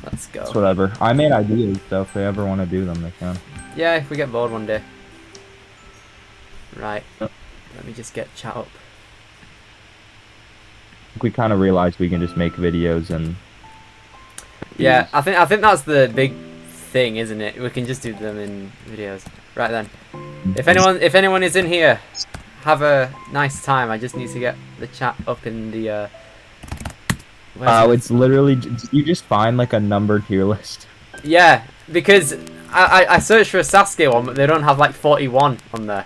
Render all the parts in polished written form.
Let's go. It's whatever. I made ideas, so if they ever want to do them, they can. Yeah, if we get bored one day. Right. Yep. Let me just get chat up. We kind of realized we can just make videos and. Yeah, I think that's the big thing, isn't it? We can just do them in videos. Right then. If anyone is in here, have a nice time. I just need to get the chat up in the. It's literally you just find like a numbered tier list. Yeah, because I searched for a Sasuke one, but they don't have like 41 on there.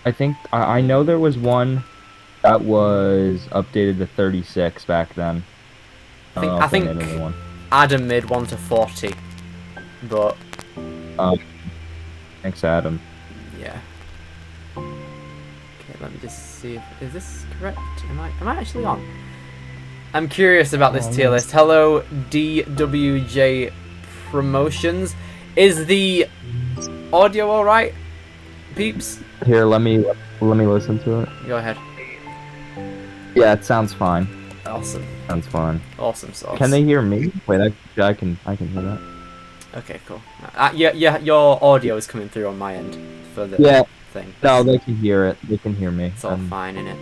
I think I know there was one that was updated to 36 back then. I think Adam made one to 40, but thanks, Adam. yeah. Okay, let me just see if is this correct. Am I actually on? I'm curious about this tier list. Hello, DWJ Promotions. Is the audio all right, peeps? Here, let me listen to it. Go ahead. Yeah, it sounds fine. Awesome. Sounds fine. Awesome sauce. Can they hear me? Wait, I can hear that. Okay, cool. Yeah, your audio is coming through on my end for the thing. No, they can hear it. They can hear me. It's all fine, innit?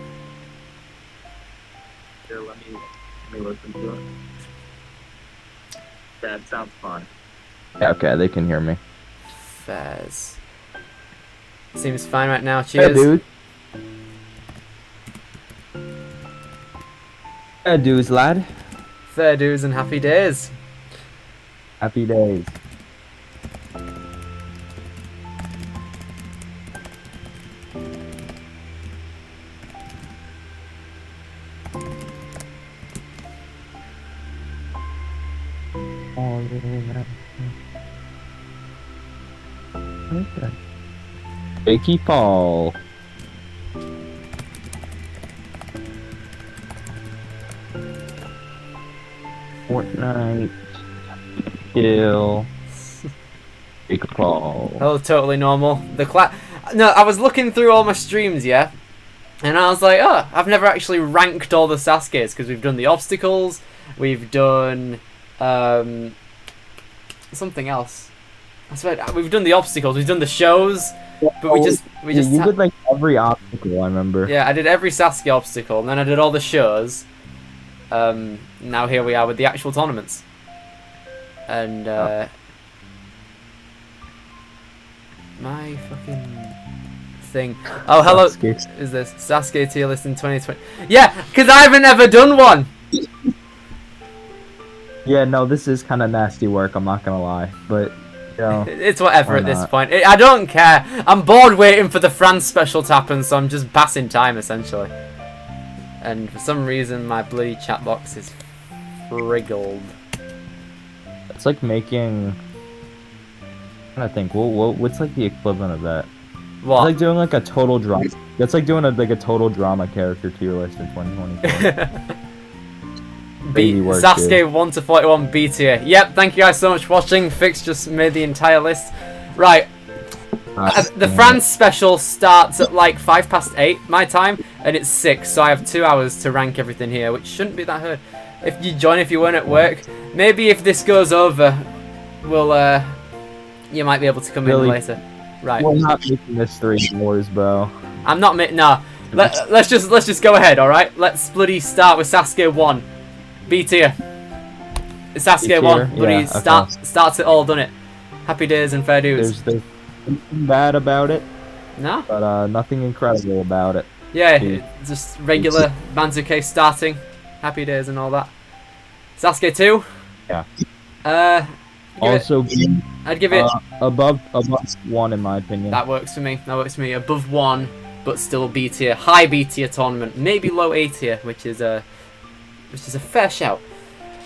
Here, let me listen to it. Yeah, it sounds fine. Yeah, okay, they can hear me. Fairs. Seems fine right now. Cheers. Hey, dude. Fair dues, lad. Fair dues and happy days. Happy days. Jakey Paul. Fortnite. Kill. Jakey Paul. Oh, totally normal. No, I was looking through all my streams, yeah, and I was like, oh, I've never actually ranked all the Sasuke's because we've done the obstacles, we've done something else. I swear, we've done the obstacles, we've done the shows, but we just you did like every obstacle. I remember. Yeah, I did every Sasuke obstacle, and then I did all the shows. Now here we are with the actual tournaments, and my fucking thing. Oh, hello. Sasuke. Is this Sasuke tier list in 2020? Yeah, because I haven't ever done one. Yeah, no, this is kind of nasty work. I'm not gonna lie, but. It's whatever at this point. I don't care. I'm bored waiting for the France special to happen, so I'm just passing time essentially. And for some reason, my bloody chat box is friggled. It's like making. I'm trying to think. What's like the equivalent of that? What? It's like doing like a total drama. That's like doing a total drama character tier list in 2024. Sasuke 1 to 41 B tier. Yep, thank you guys so much for watching. Fix just made the entire list. Right. The France special starts at like 8:05 my time, and it's 6, so I have 2 hours to rank everything here, which shouldn't be that hard. If you join, if you weren't at work, maybe if this goes over, we'll you might be able to come in later. Right. We're not making this 3 hours, bro. I'm not no. Let's just go ahead, all right? Let's bloody start with Sasuke 1. B tier. It's Sasuke 1. Bloody starts it all, done it. Happy days and fair dues. There's nothing bad about it. No? But nothing incredible about it. Yeah, just regular Banzuke starting. Happy days and all that. Sasuke 2. Yeah. Also, I'd give it above 1 in my opinion. That works for me. That works for me. Above 1, but still B tier. High B tier tournament. Maybe low A tier, which is a fair shout.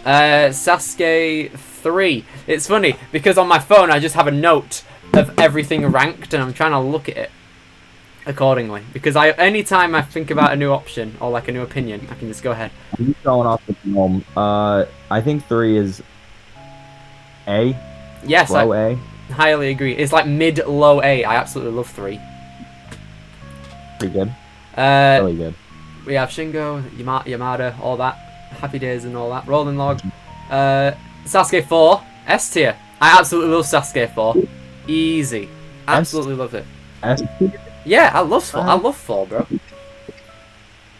Sasuke 3. It's funny because on my phone I just have a note of everything ranked, and I'm trying to look at it accordingly. Because anytime I think about a new option or like a new opinion, I can just go ahead. I'm going off the film. I think 3 is A. Yes, low A. Highly agree. It's like mid-low A. I absolutely love 3. Pretty good. Really good. We have Shingo, Yamada, all that. Happy days and all that. Rolling log. Sasuke 4, S tier. I absolutely love Sasuke 4. Easy. Absolutely love it. S tier? Yeah, I love 4. I love 4, bro.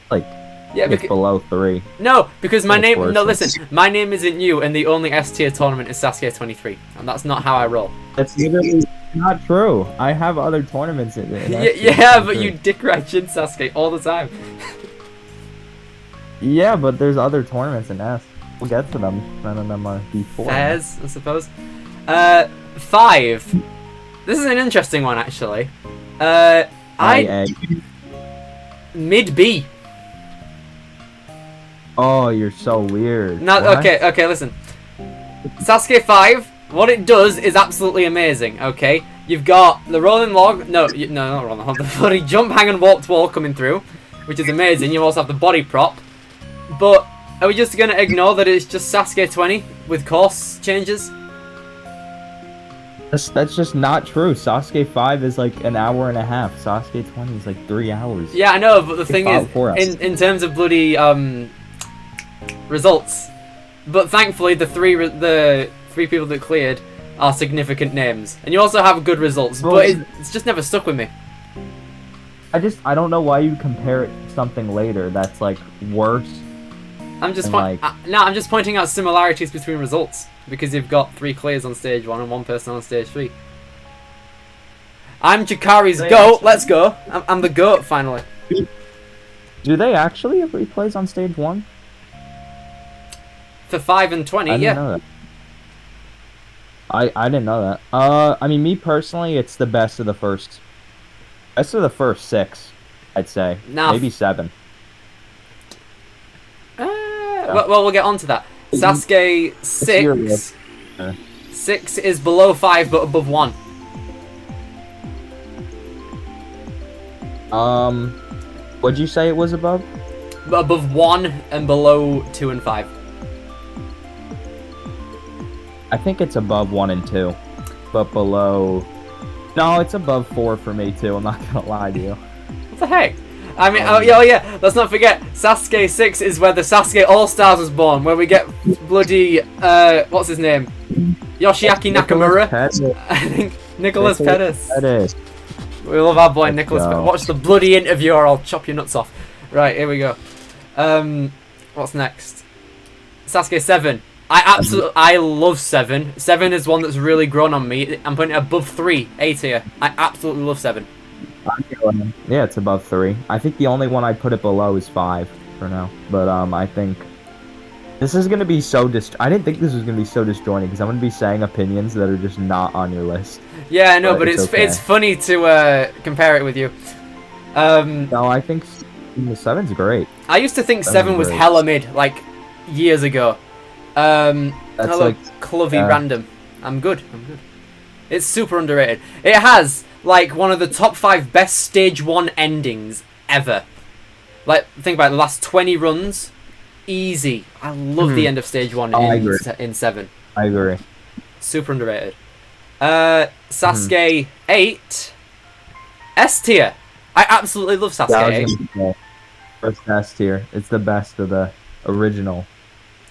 Like, yeah, it's below 3. No, because my name. Worse. No, listen. My name isn't you, and the only S tier tournament is Sasuke 23, and that's not how I roll. That's literally not true. I have other tournaments in it. Yeah, but you dick ride Shin Sasuke all the time. Yeah, but there's other tournaments in S. We'll get to them. None of them are B4. Fairs, I suppose. 5. This is an interesting one, actually. Mid B. Oh, you're so weird. No, okay, listen. Sasuke 5, what it does is absolutely amazing, okay? You've got the rolling log, no, not rolling log, the bloody jump, hang and walk wall coming through, which is amazing. You also have the body prop. But are we just going to ignore that it's just Sasuke 20 with course changes? That's just not true. Sasuke 5 is like an hour and a half. Sasuke 20 is like 3 hours. Yeah, I know, but the thing is, in terms of bloody results, but thankfully the three people that cleared are significant names, and you also have good results, but it's just never stuck with me. I don't know why you compare it to something later that's like worse. I'm just pointing out similarities between results because you've got 3 clears on stage 1 and 1 person on stage 3. I'm Jakari's GOAT. Let's go. I'm the GOAT finally. Do they actually have replays on stage 1? For 5 and 20, I didn't know that. I didn't know that. I mean, me personally, it's the best of the first 6, I'd say. Maybe 7. Well, we'll get on to that. Sasuke 6. 6 is below 5, but above 1. What'd you say it was above? Above 1 and below 2 and 5. I think it's above 1 and 2, but below. No, it's above 4 for me too. I'm not gonna lie to you. What the heck? I mean, oh yeah. Let's not forget, Sasuke 6 is where the Sasuke All Stars was born, where we get bloody what's his name? Yoshiaki Nakamura. I think Nicholas Pettis. We love our boy Nicholas Pettis. Watch the bloody interview, or I'll chop your nuts off. Right, here we go. What's next? Sasuke 7. I love 7. 7 is one that's really grown on me. I'm putting it above 3, A tier. I absolutely love 7. Yeah, it's above 3. I think the only one I put it below is 5 for now. But I think this is gonna be so I didn't think this was gonna be so disjointing because I'm gonna be saying opinions that are just not on your list. Yeah, I know, but it's funny to compare it with you. No, I think 7's great. I used to think 7 was hella mid, like years ago. That's like Clovey random. I'm good. It's super underrated. It has like one of the top 5 best stage 1 endings ever. Like, think about it, the last 20 runs, easy. I love the end of stage 1 in 7. I agree. Super underrated. Sasuke 8, S tier. I absolutely love Sasuke 8. First S tier. It's the best of the original.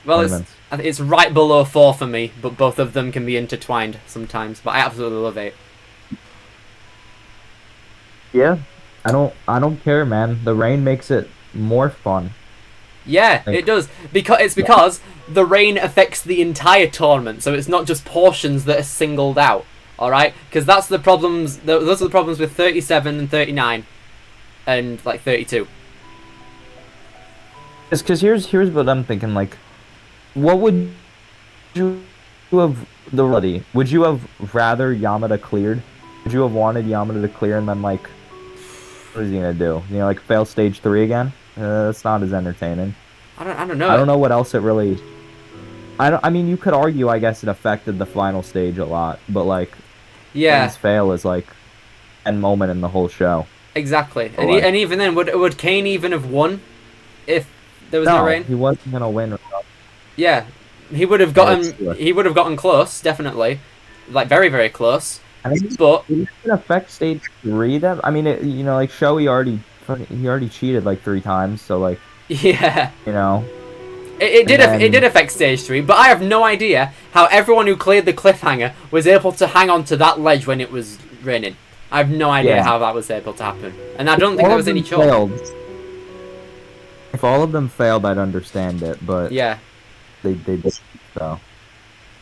Well, it's right below 4 for me, but both of them can be intertwined sometimes. But I absolutely love 8. Yeah, I don't care, man. The rain makes it more fun. Yeah, it does. Because the rain affects the entire tournament, so it's not just portions that are singled out. All right, because that's the problems. Those are the problems with 37 and 39, and like 32. Because here's what I'm thinking. Like, what would you have Would you have rather Yamada cleared? Would you have wanted Yamada to clear and then like, what is he gonna do? You know, like fail stage 3 again? That's not as entertaining. I don't know. I don't know what else it really. I mean, you could argue, I guess, it affected the final stage a lot, but like, yeah, his fail is like end moment in the whole show. Exactly, and even then, would Kane even have won if there was no rain? He wasn't gonna win. Yeah, he would have gotten. He would have gotten close, definitely, like very, very close. I mean, but it didn't affect stage 3. That I mean, you know, like Shoei already cheated like 3 times, so like, yeah, you know. It did affect stage 3, but I have no idea how everyone who cleared the cliffhanger was able to hang on to that ledge when it was raining. I have no idea how that was able to happen, and I don't think there was any choice. If all of them failed, I'd understand it, but yeah, they did so.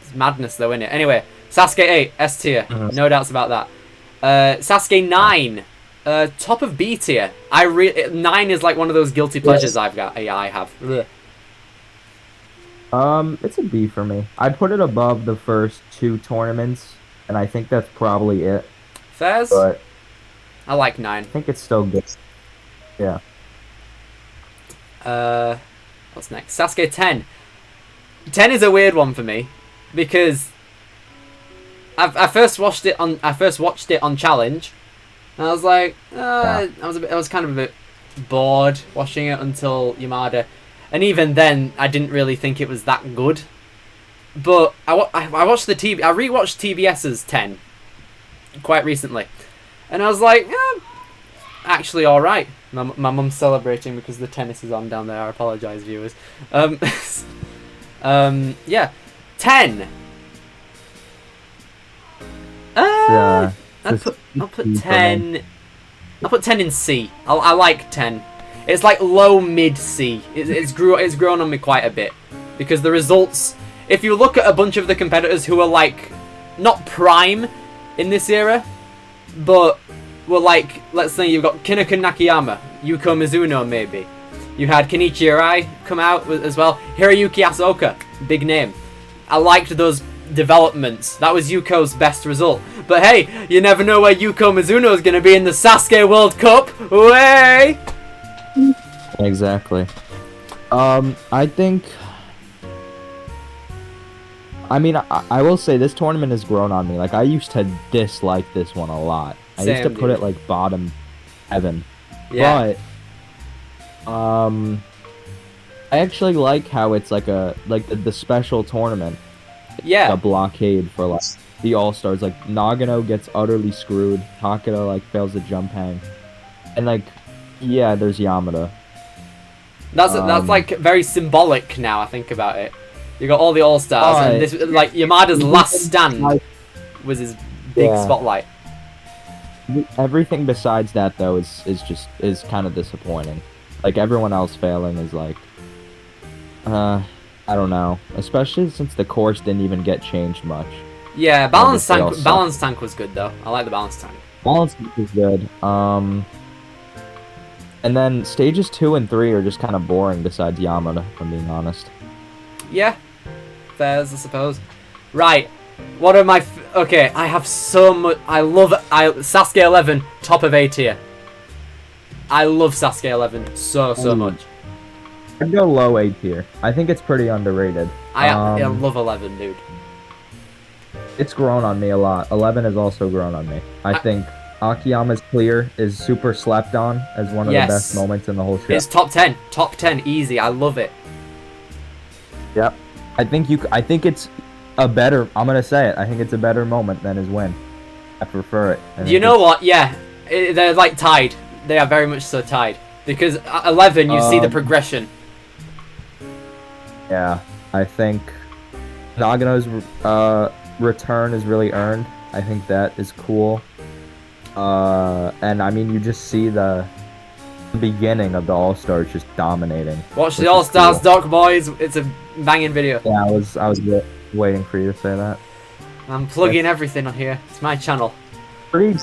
It's madness, though, isn't it? Anyway, Sasuke 8, S tier, no doubts about that. Sasuke 9, top of B tier. 9 is like one of those guilty pleasures I have. Ugh. It's a B for me. I'd put it above the first 2 tournaments, and I think that's probably it. Fairs? But I like 9. I think it's still good. Yeah. What's next? Sasuke 10. 10 is a weird one for me because I first watched it on Challenge, and I was like, I was kind of a bit bored watching it until Yamada, and even then I didn't really think it was that good. But I watched I rewatched TBS's 10 quite recently, and I was like, actually all right. My mum's celebrating because the tennis is on down there. I apologise, viewers. Yeah, 10. I'll put 10. I'll put 10 in C. I like 10. It's like low mid C. It's grown on me quite a bit because the results. If you look at a bunch of the competitors who are like not prime in this era, but were like, let's say you've got Kinoko Nakayama, Yuko Mizuno maybe. You had Kenichi Arai come out as well. Hiroyuki Asaoka, big name. I liked those developments. That was Yuko's best result. But hey, you never know where Yuko Mizuno is going to be in the Sasuke World Cup. Way! Exactly. I think... I mean, I will say this tournament has grown on me. Like, I used to dislike this one a lot. I used to put it, like, bottom 7. Yeah. But, I actually like how it's, like, the special tournament. Yeah. A blockade for, like, the All-Stars. Like, Nagano gets utterly screwed. Takeda, like, fails the jump hang. And, like, yeah, there's Yamada. That's like, very symbolic now, I think about it. You got all the All-Stars, and this, like, Yamada's last stand was his big spotlight. Everything besides that, though, is kind of disappointing. Like, everyone else failing is like, I don't know. Especially since the course didn't even get changed much. Yeah, balance tank was good though. I like the balance tank. Balance tank was good. And then stages 2 and 3 are just kind of boring. Besides Yamada, if I'm being honest. Yeah, fairs, I suppose. Right. What are my... Okay, I have so much... Sasuke 11, top of A tier. I love Sasuke 11 so much. I'd go low A tier. I think it's pretty underrated. I love 11, dude. It's grown on me a lot. 11 has also grown on me. I think Akiyama's clear is super slept on as one of the best moments in the whole show. It's top 10. Top 10, easy. I love it. Yep. I think it's a better... I'm going to say it. I think it's a better moment than his win. I prefer it. You know what? Yeah. They're like tied. They are very much so tied. Because at 11, you see the progression. Yeah. I think Nagano's return is really earned. I think that is cool. And I mean, you just see the beginning of the All-Stars just dominating. Watch the All-Stars doc, boys. It's a banging video. Yeah, I was waiting for you to say that. I'm plugging everything on here. It's my channel. Pretty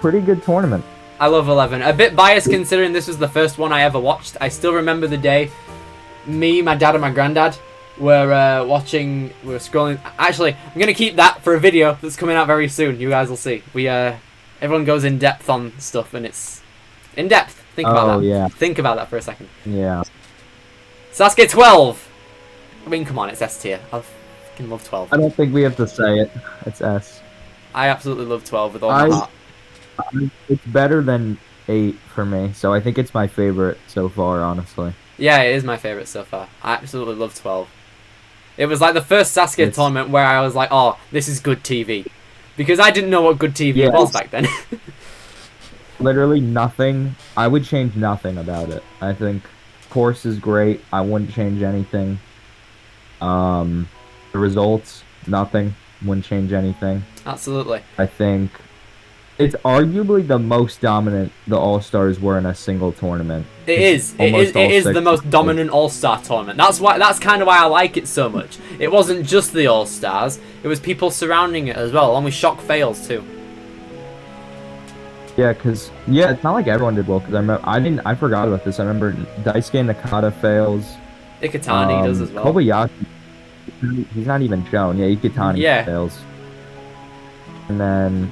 good tournament. I love 11. A bit biased considering this was the first one I ever watched. I still remember the day me, my dad, and my granddad were watching. We were scrolling. Actually, I'm going to keep that for a video that's coming out very soon. You guys will see. Everyone goes in depth on stuff, and it's in depth. Think about that. Yeah. Think about that for a second. Yeah. Sasuke 12. I mean, come on, it's S tier. I fucking love 12. I don't think we have to say it. It's S. I absolutely love 12 with all my heart. It's better than 8 for me, so I think it's my favorite so far, honestly. Yeah, it is my favorite so far. I absolutely love 12. It was like the first Sasuke tournament where I was like, oh, this is good TV. Because I didn't know what good TV was back then. Literally nothing. I would change nothing about it. I think course is great. I wouldn't change anything. The results, nothing. Wouldn't change anything. Absolutely. I think it's arguably the most dominant the All-Stars were in a single tournament. It is the most dominant All-Star tournament. That's kind of why I like it so much. It wasn't just the All-Stars, it was people surrounding it as well, along with shock fails too. Yeah, it's not like everyone did well, because I forgot about this. I remember Daisuke Nakata fails. Ikutani does as well. Kobayashi, he's not even shown. Yeah, Ikutani fails. And then,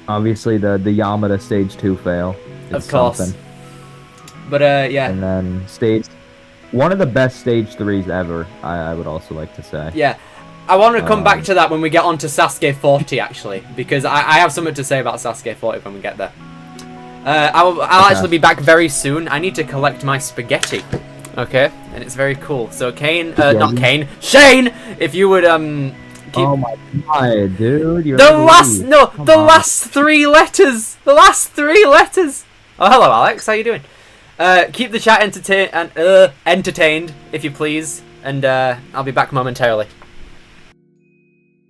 obviously, the Yamada Stage 2 fail. Of course. Something. But, yeah. And then one of the best Stage 3s ever, I would also like to say. Yeah. I want to come back to that when we get on to Sasuke 40, actually, because I have something to say about Sasuke 40 when we get there. I'll actually be back very soon. I need to collect my spaghetti. Okay, and it's very cool. So Shane, if you would keep... Oh my god, dude! The last three letters. The last three letters. Oh, hello, Alex. How you doing? Keep the chat entertained, if you please, and I'll be back momentarily.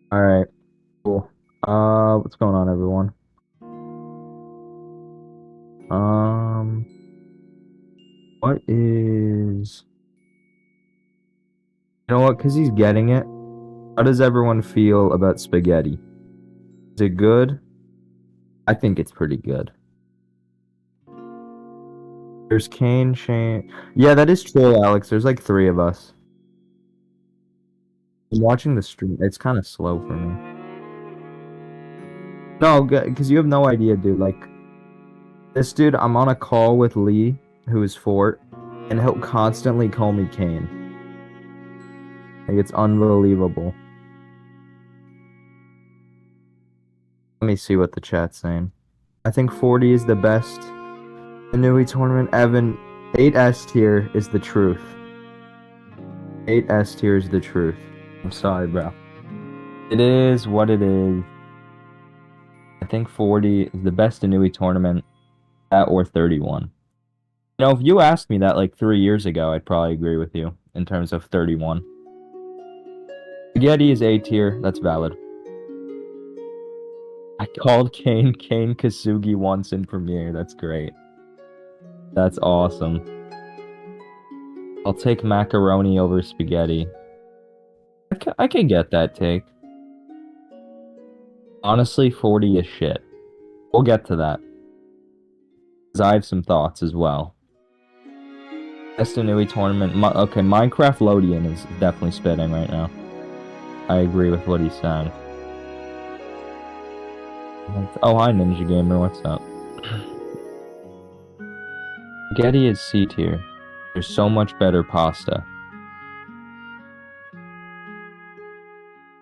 All right, cool. What's going on, everyone? What is... You know what? Because he's getting it. How does everyone feel about spaghetti? Is it good? I think it's pretty good. There's Kane, Shane... Yeah, that is true, Alex. There's like 3 of us. I'm watching the stream. It's kind of slow for me. No, because you have no idea, dude. Like, this dude, I'm on a call with Lee, who is Fort, and he'll constantly call me Kane. Like, it's unbelievable. Let me see what the chat's saying. I think 40 is the best. The Nui tournament, Evan, 8S tier is the truth. 8S tier is the truth. I'm sorry, bro. It is what it is. I think 40 is the best Inui tournament, at or 31. You know, if you asked me that like 3 years ago, I'd probably agree with you in terms of 31. Spaghetti is A tier. That's valid. I called Kane Kasugi once in Premiere. That's great. That's awesome. I'll take macaroni over spaghetti. I can get that take. Honestly, 40 is shit. We'll get to that. Because I have some thoughts as well. Destinui tournament. Okay, Minecraft Lodian is definitely spitting right now. I agree with what he said. Oh, hi, Ninja Gamer. What's up? Spaghetti is C tier. There's so much better pasta.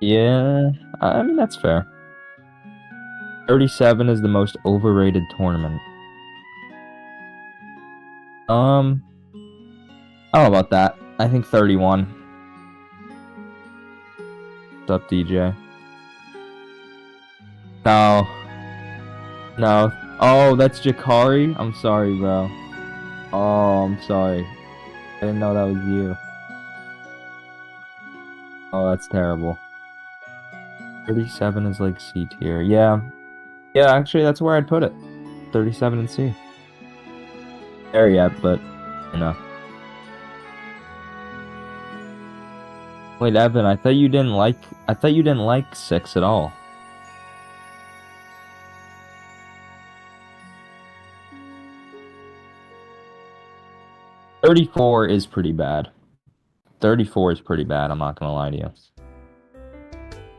Yeah, I mean, that's fair. 37 is the most overrated tournament. I don't know about that. I think 31. What's up, DJ? No. No. Oh, that's Jakari? I'm sorry, bro. Oh, I'm sorry. I didn't know that was you. Oh, that's terrible. 37 is like C tier. Yeah. Yeah, actually, that's where I'd put it. 37 and C. There yet, but, you know. Wait, Evan, I thought you didn't like 6 at all. $34 is pretty bad. 34 is pretty bad, I'm not gonna lie to you.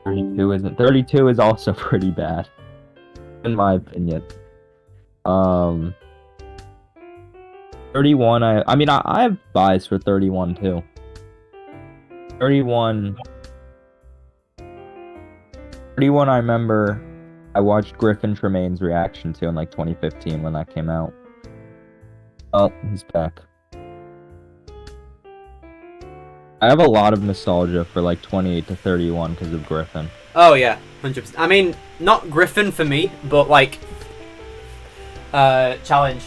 32 isn't. 32 is also pretty bad, in my opinion. 31, I mean, I have bias for 31 too. 31, I remember I watched Griffin Tremaine's reaction to in like 2015 when that came out. Oh, he's back. I have a lot of nostalgia for like 28 to 31 because of Griffin. Oh yeah, 100%. I mean, not Griffin for me, but like Challenge,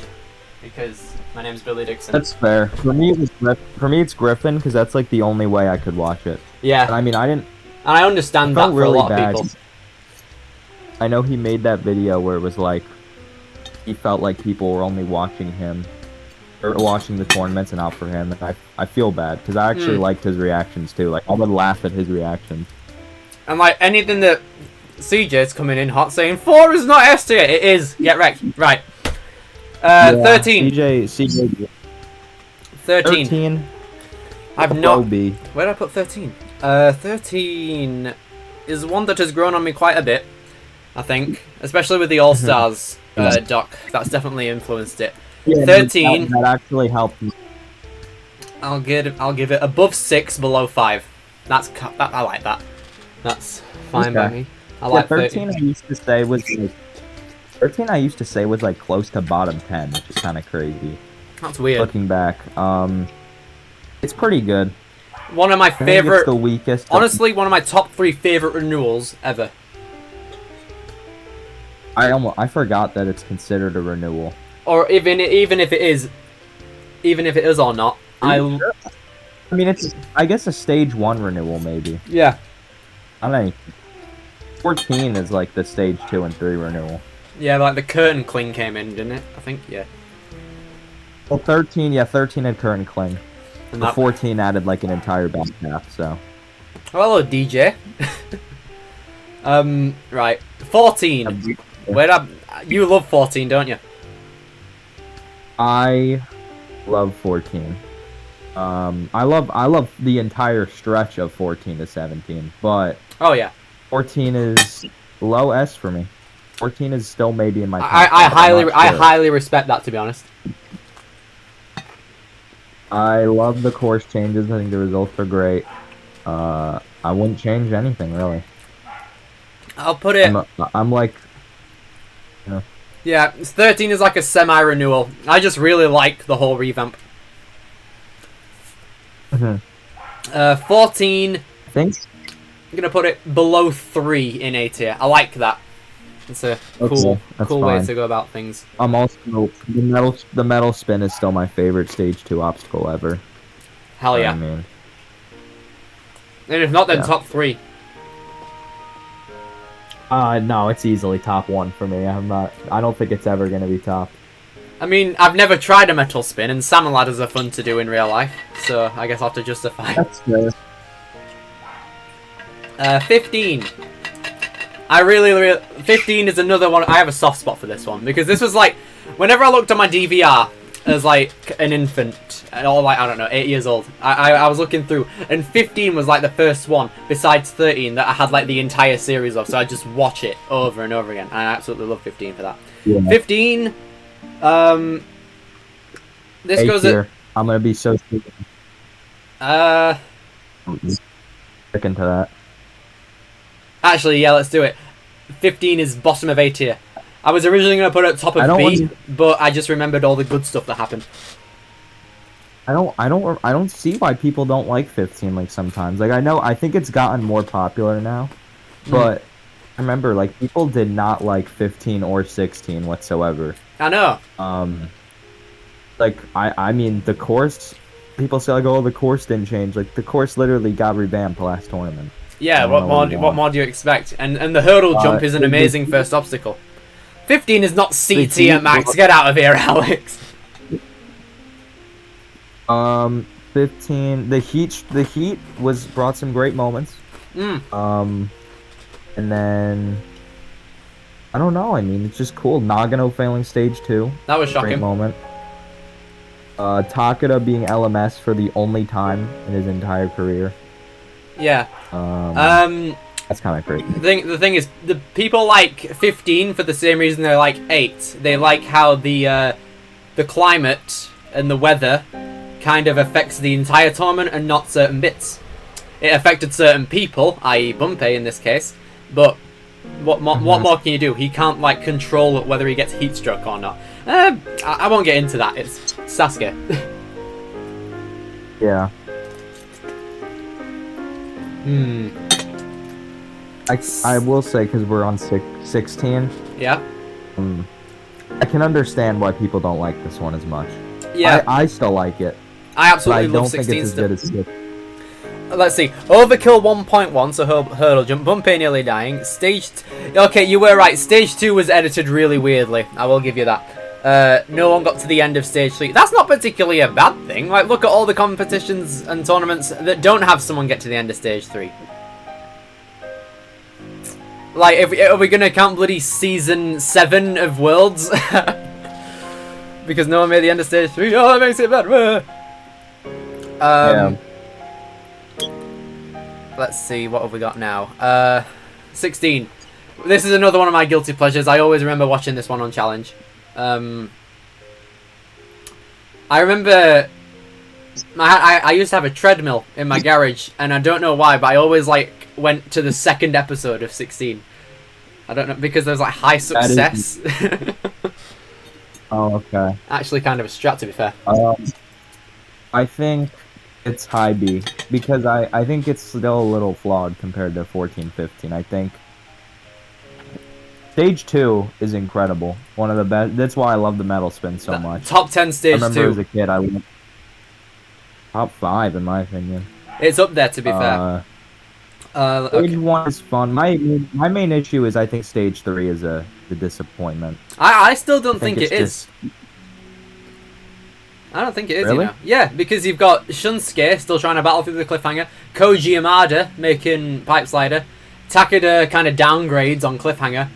because My name's Billy Dixon. That's fair. For me, it's Griffin because that's like the only way I could watch it. Yeah. And I mean, I didn't. And I understand that felt for a really lot bad. of people. I know he made that video where it was like he felt like people were only watching him or watching the tournaments and not for him. And I feel bad because I actually liked his reactions too. Like I would laugh at his reactions. And like anything that CJ's coming in hot saying 4 is not S tier. It is. Get wrecked. Right. 13. CJ. 13. I've not. B. Where did I put 13? 13 is one that has grown on me quite a bit. I think, especially with the All Stars doc, that's definitely influenced it. Yeah, 13. That actually helped me. I'll give it above 6, below 5. I like that. That's fine by me. I like 13. 13 I used to say was like 13. I used to say was like close to bottom 10, which is kind of crazy. That's weird. Looking back, it's pretty good. One of my favorite. The weakest. Honestly, one of my top 3 favorite renewals ever. I forgot that it's considered a renewal. Or even if it is or not, I mean, it's I guess a stage 1 renewal maybe. Yeah. I don't know. 14 is like the stage 2 and 3 renewal. Yeah, like the curtain cling came in, didn't it? I think, yeah. Well, 13 had curtain cling. And the 14 added like an entire back half, so. Oh, hello, DJ. Right. 14. You love 14, don't you? I love 14. I love the entire stretch of 14 to 17, but oh yeah, 14 is low S for me. 14 is still maybe in my top I highly respect that, to be honest. I love the course changes. I think the results are great. I wouldn't change anything really. I'll put it. I'm like, you know. Yeah, 13 is like a semi-renewal. I just really like the whole revamp. 14. Thanks. I'm gonna put it below 3 in A tier. I like that. It's a cool way to go about things. I'm also the metal spin is still my favorite stage 2 obstacle ever. Hell yeah! I mean, and if not, then top 3. No, it's easily top 1 for me. I don't think it's ever gonna be top. I mean, I've never tried a metal spin, and salmon ladders are fun to do in real life, so I guess I'll have to justify. That's fair. 15. 15 is another one. I have a soft spot for this one because this was like, whenever I looked at my DVR as like an infant, or like I don't know, 8 years old, I was looking through, and 15 was like the first one besides 13 that I had like the entire series of, so I just watch it over and over again. I absolutely love 15 for that. Yeah. 15. This goes at. I'm gonna be so stupid. Stick into that. Actually, yeah, let's do it. 15 is bottom of A tier. I was originally gonna put it at top of B, but I just remembered all the good stuff that happened. I don't see why people don't like 15. Like sometimes, like I think it's gotten more popular now, but remember, like people did not like 15 or 16 whatsoever. I know. Like I mean the course. People say like, oh, the course didn't change. Like the course literally got revamped last tournament. Yeah, what more do you expect? And the hurdle jump is an amazing first obstacle. 15 is not C tier, Max. Get out of here, Alex. 15. The heat brought some great moments. And then I don't know. I mean, it's just cool. Nagano failing stage 2. That was shocking. Great moment. Takeda being LMS for the only time in his entire career. Yeah. That's kind of crazy. The thing is, the people like 15 for the same reason they like 8. They like how the climate and the weather kind of affects the entire tournament and not certain bits. It affected certain people, i.e. Bumpy in this case, but what more can you do? He can't like control whether he gets heat stroke or not. I won't get into that. It's Sasuke. Yeah. I will say, because we're on 16. Yeah. I can understand why people don't like this one as much. Yeah. I still like it. I But absolutely I don't love think 16 it's as still. good as 6. Let's see. Overkill 1.1, so hurdle jump. Bumpy nearly dying. Okay, you were right. Stage 2 was edited really weirdly. I will give you that. No one got to the end of Stage 3. That's not particularly a bad thing. Like, look at all the competitions and tournaments that don't have someone get to the end of Stage 3. Like, are we gonna count bloody Season 7 of Worlds? Because no one made the end of Stage 3. Oh, that makes it better. Yeah. Let's see, what have we got now? 16. This is another one of my guilty pleasures. I always remember watching this one on Challenge. I remember I used to have a treadmill in my garage, and I don't know why, but I always like went to the second episode of 16. I don't know, because there's like high success. Oh, okay. Actually kind of a strat, to be fair. I think it's high B, because I think it's still a little flawed compared to 14, 15. I think Stage 2 is incredible. One of the best. That's why I love the metal spin so much. Top 10 Stage 2. I remember as a kid, I loved top 5 in my opinion. It's up there, to be fair. Stage 1 is fun. My main issue is I think Stage 3 is the disappointment. I still don't think it is. Just... I don't think it is, Really? you know. Yeah, because you've got Shunsuke still trying to battle through the cliffhanger, Koji Yamada making Pipe Slider, Takeda kind of downgrades on cliffhanger,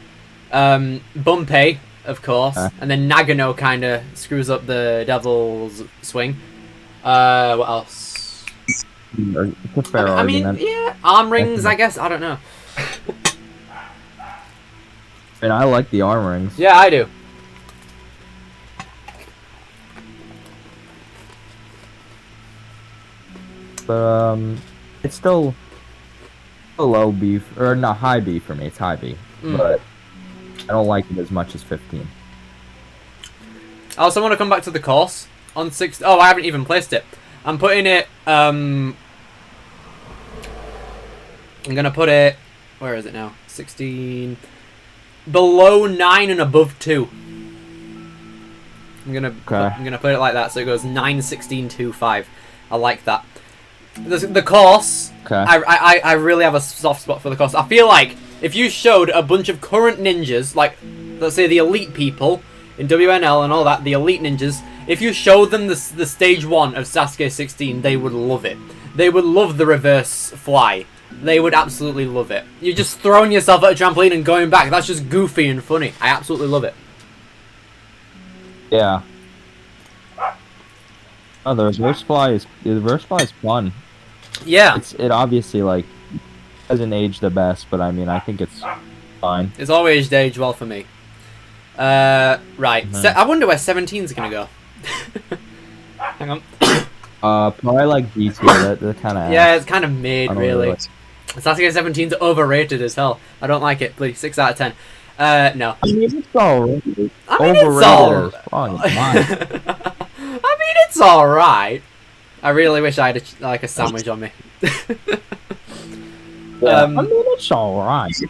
Bumpei, of course, and then Nagano kind of screws up the Devil's Swing. What else? It's a fair argument. Yeah, arm rings, I guess. I don't know. And I like the arm rings. Yeah, I do. But it's still a low B, or not high B for me. It's high B, but I don't like it as much as 15. I also want to come back to the course on 6. Oh, I haven't even placed it. I'm putting it. I'm gonna put it. Where is it now? 16. Below 9 and above 2. I'm gonna put it like that, so it goes 9, 16, 2, 5. I like that. The course. Okay. I really have a soft spot for the course. I feel like if you showed a bunch of current ninjas, like let's say the elite people in WNL and all that, the elite ninjas, if you showed them the stage 1 of Sasuke 16, they would love it. They would love the reverse fly. They would absolutely love it. You're just throwing yourself at a trampoline and going back. That's just goofy and funny. I absolutely love it. Yeah. Oh, the reverse fly is fun. Yeah. It obviously like hasn't aged the best, but I mean I think it's fine. It's always aged well for me. Right. I wonder where 17's gonna go. Hang on. Probably like B tier. That kind of. Yeah, it's kind of mid, really. Like... Sasuke 17's overrated as hell. I don't like it. Please, 6 out of 10. No. I mean, it's alright. I mean, it's alright. I really wish I had like a sandwich on me. I mean, it's alright.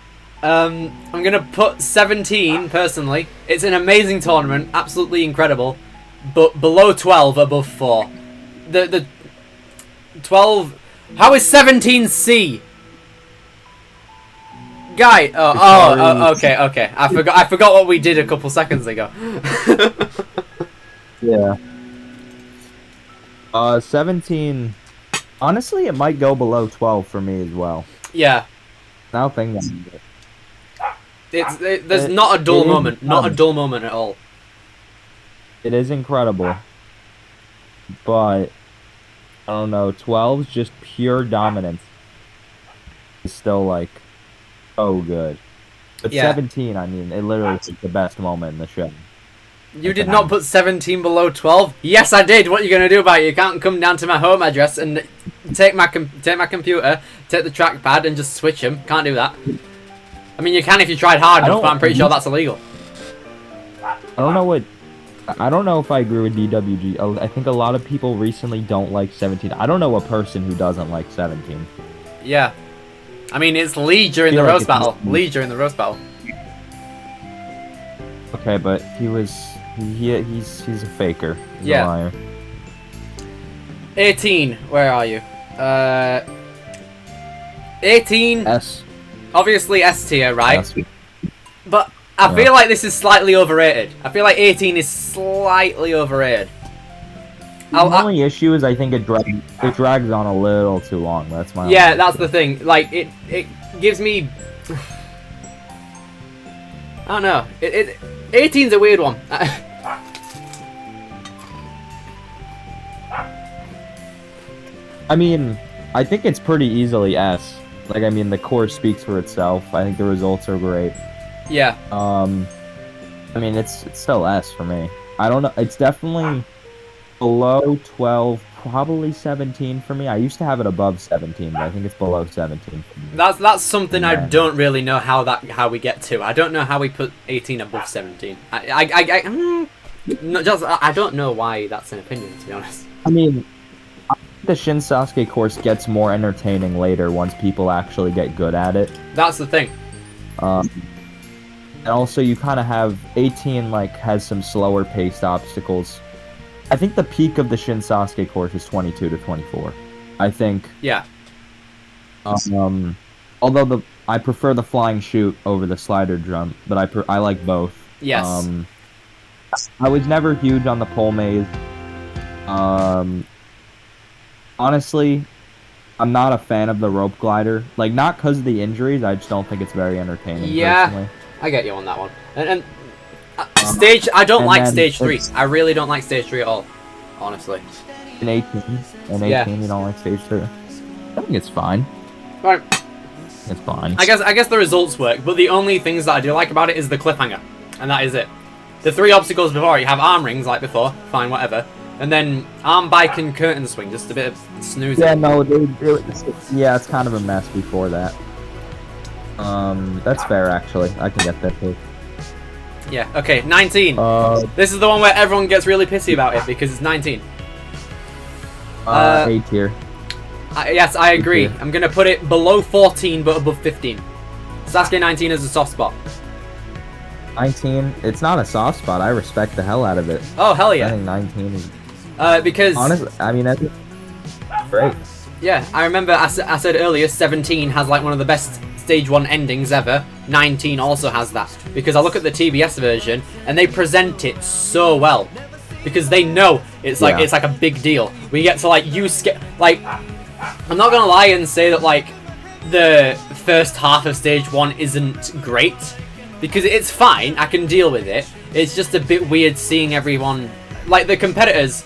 I'm gonna put 17 personally. It's an amazing tournament, absolutely incredible, but below 12, above 4. The 12. How is 17C? Guy. Okay. I forgot what we did a couple seconds ago. Yeah. 17. Honestly, it might go below 12 for me as well. Yeah. Now think about it. There's not a dull moment. Not a dull moment at all. It is incredible. But I don't know, 12's just pure dominance. It's still like so good. But 17, I mean, it literally is the best moment in the show. You did not put 17 below 12? Yes, I did. What are you going to do about it? You can't come down to my home address and take my computer, take the trackpad, and just switch them. Can't do that. I mean, you can if you tried hard enough, but I'm pretty sure that's illegal. I don't know if I agree with DWG. I think a lot of people recently don't like 17. I don't know a person who doesn't like 17. Yeah. I mean, it's Lee during the roast battle. Lee during the roast battle. Okay, but he was He's a faker. He's Yeah. a liar. 18. Where are you? 18. S. Obviously S tier, right? S. But I Yeah. feel like this is slightly overrated. I feel like 18 is slightly overrated. The only issue is I think it drags on a little too long. That's my Yeah, only that's issue. the thing. Like it gives me. I don't know. 18's a weird one. I mean, I think it's pretty easily S. Like, I mean, the core speaks for itself. I think the results are great. Yeah. I mean, it's still S for me. I don't know. It's definitely below 12, probably 17 for me. I used to have it above 17, but I think it's below 17 for me. That's something I Yeah. don't really know how we get to. I don't know how we put 18 above 17. I don't know why that's an opinion, to be honest. I mean, I think the Shin Sasuke course gets more entertaining later once people actually get good at it. That's the thing. And also, you kind of have 18 like has some slower paced obstacles. I think the peak of the Shin Sasuke course is 22 to 24. I think. Yeah. Although I prefer the flying shoot over the slider jump, but I like both. Yes. I was never huge on the pole maze. Honestly, I'm not a fan of the rope glider. Like, not because of the injuries, I just don't think it's very entertaining. Yeah. Personally. I get you on that one. And stage, I don't and like then stage 3. it's- I really don't like stage 3 at all. Honestly. In 18, Yeah. you don't like stage 2. I think it's fine. Right. It's fine. I guess the results work, but the only things that I do like about it is the cliffhanger, and that is it. The 3 obstacles before, you have arm rings like before, fine, whatever, and then arm bike and curtain swing, just a bit of snoozing. Yeah, no, it's kind of a mess before that. That's fair actually. I can get that too. Yeah. Okay. 19. This is the one where everyone gets really pissy about it because it's 19. A tier. Yes, I agree. Okay. I'm gonna put it below 14 but above 15. Sasuke 19 is a soft spot. 19. It's not a soft spot. I respect the hell out of it. Oh hell I yeah. think 19 is Because honestly. I mean, that's great. yeah, I remember I said earlier 17 has like one of the best stage 1 endings ever. 19 also has that because I look at the TBS version and they present it so well because they know it's like Yeah. it's like a big deal. We get to like like I'm not gonna lie and say that like the first half of stage 1 isn't great because it's fine. I can deal with it. It's just a bit weird seeing everyone like the competitors.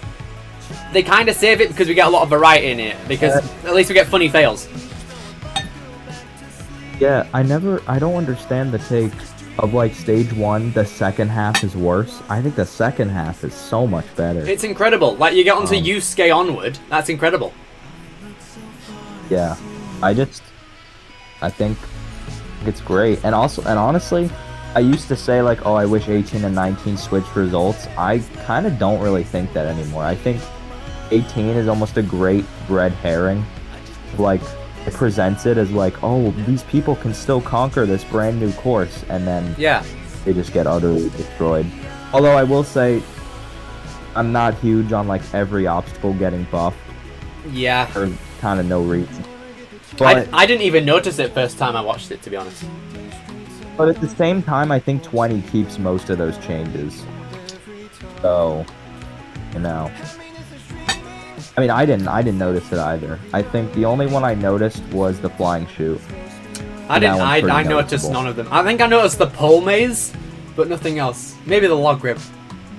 They kind of save it because we get a lot of variety in it because at least we get funny fails. Yeah, I don't understand the take of like stage 1, the second half is worse. I think the second half is so much better. It's incredible. Like you get onto Yusuke onward, that's incredible. Yeah, I think it's great. And honestly, I used to say like, oh, I wish 18 and 19 switched results. I kind of don't really think that anymore. I think 18 is almost a great red herring. Like, it presents it as like, oh, these people can still conquer this brand new course, and then Yeah. they just get utterly destroyed. Although I will say, I'm not huge on like every obstacle getting buffed Yeah. for kind of no reason. But I didn't even notice it first time I watched it, to be honest. but at the same time, I think 20 keeps most of those changes. So, you know. I mean, I didn't notice it either. I think the only one I noticed was the flying shoot. I That one's pretty I noticed noticeable. none of them. I think I noticed the pole maze, but nothing else. Maybe the log grip.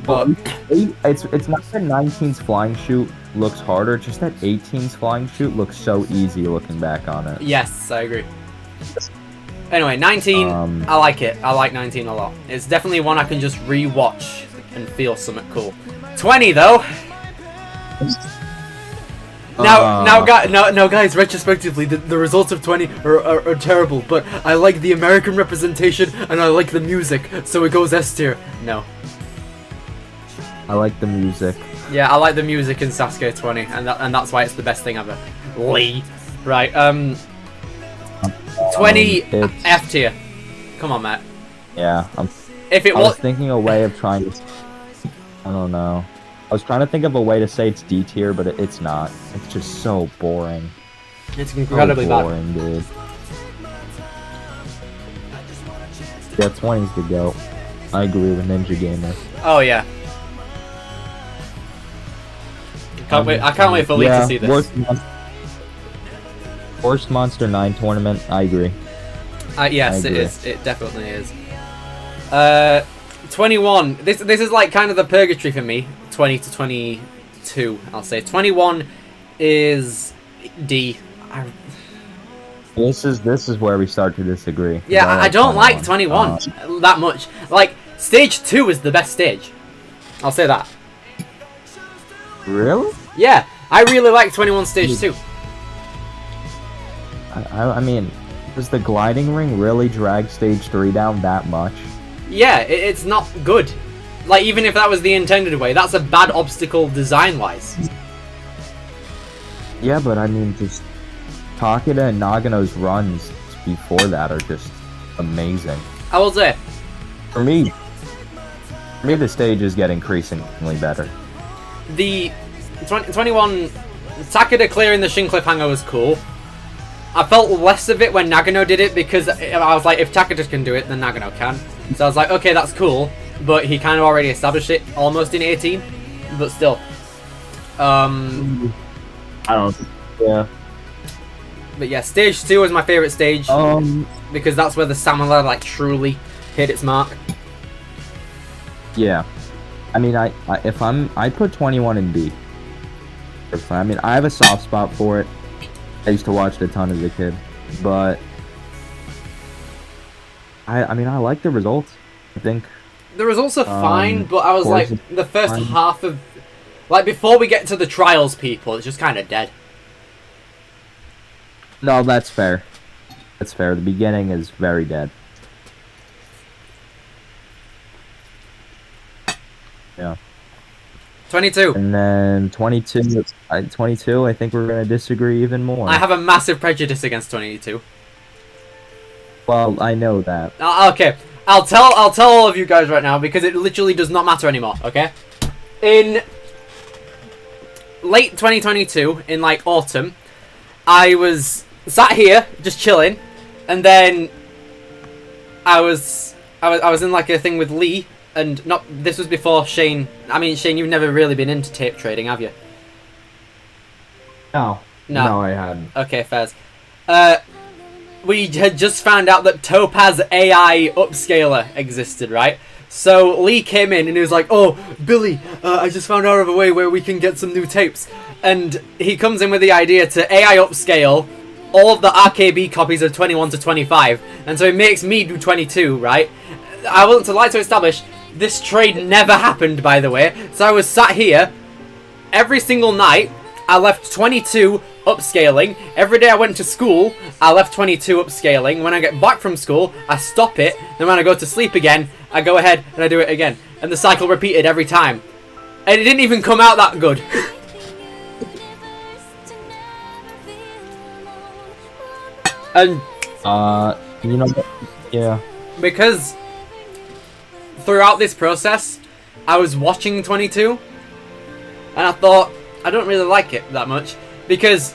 But It's not that 19's flying shoot looks harder, it's just that 18's flying shoot looks so easy looking back on it. yes, I agree. Anyway, 19, I like it. I like 19 a lot. It's definitely one I can just re-watch and feel something cool. 20 though. Now, guys, retrospectively, the results of 20 are terrible, but I like the American representation and I like the music, so it goes S tier. No. I like the music. Yeah, I like the music in Sasuke 20, and that's why it's the best thing ever. Lee. Right, 20 it's- F tier. Come on, Matt. Yeah, If it I was was... thinking a way of trying to I don't know. I was trying to think of a way to say it's D tier, but it's not. It's just so boring. It's incredibly so boring, dude. Yeah, 20's the GOAT. I agree with Ninja Gamer. Oh yeah. I can't wait for Lee to see this. Worst Monster 9 tournament. I agree. Yes, it is. It definitely is. 21. This is like kind of the purgatory for me. 20 to 22, I'll say. 21 is D. This is where we start to disagree. Yeah, I don't like 21 that much. Like, stage 2 is the best stage. I'll say that. Really? Yeah, I really like 21 stage 2. I mean, does the gliding ring really drag stage 3 down that much? Yeah, it's not good. Like, even if that was the intended way, that's a bad obstacle design-wise. Yeah, but I mean, just Takeda and Nagano's runs before that are just amazing. I will say. For me, the stage is getting increasingly better. The 21 Takeda clearing the Shin Cliffhanger was cool. I felt less of it when Nagano did it because I was like, if Takeda can do it, then Nagano can. So I was like, okay, that's cool, but he kind of already established it almost in 18, but still. I don't. Yeah. But yeah, stage 2 is my favorite stage because that's where the Samurai like truly hit its mark. Yeah. I mean, I put 21 in B. I mean, I have a soft spot for it. I used to watch it a ton as a kid, but I mean, I like the results. I think the results are fine, but I was like, the first half of, like, before we get to the trials, people, it's just kind of dead. No, that's fair. That's fair. The beginning is very dead. Yeah. 22. And then 22. 22. I think we're gonna disagree even more. I have a massive prejudice against 22. Well, I know that. Okay, I'll tell all of you guys right now because it literally does not matter anymore. Okay, in late 2022, in like autumn, I was sat here just chilling, and then I was in like a thing with Lee. And this was before Shane. I mean, Shane, you've never really been into tape trading, have you? No. No, I hadn't. Okay, fairs. We had just found out that Topaz AI Upscaler existed, right? So Lee came in and he was like, "Oh, Billy, I just found out of a way where we can get some new tapes." And he comes in with the idea to AI upscale all of the RKB copies of 21 to 25. And so he makes me do 22, right? I want to like to establish, this trade never happened, by the way. So I was sat here every single night. I left 22 upscaling. Every day I went to school, I left 22 upscaling. When I get back from school, I stop it. Then when I go to sleep again, I go ahead and I do it again. And the cycle repeated every time. And it didn't even come out that good. And you know, yeah. Because throughout this process, I was watching 22, and I thought, I don't really like it that much, because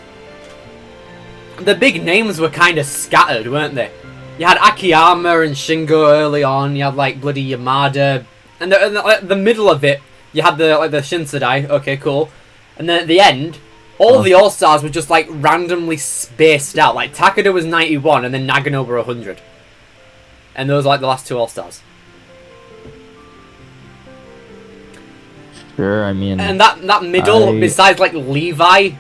the big names were kind of scattered, weren't they? You had Akiyama and Shingo early on, you had like bloody Yamada, and the middle of it, you had the Shinsadai, okay, cool, and then at the end, all the All-Stars were just like randomly spaced out, like Takeda was 91, and then Nagano were 100. And those are like the last two All-Stars. Sure, I mean... And that middle, besides like Levi,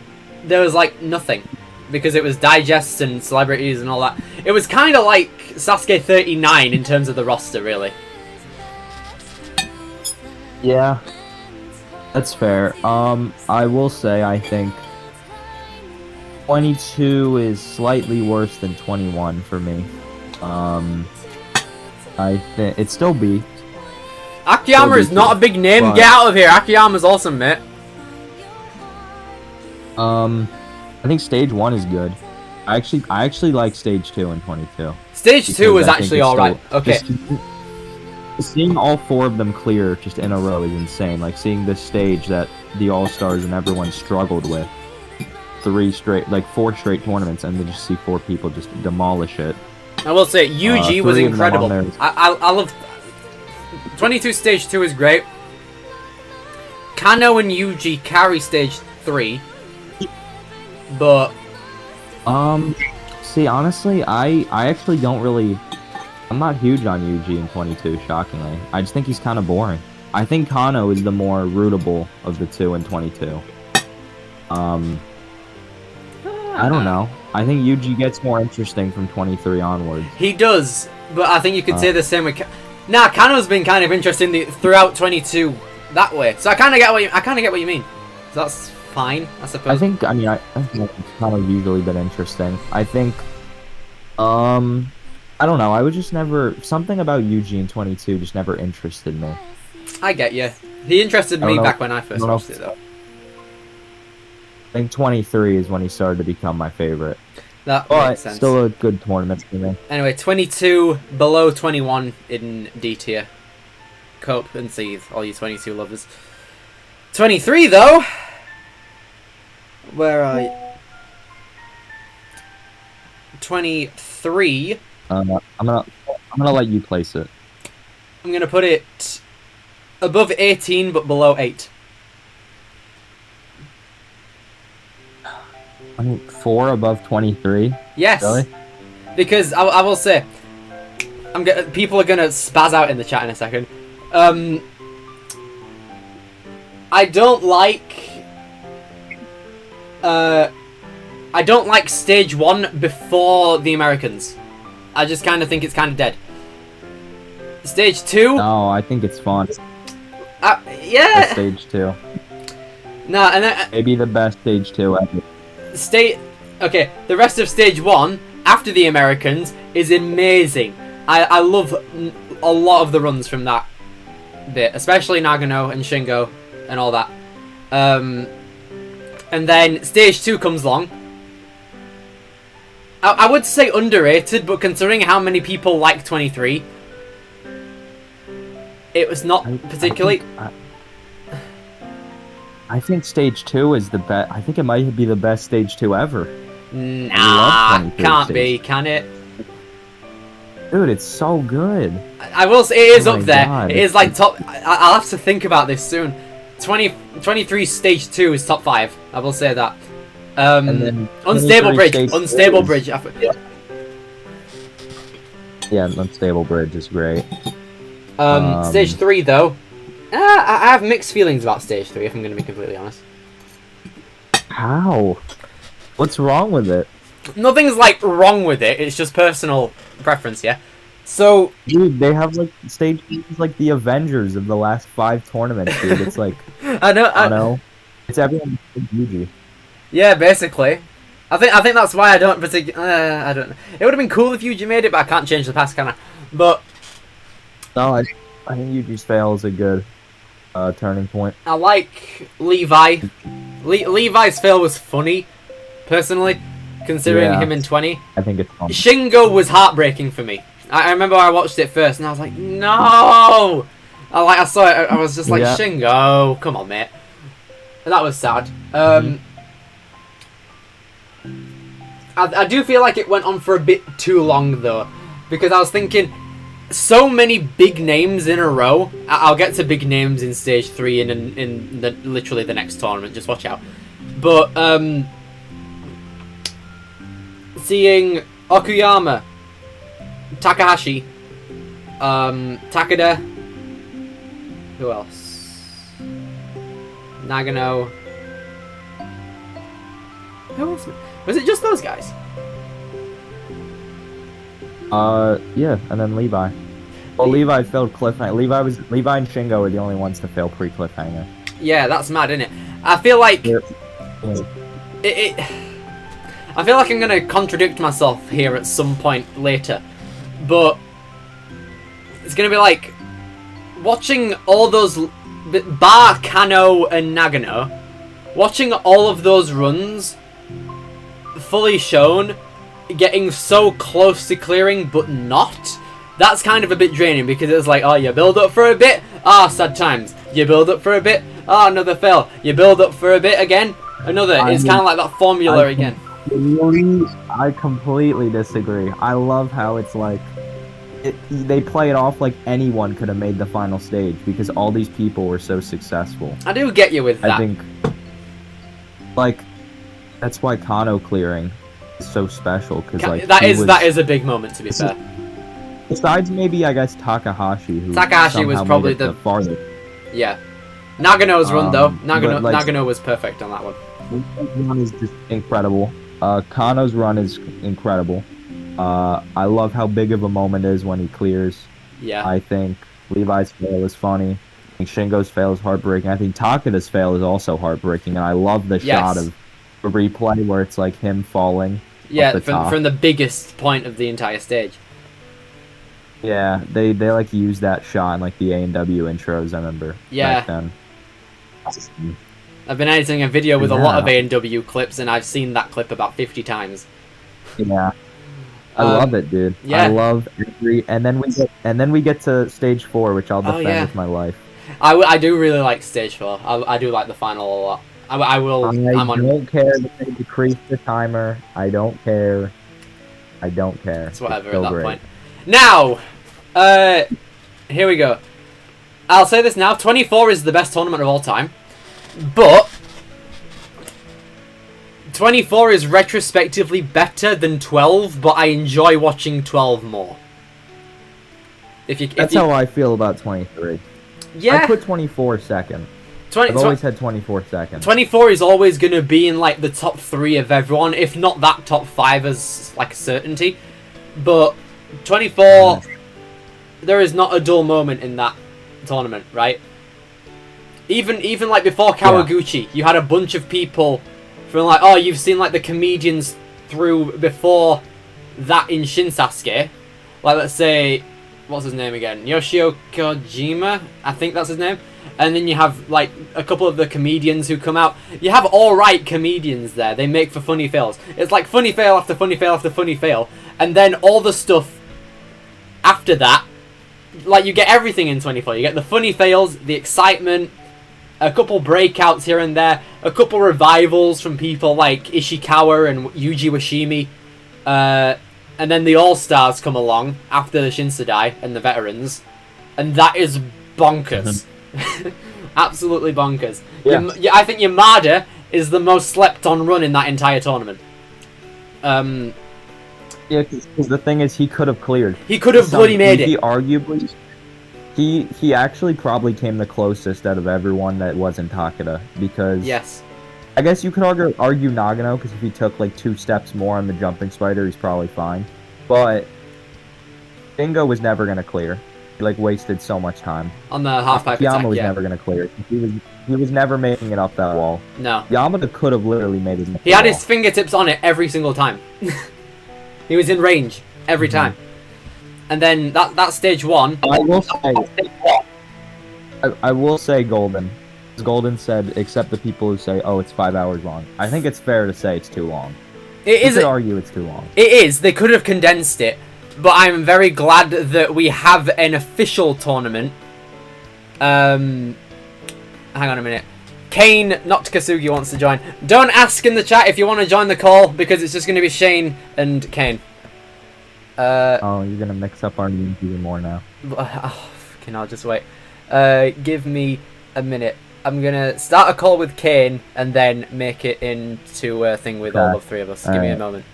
there was like nothing. Because it was digests and celebrities and all that. It was kind of like Sasuke 39 in terms of the roster, really. Yeah. That's fair. I will say I think 22 is slightly worse than 21 for me. I think it's still B. Akiyama is not a big name. But... Get out of here. Akiyama's awesome, mate. I think stage 1 is good. I actually like stage 2 and 22. Stage 2 is actually alright. Okay. seeing all 4 of them clear just in a row is insane. Like seeing this stage that the All-Stars and everyone struggled with 4 straight tournaments, and then just see 4 people just demolish it. I will say UG was 3 of them on incredible. there. I love 22 stage 2 is great. Kano and UG carry stage 3, but see, honestly, I actually don't really. I'm not huge on UG in 22, shockingly. I just think he's kind of boring. I think Kano is the more rootable of the 2 in 22. I don't know. I think UG gets more interesting from 23 onwards. he does. But I think you could say the same with. Nah, Kano's been kind of interesting throughout 22 that way. So I kind of get what you mean. So that's fine, I suppose. I think it's kind of usually been interesting. I think, I don't know. I would just never. Something about UG in 22 just never interested me. I get you. He interested me back when I first watched it, though. I think 23 is when he started to become my favorite. That But makes sense. still a good tournament for me. Anyway, 22 below 21 in D tier. Cope and seethe, all you 22 lovers. 23 though. Where are you? 23. I'm gonna let you place it. I'm gonna put it above 18 but below 8. I mean, 4 above 23. Yes. Really? Because I will say, people are gonna spaz out in the chat in a second. I don't like. I don't like stage 1 before the Americans. I just kind of think it's kind of dead. Stage 2. No, I think it's fun. Yeah. Stage 2. No, and then Maybe the best stage 2 ever. Okay, the rest of stage 1 after the Americans is amazing. I love a lot of the runs from that bit, especially Nagano and Shingo and all that. And then stage 2 comes along. I would say underrated, but considering how many people like 23, it was not particularly. I think stage 2 is the best. I think it might be the best stage 2 ever. Nah, can't be, can it? Dude, it's so good. I will say it is up there. God. It is like top. I'll have to think about this soon. 23 stage 2 is top 5. I will say that. Unstable bridge. Unstable bridge. Yeah, unstable bridge is great. Stage 3 though. I have mixed feelings about stage 3. If I'm going to be completely honest. How? What's wrong with it? Nothing's like wrong with it. It's just personal preference, yeah. So, dude, they have like stage like the Avengers of the last 5 tournaments, dude. It's like I know. It's everyone Yuji. Yeah, basically. I think that's why I don't particularly. I don't know. It would have been cool if Yuji made it, but I can't change the past, can I? But no, I think Yuji's fail is a good turning point. I like Levi. Levi's fail was funny, personally, considering him in 20. I think it's fun. Shingo was heartbreaking for me. I remember I watched it first, and I was like, no! I saw it, I was just like, Shingo, come on, mate. And that was sad. I do feel like it went on for a bit too long, though, because I was thinking, so many big names in a row. I'll get to big names in stage 3 in literally the next tournament, just watch out. But, seeing Okuyama, Takahashi, Takada, who else? Nagano. Who else? Was it just those guys? Yeah, and then Levi. Well, Levi failed cliffhanger. Levi and Shingo were the only ones to fail pre-cliffhanger. Yeah, that's mad, isn't it? I feel like I feel like I'm gonna contradict myself here at some point later, but it's gonna be like watching all those bar Kano and Nagano, watching all of those runs fully shown, getting so close to clearing but not, that's kind of a bit draining because it's like, oh, you build up for a bit, sad times. You build up for a bit, another fail. You build up for a bit again, another. It's kind of like that formula again. I completely disagree. I love how it's like they play it off like anyone could have made the final stage because all these people were so successful. I do get you with that. I think, like, that's why Kano clearing is so special because like that is a big moment, to be fair. Besides maybe I guess Takahashi, who Takahashi was probably the farthest. Yeah, Nagano's run though. Nagano was perfect on that one. His run is just incredible. Kano's run is incredible. I love how big of a moment is when he clears. Yeah. I think Levi's fail is funny. I think Shingo's fail is heartbreaking. I think Takeda's fail is also heartbreaking, and I love the shot of the replay where it's like him falling. Yeah, from the biggest point of the entire stage. Yeah, they like use that shot in like the A&W intros. I remember. Yeah. Back then. I've been editing a video with a lot of A&W clips, and I've seen that clip about 50 times. Yeah. I love it, dude. Yeah. I love every, and then we get to stage 4, which I'll defend with my life. I do really like stage 4. I do like the final a lot. I don't care if they decrease the timer. I don't care. It's whatever so at that great. point. Now, here we go. I'll say this now. 24 is the best tournament of all time, but 24 is retrospectively better than 12, but I enjoy watching 12 more. That's how I feel about 23. Yeah. I put 24 second. I've always had 24 seconds. 24 is always going to be in like the top 3 of everyone, if not that top 5 as like a certainty. But 24, there is not a dull moment in that tournament, right? Even like before Kawaguchi, you had a bunch of people from like, oh, you've seen like the comedians through before that in Shin Sasuke. Like, let's say, what's his name again? Yoshio Kojima, I think that's his name. And then you have like a couple of the comedians who come out. You have alright comedians there. They make for funny fails. It's like funny fail after funny fail after funny fail. And then all the stuff after that, like you get everything in 24. You get the funny fails, the excitement, a couple breakouts here and there, a couple revivals from people like Ishikawa and Yuji Washimi. And then the All-Stars come along after the Shinsadai and the veterans. And that is bonkers. Absolutely bonkers. Yeah. I think Yamada is the most slept-on run in that entire tournament. Yeah, because the thing is, he could have cleared. He could have bloody made it. He arguably... He actually probably came the closest out of everyone that wasn't Takeda, because... Yes. I guess you could argue Nagano, because if he took like 2 steps more on the jumping spider, he's probably fine. But... Shingo was never going to clear. He like wasted so much time. On the half-pipe attack, Yama was never going to clear. He was never making it up that wall. No. Yamada could have literally made it. He had his fingertips on it every single time. He was in range every time. And then that stage 1. I will say Golden. Golden said, except the people who say, oh, it's 5 hours long. I think it's fair to say it's too long. You could argue it's too long. It is. They could have condensed it. But I'm very glad that we have an official tournament. Hang on a minute. Kane, not Kasugi, wants to join. Don't ask in the chat if you want to join the call, because it's just going to be Shane and Kane. Oh, you're going to mix up our names even more now. Oh, fucking I'll just wait. Give me a minute. I'm going to start a call with Kane and then make it into a thing with all the 3 of us. Give me a moment.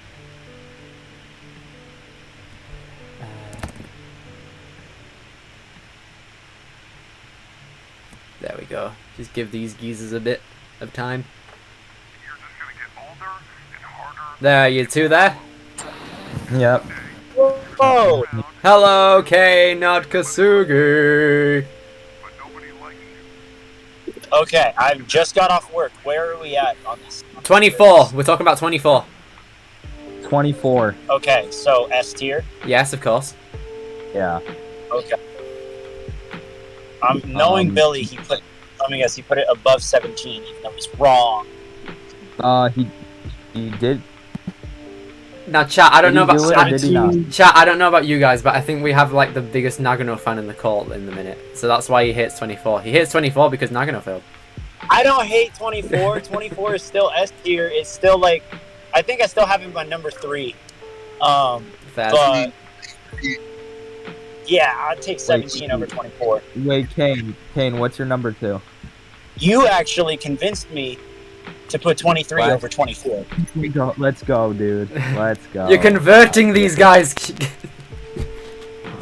There we go. Just give these geezers a bit of time. There, you 2 there? Yep. Whoa! Hello, Kane, not Kasugi. Okay, I've just got off work. Where are we at on this? 24. We're talking about 24. 24. Okay, so S tier? Yes, of course. Yeah. Okay. Knowing Billy, he put it above 17, even though he's wrong. He did. Now, chat, I don't know Did he do it or about did he not? chat. I don't know about you guys, but I think we have like the biggest Nagano fan in the call in the minute. So that's why he hits 24. He hits 24 because Nagano failed. I don't hate 24. 24 is still S tier. It's still like, I think I still have him by number 3. Fair. But yeah, I'd take 17 over 24. Wait, Kane, what's your number 2? You actually convinced me to put 23 What? over 24. Let's go, dude. Let's go. You're converting these guys.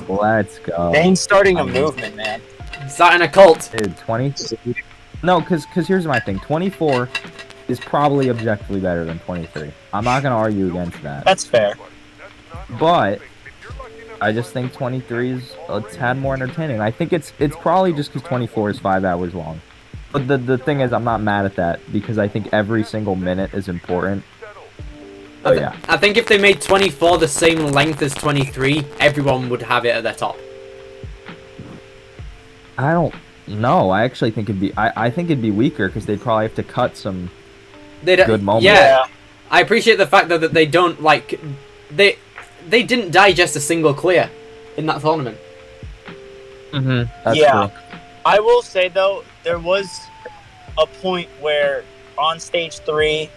Let's go. Dane's starting a movement, man. Starting a cult. Dude, 23. No, because here's my thing. 24 is probably objectively better than 23. I'm not going to argue against that. That's fair. But I just think 23 is a tad more entertaining. I think it's probably just because 24 is 5 hours long. But the thing is, I'm not mad at that because I think every single minute is important. So yeah. I think if they made 24 the same length as 23, everyone would have it at their top. I don't know. I actually think it'd be. I think it'd be weaker because they'd probably have to cut some good moments. Yeah, I appreciate the fact though that they don't like they didn't digest a single clear in that tournament. That's Yeah. true. I will say, though, there was a point where on stage 3,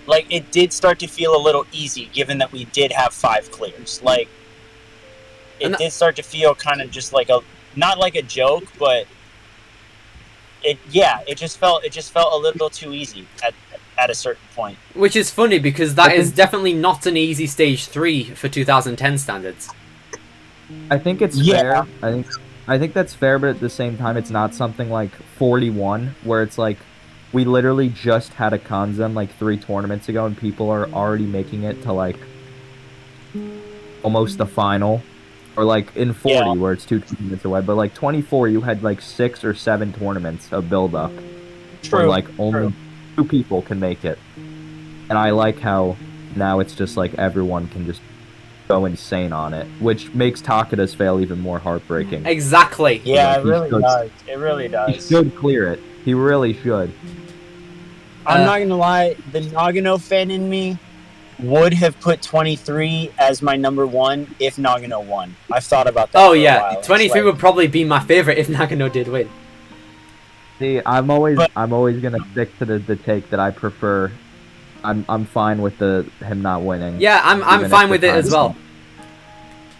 like, it did start to feel a little easy, given that we did have 5 clears. Like, it did start to feel kind of just like not like a joke, but it just felt a little too easy at a certain point. Which is funny because that is definitely not an easy stage 3 for 2010 standards. I think it's fair. I think that's fair, but at the same time, it's not something like 41, where it's like we literally just had a Kanzen like 3 tournaments ago, and people are already making it to like almost the final, or like in 40 where it's 2 tournaments away. But like 24, you had like 6 or 7 tournaments of build up, where like only 2 people can make it, and I like how now it's just like everyone can just go insane on it, which makes Takada's fail even more heartbreaking. Exactly. Yeah, it really does. It really does. He should clear it. He really should. I'm not gonna lie, the Nagano fan in me would have put 23 as my number 1 if Nagano won. I've thought about that. Oh for a yeah, while. 23 would probably be my favorite if Nagano did win. See, I'm always gonna stick to the take that I prefer. I'm fine with him not winning. Yeah, I'm fine with it as well.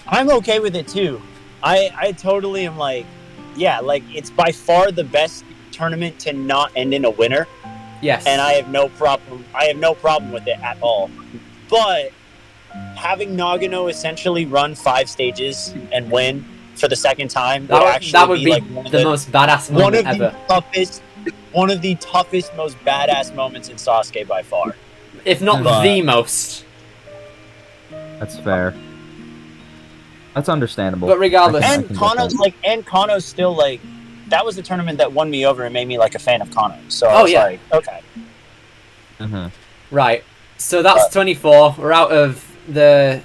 I'm okay with it too. I totally am like, yeah, like it's by far the best tournament to not end in a winner. Yes. And I have no problem with it at all. But having Nagano essentially run 5 stages and win for the second time that would be like one of the most badass moment ever. One of the toughest, most badass moments in Sasuke by far. If not the most. That's fair. That's understandable. But regardless, And Kano's still like, that was the tournament that won me over and made me like a fan of Kano. So I was like, okay. Right. So that's 24. We're out of that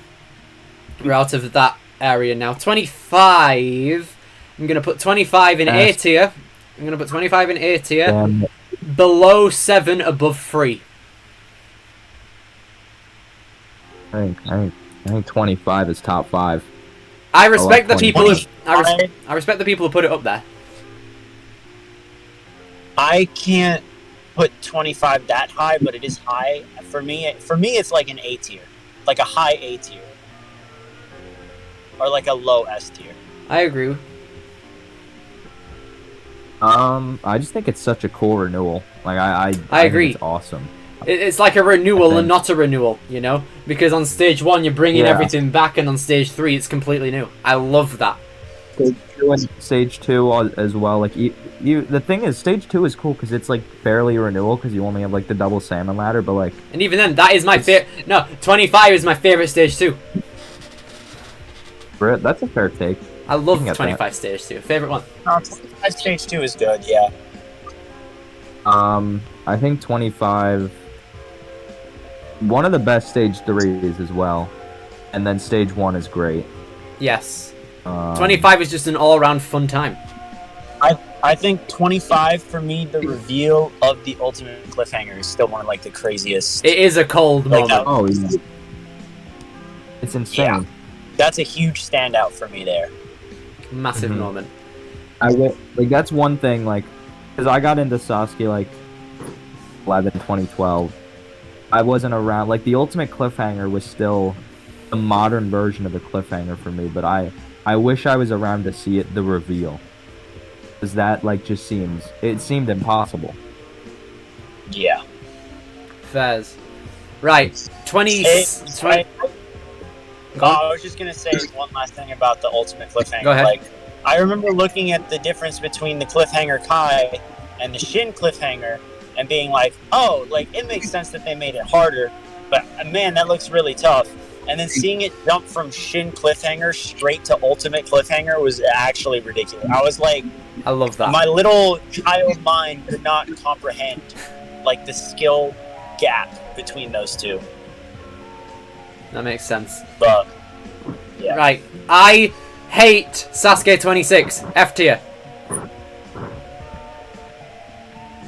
area now. 25. I'm gonna put 25 in A tier. I'm gonna put 25 in A tier. Below 7, above 3. I think 25 is top 5. I respect the people. I respect the people who put it up there. I can't put 25 that high, but it is high for me. For me, it's like an A tier, like a high A tier, or like a low S tier. I agree. I just think it's such a cool renewal. Like I agree. Think it's awesome. It's like a renewal and not a renewal, you know? Because on stage 1 you're bringing everything back, and on stage 3 it's completely new. I love that. Stage 2 as well. Like the thing is, stage 2 is cool because it's like barely a renewal because you only have like the double salmon ladder, but like. And even then, that is my favorite. No, 25 is my favorite stage 2. That's a fair take. I love 25 stage 2. Favorite one. 25 stage 2 is good. Yeah. I think 25. One of the best stage 3s as well, and then stage 1 is great. Yes. 25 is just an all-around fun time. I I think 25 for me, the reveal of the ultimate cliffhanger is still one of like the craziest. It is a cold Like, moment. Oh, yeah. It's insane. Yeah. That's a huge standout for me there. Massive Mhm. moment. Like that's one thing, like, because I got into Sasuke like 2012. I wasn't around. Like the ultimate cliffhanger was still a modern version of the cliffhanger for me, but I wish I was around to see it, the reveal, because that like just seemed impossible. Yeah. Fairs. Right. 20. I was just gonna say one last thing about the ultimate cliffhanger. Go ahead. Like, I remember looking at the difference between the cliffhanger Kai and the Shin cliffhanger, and being like, "Oh, like it makes sense that they made it harder, but man, that looks really tough." And then seeing it jump from Shin cliffhanger straight to ultimate cliffhanger was actually ridiculous. I was like, I love that. my little child mind could not comprehend like the skill gap between those two. That makes sense. But yeah. Right. I hate Sasuke 26. F tier.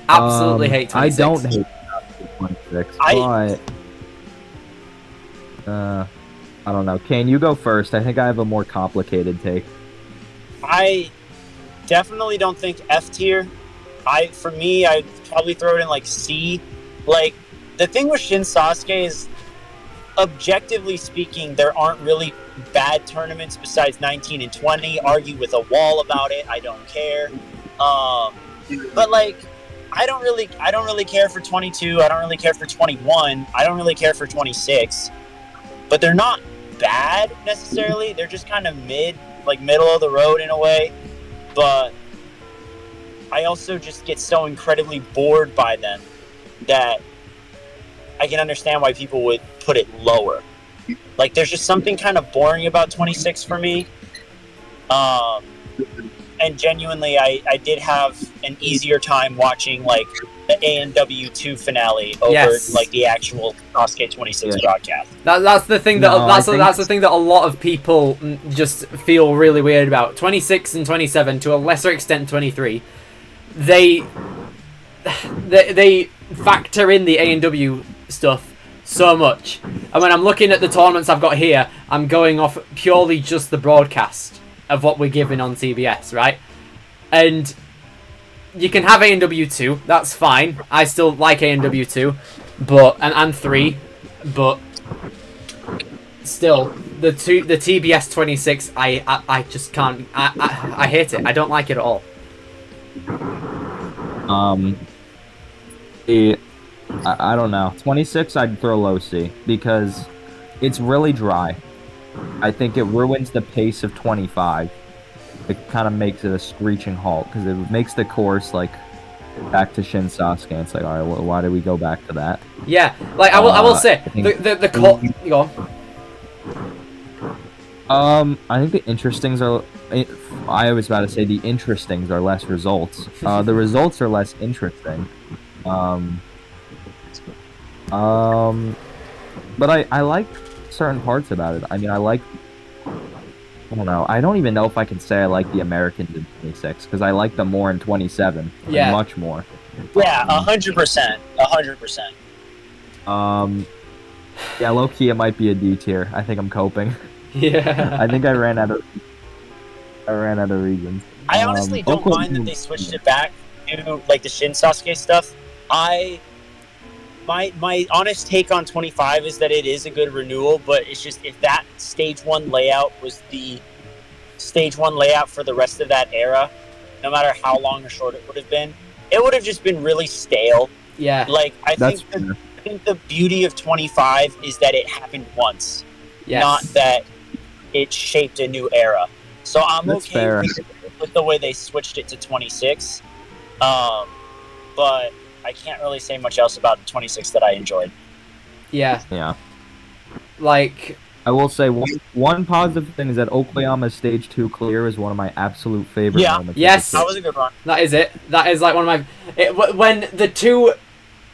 Absolutely hate 26. I don't hate Sasuke 26, but I don't know. Kane, you go first. I think I have a more complicated take. I definitely don't think F tier. For me, I'd probably throw it in like C. Like, the thing with Shin Sasuke is, objectively speaking, there aren't really bad tournaments besides 19 and 20. Argue with a wall about it. I don't care. But like, I don't really care for 22. I don't really care for 21. I don't really care for 26. But they're not bad necessarily. They're just kind of middle of the road in a way. But I also just get so incredibly bored by them that I can understand why people would put it lower. Like, there's just something kind of boring about 26 for me. And genuinely, I did have an easier time watching, like, the ANW 2 finale over, like, the actual Sasuke 26 broadcast. That's the thing that that's the thing that a lot of people just feel really weird about. 26 and 27, to a lesser extent 23, they factor in the ANW stuff so much. And when I'm looking at the tournaments I've got here, I'm going off purely just the broadcast of what we're given on CBS, right? And you can have ANW 2, that's fine. I still like ANW 2, but and 3, but still the TBS 26, I just can't. I hate it. I don't like it at all. I don't know. 26, I'd throw low C because it's really dry. I think it ruins the pace of 25. It kind of makes it a screeching halt because it makes the course like back to Shin Sasuke. It's like, all right, well, why did we go back to that? Yeah, like I will say the go on. I think the interestings are. I was about to say the interestings are less results. The results are less interesting. But I like certain parts about it. I mean, I don't know. I don't even know if I can say I like the Americans in 26 because I like them more in 27. Yeah, much more. Yeah, 100%. 100%. Yeah, low key, it might be a D tier. I think I'm coping. Yeah. I think I ran out of reasons. I honestly don't mind that they switched it back to like the Shin Sasuke stuff. My honest take on 25 is that it is a good renewal, but it's just if that stage 1 layout was the stage 1 layout for the rest of that era, no matter how long or short it would have been, it would have just been really stale. Yeah. Like I think the beauty of 25 is that it happened once, not that it shaped a new era. So I'm okay with the way they switched it to 26. But I can't really say much else about 26 that I enjoyed. Yeah. Yeah. Like, I will say one positive thing is that Okoyama's stage 2 clear is one of my absolute favorite moments. Yes. That was a good run. That is it. That is like one of my... when the two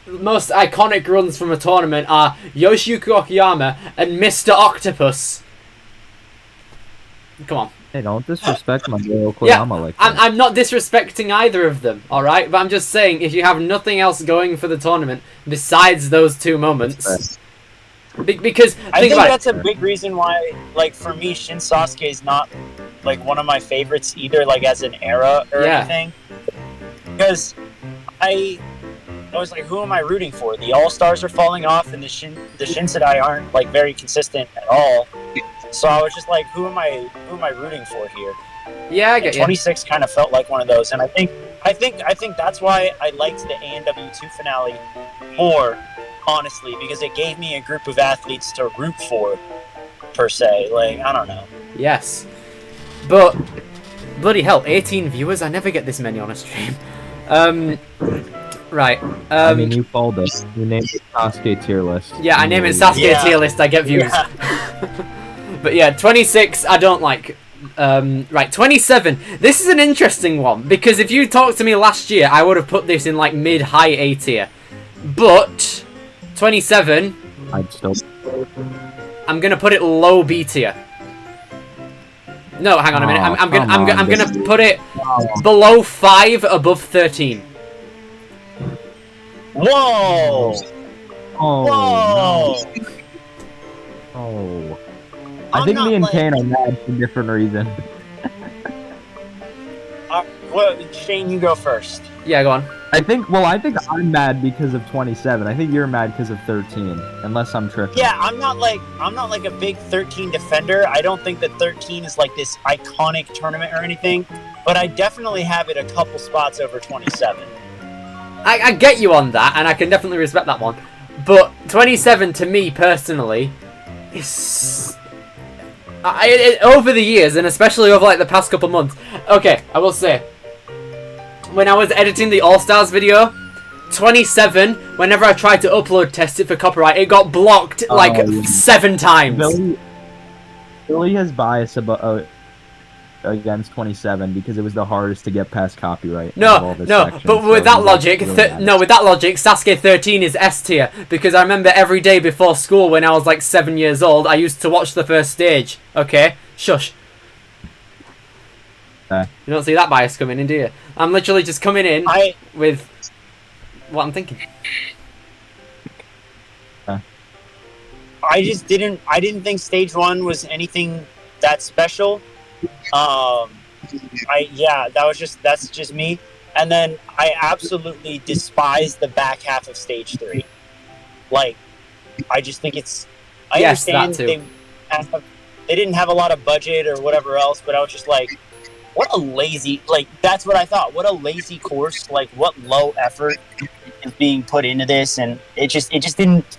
most iconic runs from a tournament are Yoshiyuki Okayama and Mr. Octopus. Come on. Hey, don't disrespect my boy Yeah, Okoyama like that. I'm not disrespecting either of them, alright? But I'm just saying, if you have nothing else going for the tournament besides those two moments... Because, I think think about that's a big reason why, like, for me, Shin Sasuke is not, like, one of my favorites either, like, as an era or anything. Because I was like, who am I rooting for? The All-Stars are falling off, and the Shinseidai aren't, like, very consistent at all. So I was just like, who am I rooting for here? Yeah, I get you. 26 kind of felt like one of those, and I think that's why I liked the ANW2 finale more, honestly, because it gave me a group of athletes to root for, per se. Like, I don't know. Yes. But, bloody hell, 18 viewers? I never get this many on a stream. Right. I mean, you followed it. You named it Sasuke tier list. Yeah, I name it Sasuke tier list, I get views. Yeah. But yeah, 26, I don't like. Right, 27. This is an interesting one, because if you talked to me last year, I would have put this in, like, mid-high A tier. But... 27. I'd still. I'm gonna put it low B tier. No, hang on a minute. I'm gonna put it below 5, above 13. Whoa! Oh. Whoa! No. Oh. I think me and Kane are mad for different reasons. Well, Shane, you go first. Yeah, go on. I think I'm mad because of 27. I think you're mad because of 13, unless I'm tripping. Yeah, I'm not like a big 13 defender. I don't think that 13 is like this iconic tournament or anything, but I definitely have it a couple spots over 27. I get you on that, and I can definitely respect that one. But 27, to me personally, is... over the years, and especially over like the past couple months. Okay, I will say, when I was editing the All-Stars video, 27, whenever I tried to upload test it for copyright, it got blocked like 7 times. Billy has bias against 27 because it was the hardest to get past copyright. No, but with that logic, Sasuke 13 is S tier, because I remember every day before school when I was like 7 years old, I used to watch the first stage. Okay, shush. You don't see that bias coming in, do you? I'm literally just coming in with what I'm thinking. I didn't think stage 1 was anything that special. That's just me. And then I absolutely despise the back half of stage 3. Like, I just think it's. I understand they didn't have a lot of budget or whatever else, but I was just like, what a lazy, like, that's what I thought. What a lazy course. Like, what low effort is being put into this, and it just didn't.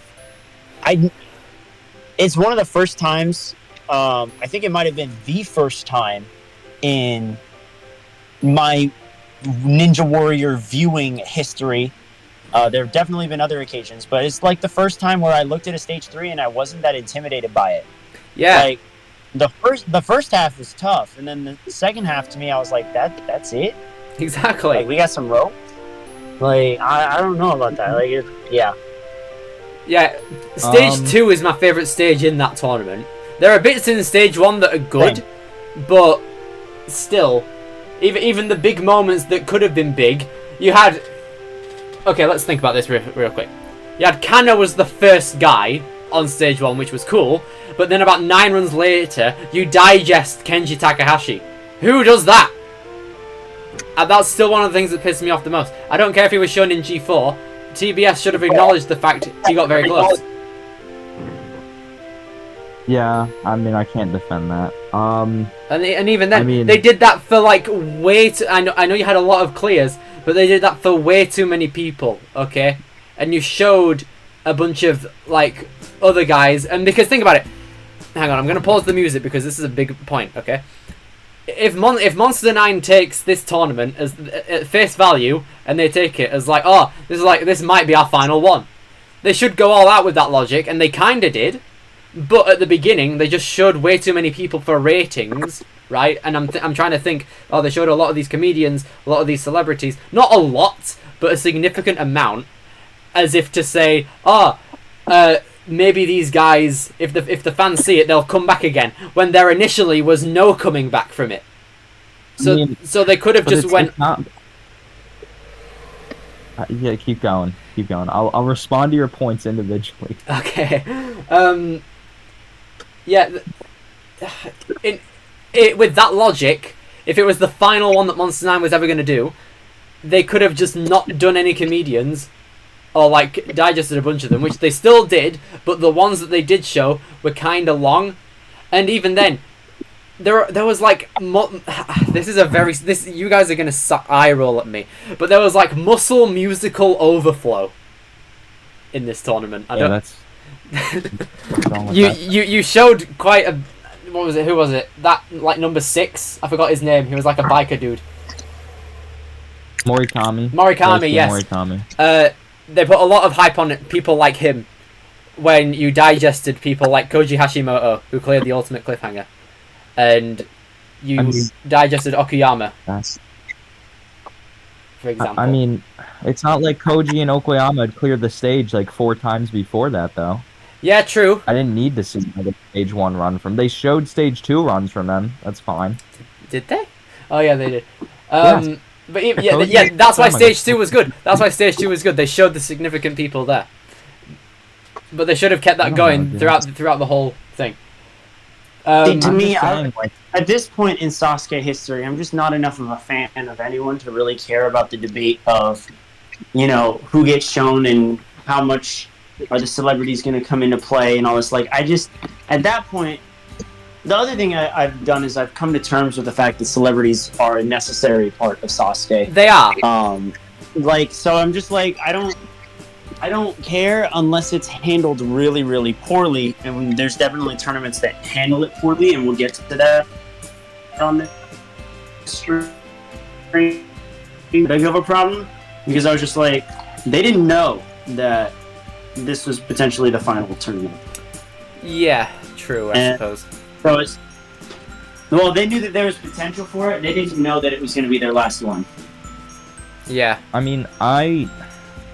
It's one of the first times. I think it might have been the first time in my Ninja Warrior viewing history. There have definitely been other occasions, but it's like the first time where I looked at a stage 3 and I wasn't that intimidated by it. Yeah. Like, the first half was tough, and then the second half, to me, I was like, that's it? Exactly. Like, we got some rope? Like, I don't know about that. Like, yeah. Yeah, stage 2 is my favourite stage in that tournament. There are bits in stage 1 that are good, but still, even the big moments that could have been big, you had... Okay, let's think about this real quick. You had Kano was the first guy on stage 1, which was cool, but then about 9 runs later, you digest Kenji Takahashi. Who does that? And that's still one of the things that pisses me off the most. I don't care if he was shown in G4, TBS should have acknowledged the fact he got very close. Yeah, I mean, I can't defend that. And even then, they did that for like way too... I know you had a lot of clears, but they did that for way too many people, okay? And you showed a bunch of, like, other guys, and because, think about it. Hang on, I'm going to pause the music because this is a big point, okay? If Monster 9 takes this tournament as at face value, and they take it as like, oh, this might be our final one, they should go all out with that logic, and they kind of did. But at the beginning, they just showed way too many people for ratings, right? And I'm trying to think, oh, they showed a lot of these comedians, a lot of these celebrities. Not a lot, but a significant amount. As if to say, oh, maybe these guys, if the fans see it, they'll come back again. When there initially was no coming back from it. So I mean, so they could have just went. It's not... yeah, keep going. I'll respond to your points individually. Okay. Yeah. With that logic, if it was the final one that Monster 9 was ever going to do, they could have just not done any comedians, or like digested a bunch of them, which they still did, but the ones that they did show were kind of long, and even then, there was like this. You guys are gonna eye roll at me, but there was like muscle musical overflow in this tournament. That's. You showed quite a. What was it? Who was it? That like number 6. I forgot his name. He was like a biker dude. Morikami, yes. Morikami. They put a lot of hype on people like him when you digested people like Koji Hashimoto, who cleared the ultimate cliffhanger, and you digested Okuyama, for example. I mean, it's not like Koji and Okuyama had cleared the stage like 4 times before that, though. Yeah, true. I didn't need to see like a stage 1 run from. They showed stage 2 runs from them. That's fine. Did they? Oh yeah, they did. Yes. But yeah, that's why stage 2 was good. That's why stage 2 was good. They showed the significant people there. But they should have kept that going throughout the whole thing. To me, at this point in Sasuke history, I'm just not enough of a fan of anyone to really care about the debate of, who gets shown and how much are the celebrities going to come into play and all this. Like, at that point, the other thing I've done is I've come to terms with the fact that celebrities are a necessary part of Sasuke. They are. So I'm just like, I don't care unless it's handled really, really poorly. And there's definitely tournaments that handle it poorly, and we'll get to that on the stream. Did I have a problem? Because I was just like, they didn't know that this was potentially the final tournament. Yeah, true, I suppose. So they knew that there was potential for it. They didn't know that it was going to be their last one. Yeah. I mean, I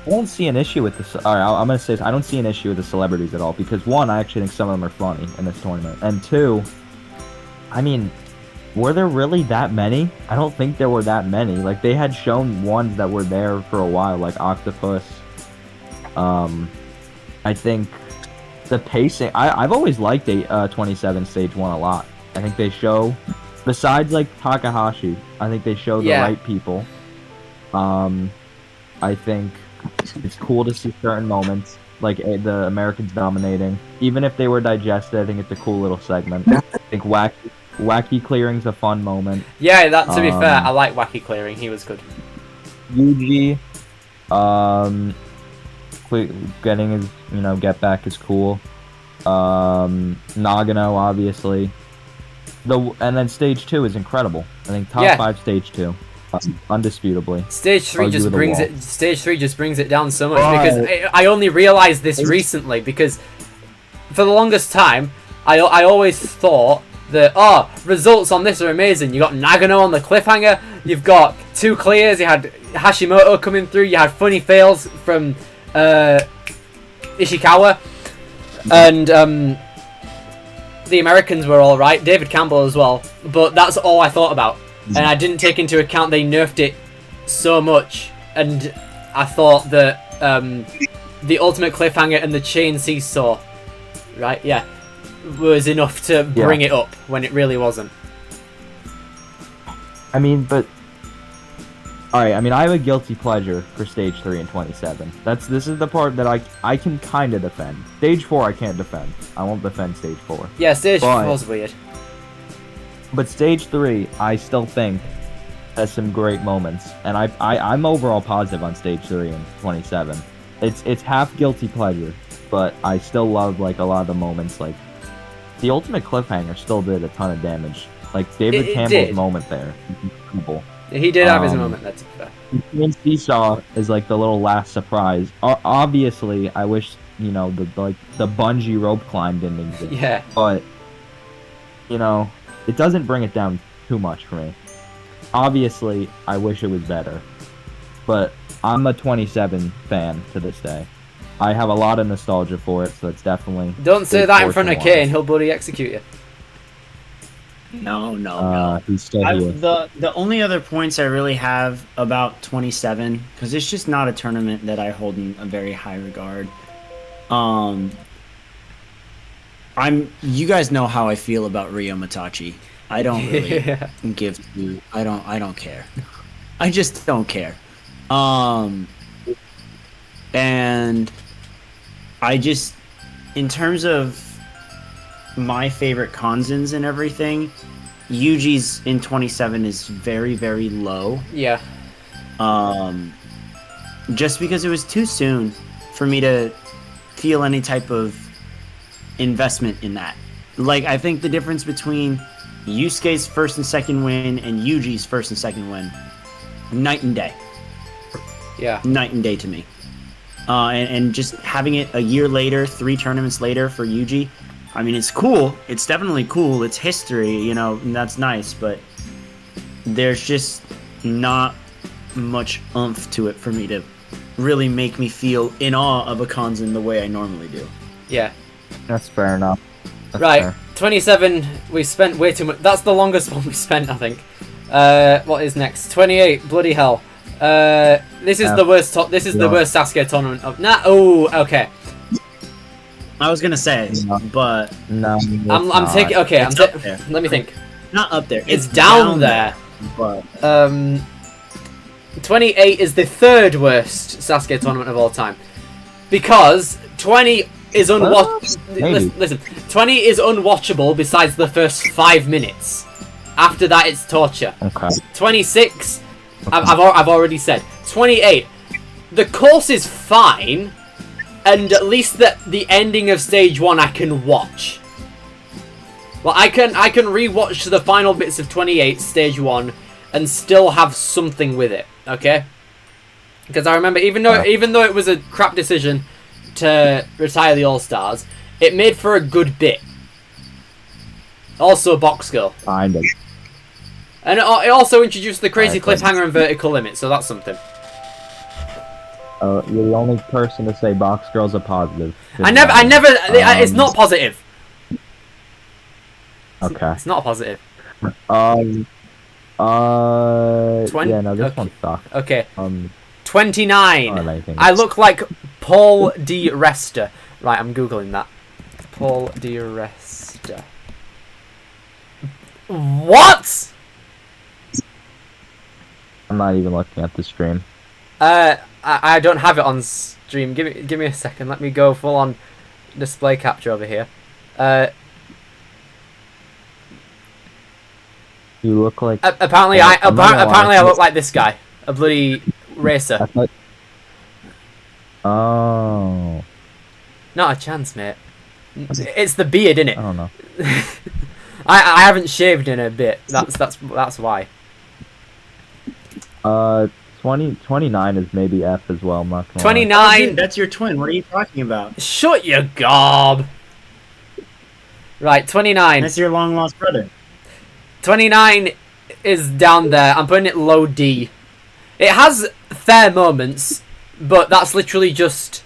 don't see an issue with this. All right, I'm going to say this. I don't see an issue with the celebrities at all because, 1, I actually think some of them are funny in this tournament. And 2, I mean, were there really that many? I don't think there were that many. Like, they had shown ones that were there for a while, like Octopus. I think the pacing... I've always liked 27 Stage 1 a lot. I think they show... Besides, like, Takahashi, I think they show the right people. I think it's cool to see certain moments, like the Americans dominating. Even if they were digested, I think it's a cool little segment. I think Wacky Clearing's a fun moment. Yeah, to be fair, I like Wacky Clearing. He was good. Yuji, getting his, get back is cool. Nagano, obviously. And then Stage 2 is incredible. I think top 5 Stage 2. Undisputably. Stage 3 just brings it. Stage 3 just brings it down so much because I only realized this recently because for the longest time I always thought that results on this are amazing. You got Nagano on the cliffhanger. You've got 2 clears. You had Hashimoto coming through. You had funny fails from Ishikawa, and the Americans were all right. David Campbell as well. But that's all I thought about. And I didn't take into account they nerfed it so much, and I thought that the ultimate cliffhanger and the chain seesaw, right? Yeah, was enough to bring it up when it really wasn't. I mean, but alright, I mean, I have a guilty pleasure for Stage 3 and 27. This is the part that I can kind of defend. Stage 4 I can't defend. I won't defend Stage 4. Yeah, Stage 4 was weird. But Stage 3, I still think, has some great moments. And I'm overall positive on Stage 3 and 27. It's half guilty pleasure, but I still love, like, a lot of the moments. Like, the ultimate cliffhanger still did a ton of damage. Like, David Campbell's moment there. Incredible. He did have his moment, that's fair. And Seesaw is, like, the little last surprise. Obviously, I wish, the bungee rope climb didn't exist. Yeah. But, it doesn't bring it down too much for me. Obviously, I wish it was better. But I'm a 27 fan to this day. I have a lot of nostalgia for it, so it's definitely. Don't say big that in front of portion-wise. Kane, he'll bloody execute you. No. He's still here. The only other points I really have about 27, because it's just not a tournament that I hold in a very high regard. You guys know how I feel about Ryo Matachi. I don't really I don't care. I just don't care. And I just, in terms of my favorite Kanzens and everything, Yuji's in 27 is very, very low. Yeah. Just because it was too soon for me to feel any type of investment in that. Like, I think the difference between Yusuke's first and second win and Yuji's first and second win, night and day. Yeah. Night and day to me. And just having it a year later, 3 tournaments later for Yuji, I mean, it's cool. It's definitely cool. It's history, you know, and that's nice. But there's just not much oomph to it for me to really make me feel in awe of a Kanzen the way I normally do. Yeah. That's fair enough. That's Right, fair. 27, we spent way too much. That's the longest one we spent, I think. What is next? 28, bloody hell. This is the worst. The worst Sasuke tournament of. Oh, okay. I was gonna say, but No, I'm taking. Okay, It's up there. let me think. not up there. It's down there. But 28 is the third worst Sasuke tournament of all time, because 20 is Maybe. Listen, 20 is unwatchable besides the first 5 minutes. After that, it's torture. Okay. 26, I've already said. 28, the course is fine, and at least the ending of stage 1 I can watch. Well, I can rewatch the final bits of 28 stage 1 and still have something with it. Okay, because I remember even though it was a crap decision to retire the All Stars, it made for a good bit. Also, Box Girl. Kind of. And it also introduced the crazy Alright, cliffhanger and vertical limit, so that's something. You're the only person to say Box Girl's a positive. It's not positive. Okay. It's not positive. Yeah, no, this one sucks. Okay. 29. anything. I look like Paul D. Resta. Right, I'm googling that. Paul D. Resta. What? I'm not even looking at the stream. I don't have it on stream. Give me a second. Let me go full on display capture over here. You look like. Apparently, I look like this guy, a bloody racer. Oh. Not a chance, mate. It's the beard, innit? I don't know. I haven't shaved in a bit. That's why. 29 is maybe F as well. I'm not gonna lie. 29. that's your twin. What are you talking about? Shut your gob. Right, 29. That's your long lost brother. 29 is down there. I'm putting it low D. It has fair moments, but that's literally just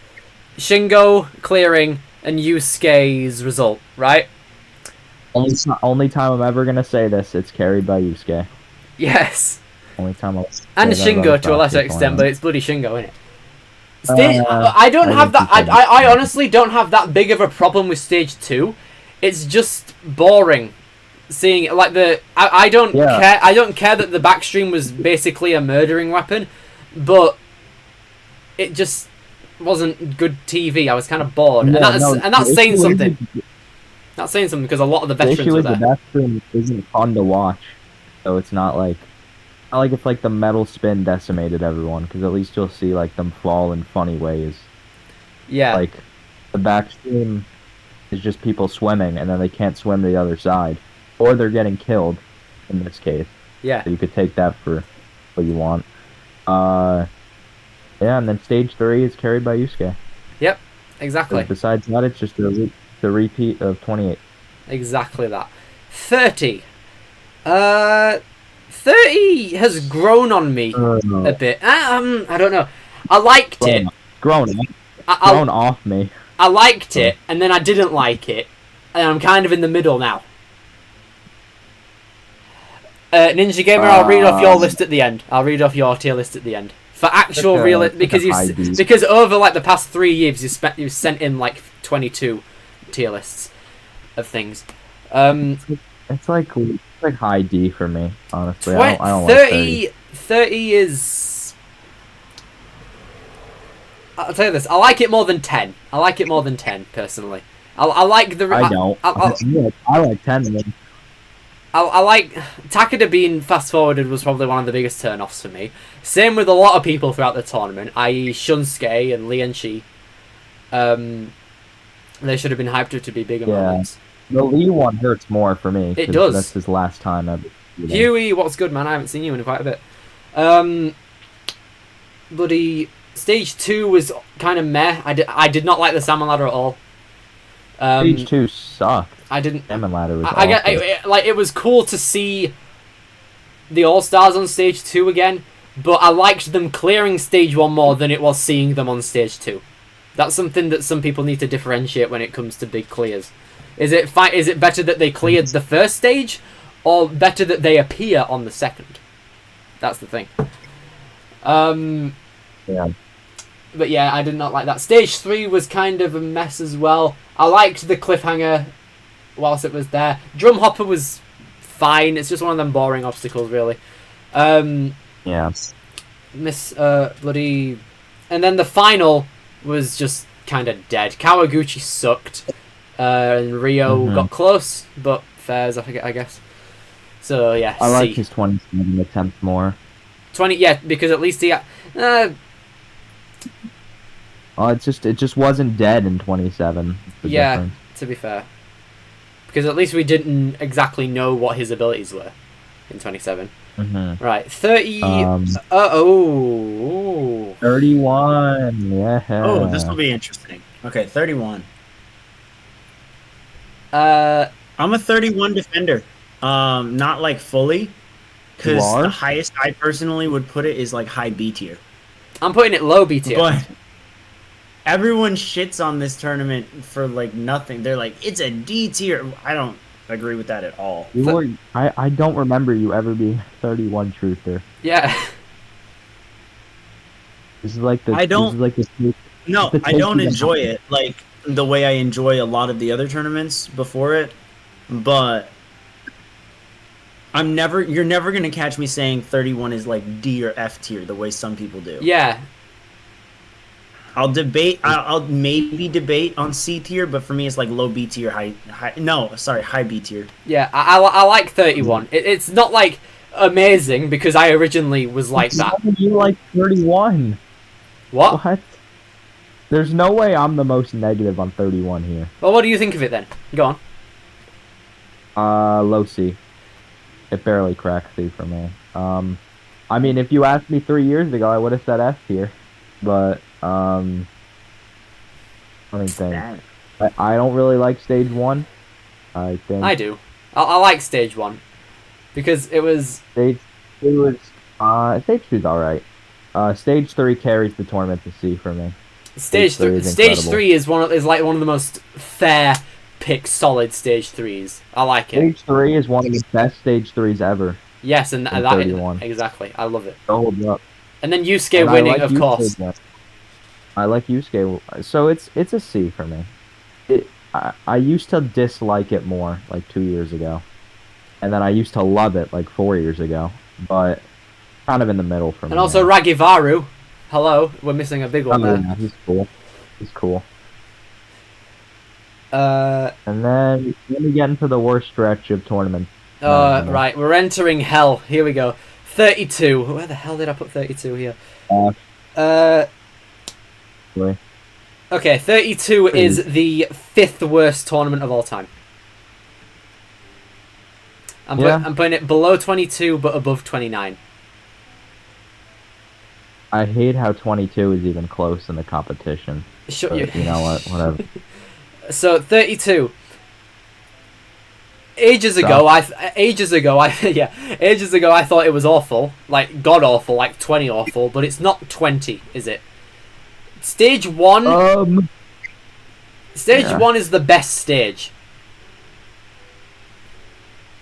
Shingo clearing and Yusuke's result, right? Only time I'm ever gonna say this. It's carried by Yusuke. Yes. Only time I'll. And say that Shingo about to a lesser Sasuke extent, tournament. but it's bloody Shingo, innit? I don't I have think that. you I honestly don't have that big of a problem with stage 2. It's just boring. Seeing it, like I don't care. I don't care that the backstream was basically a murdering weapon, but it just wasn't good TV. I was kind of bored, Yeah, and that's saying issue something. is- That's saying something because a lot of the The veterans issue were is the there. backstream isn't fun to watch, so it's not like if like the metal spin decimated everyone, because at least you'll see like them fall in funny ways. Yeah, Like the backstream is just people swimming and then they can't swim to the other side, or they're getting killed. In this case, yeah, so you could take that for what you want. Yeah, and then stage 3 is carried by Yusuke. exactly. Besides that, it's just the repeat of 28. Exactly that. 30. 30 has grown on me a bit. I don't know. I liked it. Grown up. thrown off me. I liked it, and then I didn't like it, and I'm kind of in the middle now. Ninja Gamer, I'll read off your list at the end. I'll read off your tier list at the end. For actual real, because over like the past 3 years you've sent in like 22 tier lists of things. It's like high D for me, honestly. I don't 30, like 30 is. I'll tell you this. I like it more than 10. I like it more than 10 personally. I like the. I don't. I like 10. Then. I like Takeda being fast forwarded was probably one of the biggest turn-offs for me. Same with a lot of people throughout the tournament, i.e. Shunsuke and Lian Shi. They should have been hyped up to be bigger moments. The Lee one hurts more for me. It does. That's his last time ever. Huey, what's good, man? I haven't seen you in quite a bit. Bloody stage 2 was kind of meh. I did not like the salmon ladder at all. Stage 2 sucked. I didn't. Salmon ladder was like it was cool to see the All Stars on stage 2 again, but I liked them clearing stage 1 more than it was seeing them on stage 2. That's something that some people need to differentiate when it comes to big clears. Is it better that they cleared the first stage, or better that they appear on the second? That's the thing. Yeah. But yeah, I did not like that. Stage 3 was kind of a mess as well. I liked the cliffhanger whilst it was there. Drum Hopper was fine. It's just one of them boring obstacles, really. Yeah. Bloody... And then the final was just kind of dead. Kawaguchi sucked. And Rio got close, but fairs, I guess. So, yeah, I like his 27 attempt more. 20, yeah, because at least he... it just wasn't dead in 27. Yeah, difference. To be fair. Because at least we didn't exactly know what his abilities were in 27. Right, 30... 31, yeah. Oh, this will be interesting. Okay, 31. I'm a 31 defender. Not like fully, because the highest I personally would put it is like high B tier. I'm putting it low B tier. But everyone shits on this tournament for like nothing. They're like, it's a D tier. I don't agree with that at all. I don't remember you ever being 31 truther. Yeah. This is like the. I don't. This is like no, I don't enjoy it like the way I enjoy a lot of the other tournaments before it, but you're never gonna catch me saying 31 is like D or F tier the way some people do. Yeah. I'll maybe debate on C tier, but for me it's like low B tier, high B tier. Yeah, I like 31. It's not like amazing because I originally was like that. You like 31? What? There's no way I'm the most negative on 31 here. Well, what do you think of it then? Go on. Low C. It barely cracked C for me. I mean, if you asked me 3 years ago, I would have said F tier. But, let me think. I don't really like stage 1. I think. I do. I like stage 1. Because it was... Stage 2's alright. Stage 3 carries the tournament to C for me. Stage 3 is like one of the most fair pick solid stage 3s. I like it. Stage 3 is one of the best stage 3s ever. Yes, and that 31. Exactly. I love it. Hold up. And then Yusuke winning, of course. I like Yusuke, so it's a C for me. I used to dislike it more like 2 years ago, and then I used to love it like 4 years ago, but kind of in the middle for me. And also Ragivaru. Hello, we're missing a big one there. Yeah, he's cool. He's cool. And then we get into the worst stretch of tournament. Right, we're entering hell. Here we go. 32. Where the hell did I put 32 here? Okay, 32 is the 5th worst tournament of all time. I'm putting it below 22, but above 29. I hate how 22 is even close in the competition. You know what? Whatever. So 32. Ages ago, I thought it was awful, like god awful, like 20 awful, but it's not 20, is it? Stage 1. Stage Yeah. 1 is the best stage.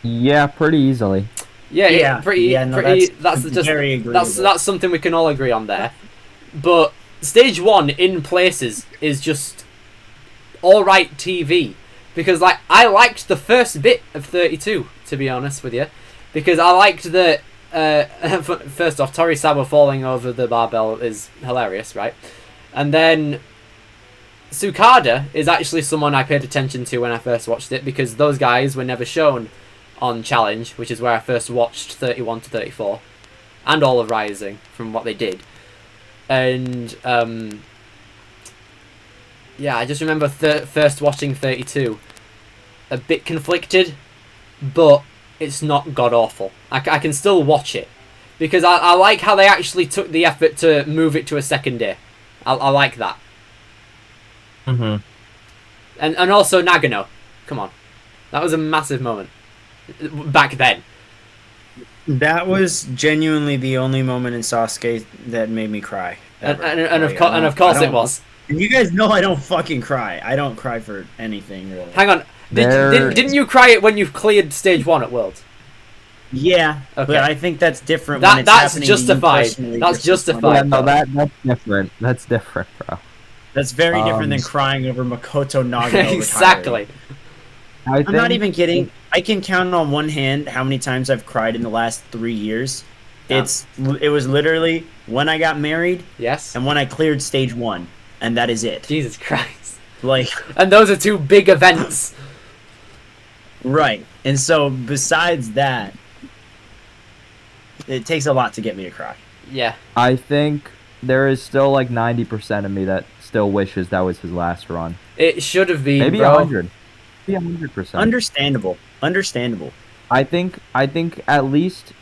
Yeah, pretty easily. Yeah, pretty. That's just very agreeable. that's something we can all agree on there. But stage 1 in places is just all right TV, because like I liked the first bit of 32, to be honest with you, because I liked the first off, Tori Sabo falling over the barbell is hilarious, right? And then Sukada is actually someone I paid attention to when I first watched it, because those guys were never shown on Challenge, which is where I first watched 31 to 34 and all of Rising from what they did. And yeah, I just remember first watching 32 a bit conflicted, but it's not god awful. I can still watch it because I like how they actually took the effort to move it to a second day. I like that. Mm-hmm. And also Nagano, come on, that was a massive moment back then. That was genuinely the only moment in Sasuke that made me cry. And Like, of course it was. And you guys know I don't fucking cry. I don't cry for anything really. Hang on, didn't you cry it when you cleared stage 1 at Worlds? Yeah, Okay. but I think that's different. When it's That's happening to you justified. personally That's versus justified. Yeah, no, that's different. That's different, bro. That's very different than crying over Makoto Nagano. Exactly. I'm not even kidding. I can count on one hand how many times I've cried in the last 3 years. Yeah. It was literally when I got married Yes. and when I cleared stage 1, and that is it. Jesus Christ. Like, And those are two big events. right. And so besides that, it takes a lot to get me to cry. Yeah. I think there is still like 90% of me that still wishes that was his last run. It should have been, Maybe bro. 100. Maybe 100%. Understandable. I think at least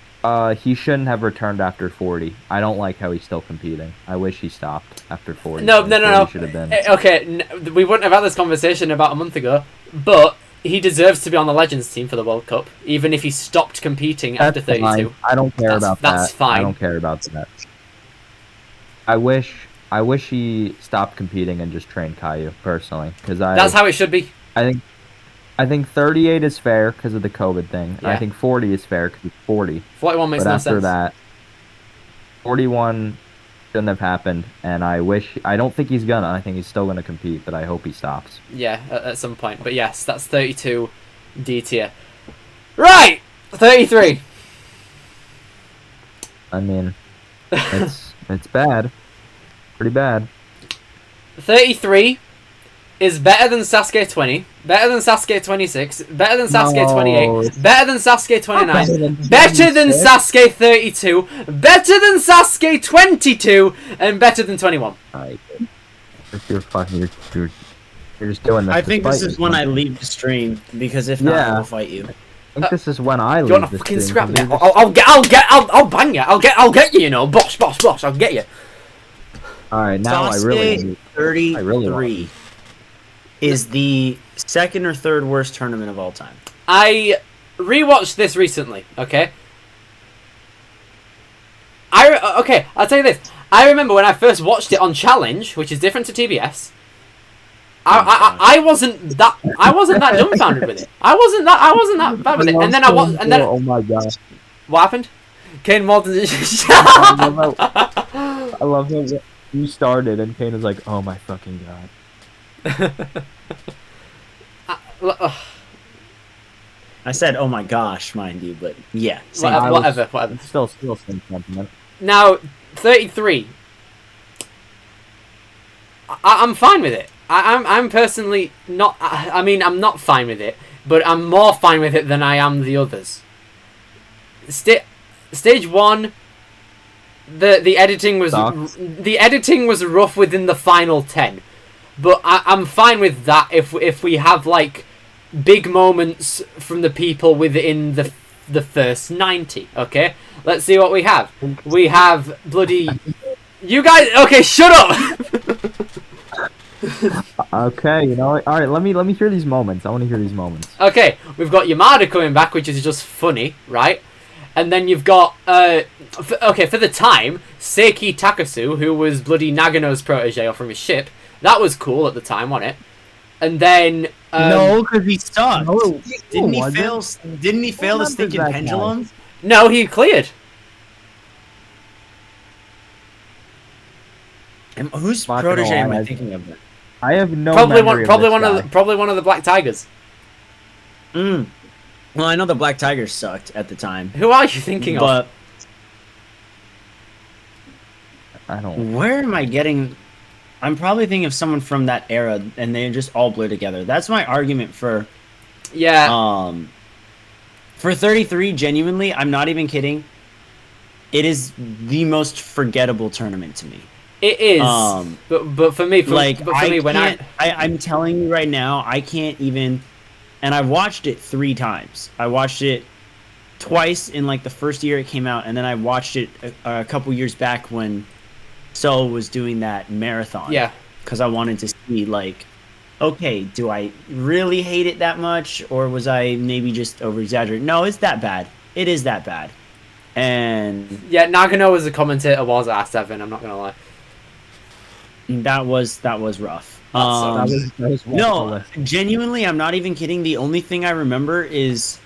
he shouldn't have returned after 40. I don't like how he's still competing. I wish he stopped after 40. No. Should have been. Okay, we wouldn't have had this conversation about a month ago, but he deserves to be on the Legends team for the World Cup, even if he stopped competing after That's 32. fine. I don't care about that. That's fine. I don't care about that. I wish he stopped competing and just trained Caillou personally, because That's how it should be. I think 38 is fair because of the COVID thing. Yeah. I think 40 is fair because it's 40. 41 makes But no after sense. that, 41 shouldn't have happened, and I don't think he's gonna. I think he's still gonna compete, but I hope he stops. Yeah, at some point. But yes, that's 32 D tier. Right! 33. I mean, it's bad. Pretty bad. 33 is better than Sasuke 20, better than Sasuke 26, better than Sasuke No. 28, better than Sasuke 29, Better than better than 26. Sasuke 32, better than Sasuke 22, and better than 21. Alright. You're fucking. You're just doing this. I think this despite is when I yourself. leave the stream, because if not, Yeah. I will fight you. I think this is when I leave. You want to this fucking stream, scrap me? 'cause you're I'll bang you. I'll get you. You know, bosh. I'll get you. Alright, now I Sasuke really. 33 is the second or third worst tournament of all time. I rewatched this recently. Okay. Okay. I'll tell you this. I remember when I first watched it on Challenge, which is different to TBS. I wasn't that dumbfounded with it. I wasn't that bad with it. And then Oh my god. what happened? Kane Morton. I love how you started and Kane was like, "Oh my fucking god." I said, "Oh my gosh," mind you, but yeah. same. Whatever. Still same sentiment. Now, 33. I'm fine with it. I'm personally not. I mean, I'm not fine with it, but I'm more fine with it than I am the others. Stage 1. The editing was Sucks. rough within the final 10, but I'm fine with that if we have like big moments from the people within the first 90. Okay, let's see what we have. We have bloody you guys. Okay, shut up. Okay, you know. All right, let me hear these moments. I want to hear these moments. Okay, we've got Yamada coming back, which is just funny, right? And then you've got, for the time, Seiki Takasu, who was bloody Nagano's protege or from his ship. That was cool at the time, wasn't it? And then... no, because he sucked. No, Didn't he wasn't. fail? Didn't he fail the Remember stinking that guy. pendulum? No, he cleared. Whose Not gonna protege am lie, I thinking of? I have no Probably memory one of the Black Tigers. Well, I know the Black Tigers sucked at the time, Who are you thinking of? but I don't. where am I getting? I'm probably thinking of someone from that era, and they just all blur together. That's my argument for Yeah. for 33. Genuinely, I'm not even kidding. It is the most forgettable tournament to me. It is. But for me, I'm telling you right now, I can't even. And I've watched it 3 times. I watched it twice in like the first year it came out, and then I watched it a couple years back when Soul was doing that marathon. Yeah. Because I wanted to see like, okay, do I really hate it that much, or was I maybe just over exaggerating? No, it's that bad. It is that bad. And yeah, Nagano as a commentator was asked Evan. I'm not gonna lie. that was rough. That was No, genuinely, I'm not even kidding. The only thing I remember is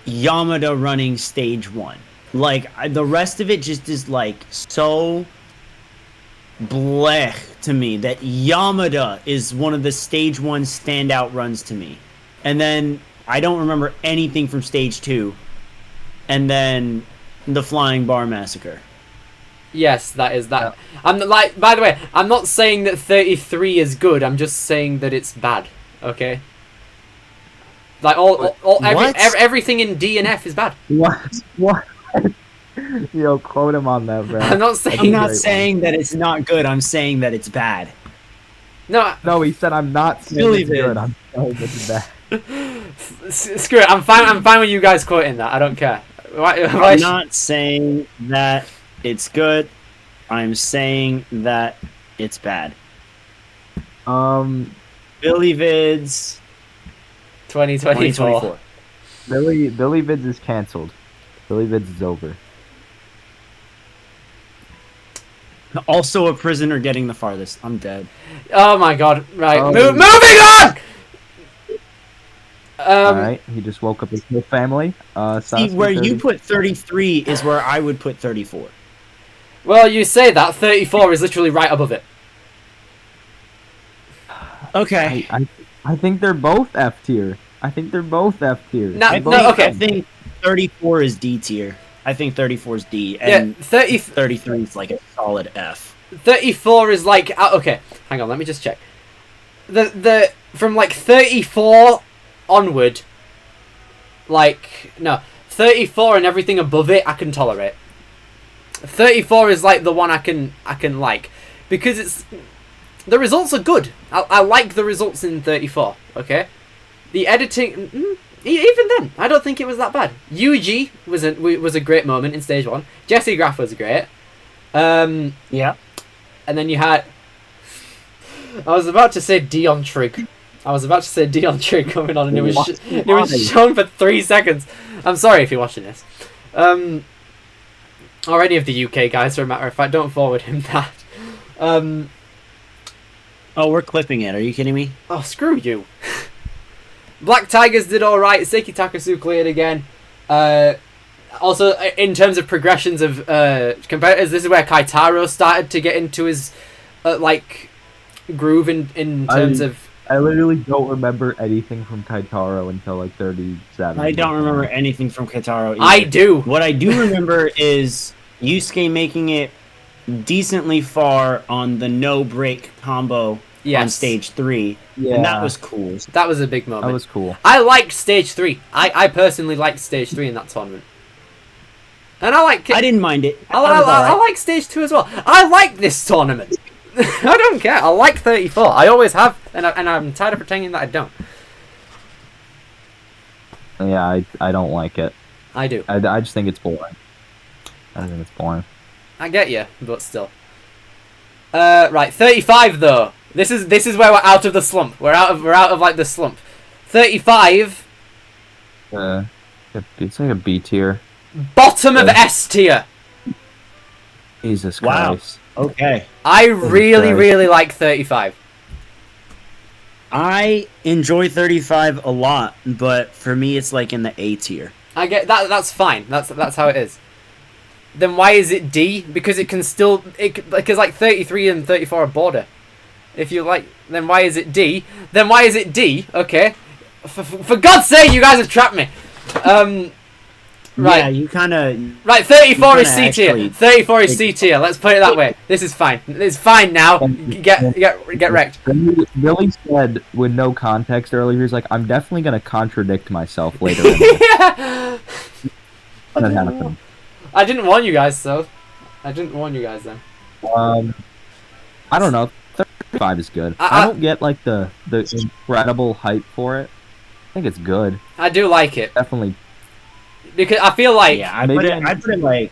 Yamada running stage 1. Like, the rest of it just is, like, so blech to me that Yamada is one of the stage 1 standout runs to me. And then I don't remember anything from stage 2. And then the Flying Bar Massacre. Yes, that is that. Yeah. I'm like, by the way, I'm not saying that 33 is good. I'm just saying that it's bad. Okay. Like everything in D and F is bad. What? Yo, quote him on that, bro. I'm not saying that it's not good. I'm saying that it's bad. No, he said I'm not saying it's good. I'm saying it's bad. Screw it. I'm fine with you guys quoting that. I don't care. I'm not saying that it's good. I'm saying that it's bad. Billy Vids 2024. Billy Vids is canceled. Billy Vids is over. Also a prisoner getting the farthest. I'm dead. Oh my god. Right. Moving on! Alright, he just woke up his whole family. See, where you put 33 is where I would put 34. Well, you say that. 34 is literally right above it. Okay. I think they're both F tier. Okay. I think 34 is D tier. I think 34 is D. And 33 is like a solid F. 34 is like... okay, hang on, let me just check. From like 34 onward, like... No, 34 and everything above it, I can tolerate. 34 is like the one I can like. Because it's... The results are good. I like the results in 34, okay? The editing... Even then, I don't think it was that bad. Yuji was a great moment in stage 1. Jesse Graff was great. Yeah. And then you had... I was about to say Dion Trigg. Coming on, and it was shown for 3 seconds. I'm sorry if you're watching this. Or any of the UK guys, for a matter of fact. Don't forward him that. Oh, we're clipping it. Are you kidding me? Oh, screw you. Black Tigers did alright. Seiki Takasu cleared again. Also, in terms of progressions of competitors, this is where Kaitaro started to get into his groove in terms of... I literally don't remember anything from Kaitaro until like 37. I don't remember anything from Kaitaro either. I do. What I do remember is Yusuke making it decently far on the no-break combo on stage 3. Yeah. And that was cool. That was a big moment. That was cool. I liked stage 3. I personally liked stage 3 in that tournament. And I didn't mind it. I like stage 2 as well. I like this tournament. I don't care. I like 34. I always have, and I'm tired of pretending that I don't. Yeah, I don't like it. I do. I just think it's boring. I get you, but still. Right, 35 though. This is where we're out of the slump. We're out of like the slump. 35. It's like a B tier. Bottom of S tier. Jesus Wow. Christ. Okay. I really, Christ. really like 35. I enjoy 35 a lot, but for me, it's like in the A tier. I get that. That's fine. That's how it is. Then why is it D? Because it can still because like 33 and 34 are border. If you like, then why is it D? Then why is it D? Okay. For God's sake, you guys have trapped me. Right. Yeah, you kind of. Right, 34 is kinda C tier. actually- 34 is C tier. Let's put it that way. This is fine. It's fine now. Get wrecked. Billy said with no context earlier, he's like, I'm definitely gonna contradict myself later. Yeah. That happened. I didn't warn you guys, so I didn't warn you guys then. I don't know. 35 is good. I- I don't get like the incredible hype for it. I think it's good. I do like it Definitely. because I feel like Yeah, I Maybe put it like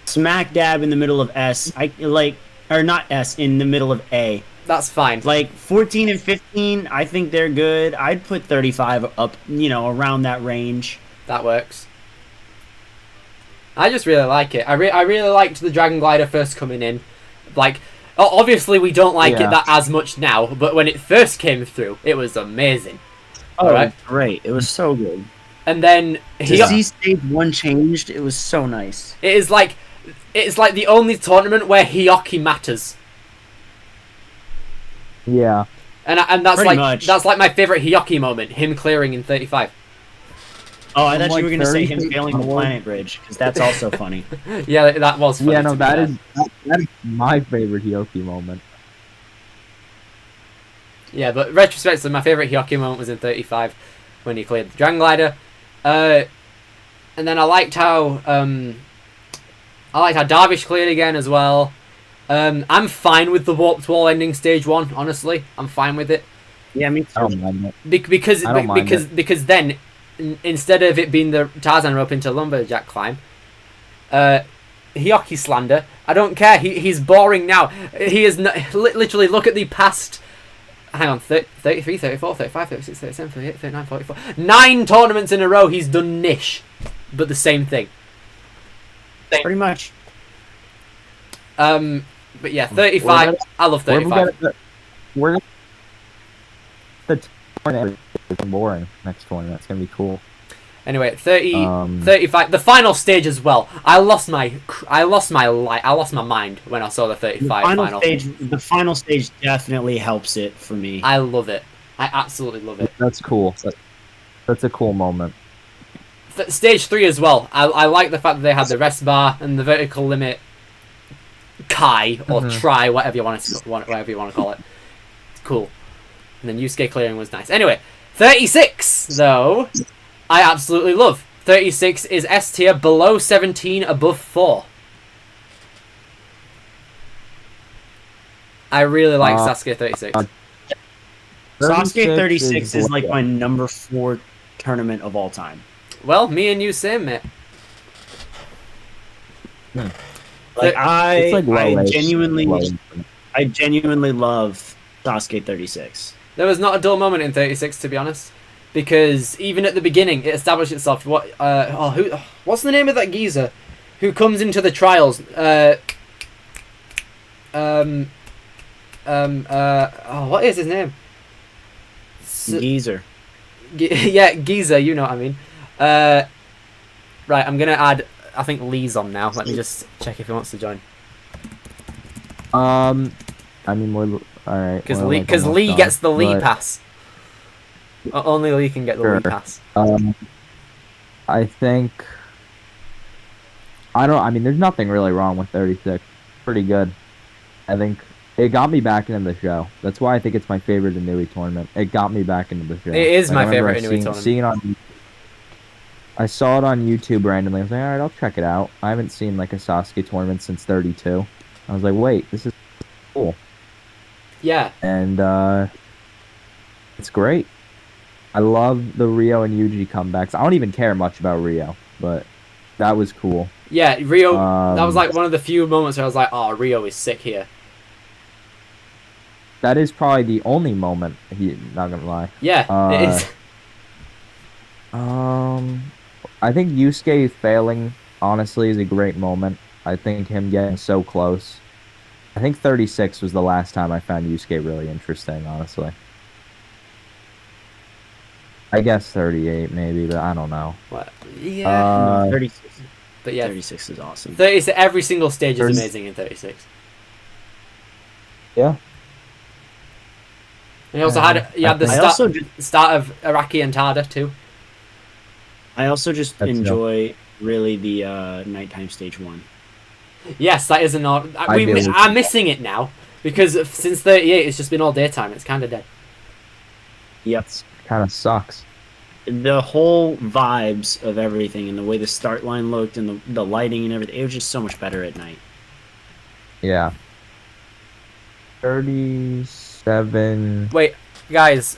smack dab in the middle of S. Or not S, in the middle of A. that's fine. Like 14 and 15, I think they're good. I'd put 35 up, around that range. That works. I just really like it. I really liked the Dragon Glider first coming in. Like, obviously we don't like Yeah. it that as much now, but when it first came through, it was amazing. Oh, Alright. great. It was so good. And then To see stage 1 changed, it was so nice. it's like the only tournament where Hioki matters. Yeah. And that's Pretty like much. that's like my favorite Hioki moment, him clearing in 35. Oh, I I'm thought like you were going to say him 30. failing the planet bridge, because that's also funny. Yeah, that was funny. Yeah, no, to be that fair. is my favorite Hioki moment. Yeah, but retrospectively, my favorite Hioki moment was in 35 when he cleared the Dragon Glider. And then I liked how Darvish cleared again as well. I'm fine with the warped wall ending stage 1. Honestly, I'm fine with it Yeah, me I too. don't mind it. because I don't mind because then instead of it being the Tarzan rope into lumberjack climb, Hioki slander. I don't care. He's boring now. He is literally look at the past. Hang on, 33, 34, 35, 36, 37, 38, 39, 44. 9 tournaments in a row he's done niche. But the same thing. Pretty much. But yeah, 35. I love 35. We're the tournament is boring next tournament. It's gonna be cool. Anyway, 35. The final stage as well. I lost my mind when I saw the 35 final. The final stage definitely helps it for me. I love it. I absolutely love it. That's cool. That's a cool moment. Stage 3 as well. I like the fact that they had the rest bar and the vertical limit Kai or try, whatever you want to call it. It's cool. And then Yusuke clearing was nice. Anyway, 36 though, I absolutely love. 36 is S tier, below 17, above 4. I really like Sasuke 36. Sasuke 36 is like my number 4 tournament of all time. Well, me and you same, mate. Like I low-ish. genuinely Low-ish. love Sasuke 36. There was not a dull moment in 36, to be honest, because even at the beginning, it established itself. What's the name of that geezer who comes into the trials? What is his name? Geezer. Yeah, geezer. You know what I mean. Right, I'm gonna add. I think Lee's on now. Let me just check if he wants to join. I mean, we're alright. Because Lee gets the Lee pass. Only Lee can get the Lee pass. I think. I mean, there's nothing really wrong with 36. Pretty good. I think it got me back into the show. That's why I think it's my favorite Inui tournament. It got me back into the show. It is my I remember favorite Inui tournament. I saw it on YouTube randomly. I was like, alright, I'll check it out. I haven't seen like a Sasuke tournament since 32. I was like, wait, this is cool. Yeah. And it's great. I love the Rio and Yuji comebacks. I don't even care much about Rio, but that was cool. Yeah, Rio. That was like one of the few moments where I was like, "Oh, Rio is sick here." That is probably the only moment. Not gonna lie. Yeah, it is. I think Yusuke failing, honestly, is a great moment. I think him getting so close. I think 36 was the last time I found Yusuke really interesting, honestly. I guess 38 maybe, but I don't know. What? Yeah. No, 36. But yeah, 36 is awesome. 36. Every single stage is 30 amazing in 36. Yeah. And you also had the I also just, start of Araki and Tada too. I also just That's enjoy really the nighttime stage 1. Yes, that is an odd. I'm missing it now because since 38, it's just been all daytime. It's kind of dead. Yep. Kind of sucks. The whole vibes of everything and the way the start line looked and the lighting and everything, it was just so much better at night. Yeah. 37. Wait, guys.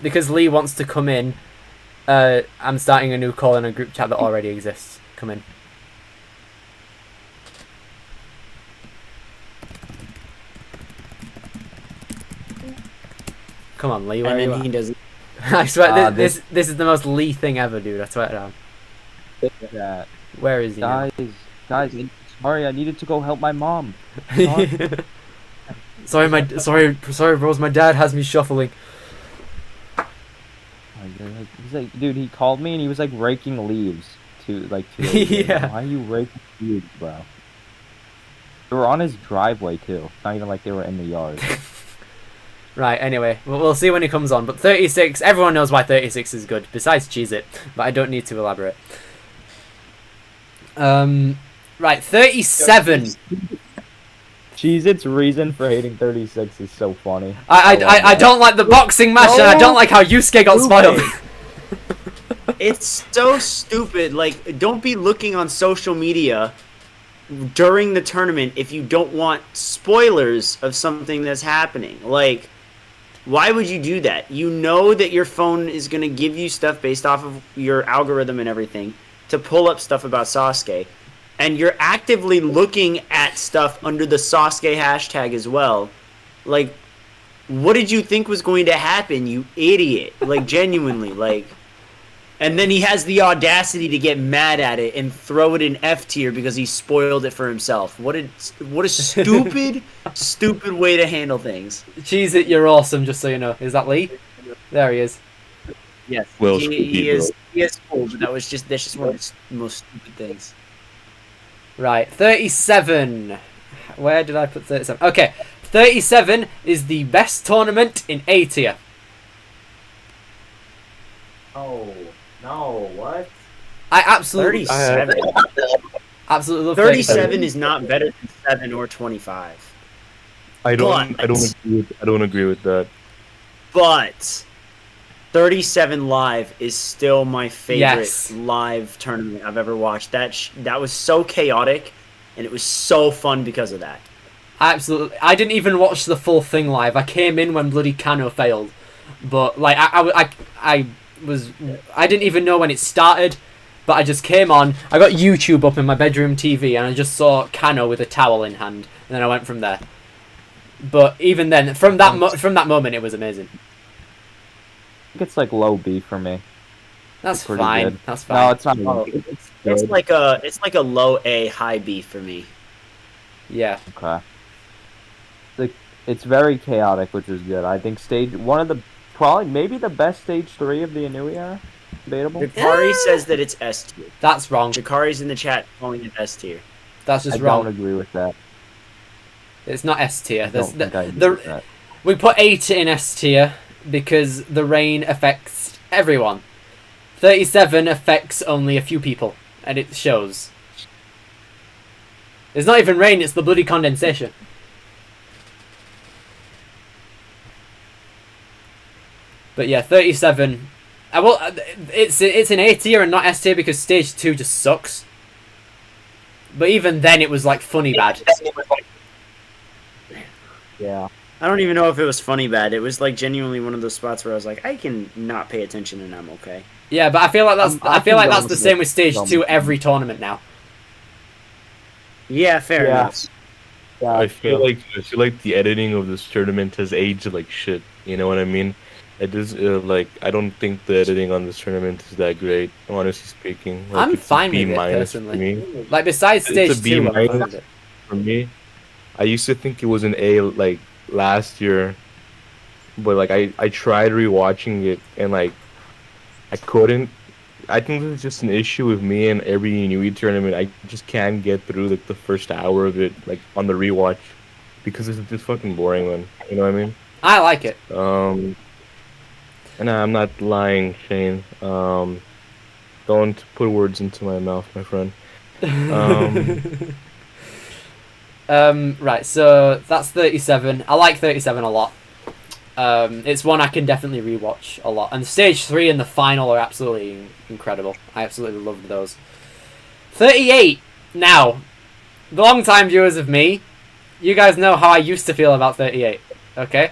Because Lee wants to come in, I'm starting a new call in a group chat that already exists. Come in. Come on, Lee. Where And are then you he doesn't. I swear, this is the most Lee thing ever, dude. I swear down. That. Where is he now? Guys, sorry, I needed to go help my mom. Sorry, bros. My dad has me shuffling. He's like, dude, he called me and he was like raking leaves Yeah. Why are you raking leaves, bro? They were on his driveway too. It's not even like they were in the yard. Right, anyway, we'll see when he comes on. But 36, everyone knows why 36 is good, besides Cheese It, but I don't need to elaborate. Right, 37. Cheez-It's reason for hating 36 is so funny. I don't like the boxing match, and I don't like how Yusuke got spoiled. It's so stupid. Like, don't be looking on social media during the tournament if you don't want spoilers of something that's happening. Like, why would you do that? You know that your phone is going to give you stuff based off of your algorithm and everything to pull up stuff about Sasuke. And you're actively looking at stuff under the Sasuke hashtag as well. Like, what did you think was going to happen, you idiot? Like, genuinely, like... And then he has the audacity to get mad at it and throw it in F tier because he spoiled it for himself. What a stupid, stupid way to handle things. Cheese It, you're awesome, just so you know. Is that Lee? There he is. Yes, Well, he is cool, but that's just one of the most stupid things. Right, 37. Where did I put 37? Okay, 37 is the best tournament in A tier. Oh, no, what? I absolutely... 37. Absolutely love 37 is not better than 7 or 25. I don't agree with that. But 37 Live is still my favorite Yes. live tournament I've ever watched. That was so chaotic, and it was so fun because of that. Absolutely. I didn't even watch the full thing live. I came in when bloody Kano failed. But, like, I didn't even know when it started. But I just came on. I got YouTube up in my bedroom TV, and I just saw Kano with a towel in hand. And then I went from there. But even then, from that moment, it was amazing. I think it's like low B for me. That's Pretty fine. good. That's fine. No, it's not. It's like a low A, high B for me. Yeah. Okay. It's very chaotic, which is good. I think maybe the best stage 3 of the Inui era. Debatable. Jakari says that it's S tier. That's wrong. Jakari's in the chat calling it S tier. That's just I wrong. don't agree with that. It's not S tier. I don't think I agree with that. We put 8 in S tier because the rain affects everyone. 37 affects only a few people, and it shows. It's not even rain, it's the bloody condensation. But yeah, 37. Well, it's in A tier and not S tier because stage 2 just sucks. But even then, it was like funny bad. Yeah. I don't even know if it was funny bad. It was like genuinely one of those spots where I was like, I can not pay attention and I'm okay. Yeah, but I feel like that's the same with stage dumb. 2 every tournament now. Yeah, fair enough. Yeah, I feel like the editing of this tournament has aged like shit. You know what I mean? It is like I don't think the editing on this tournament is that great. Honestly speaking, like I'm it's a fine B with it minus for personally. me. Like besides It's a stage B 2, I'm fine with minus it. for me. I used to think it was an A like last year, but like I tried rewatching it and like I couldn't. I think this is just an issue with me and every New tournament. I just can't get through like the first hour of it, like on the rewatch, because it's just fucking boring, man. You know what I mean? I like it. Um, and I'm not lying, Shane. Don't put words into my mouth, my friend. Um, Right, so that's 37. I like 37 a lot. It's one I can definitely rewatch a lot. And stage 3 and the final are absolutely incredible. I absolutely loved those. 38. Now, long-time viewers of me, you guys know how I used to feel about 38. Okay?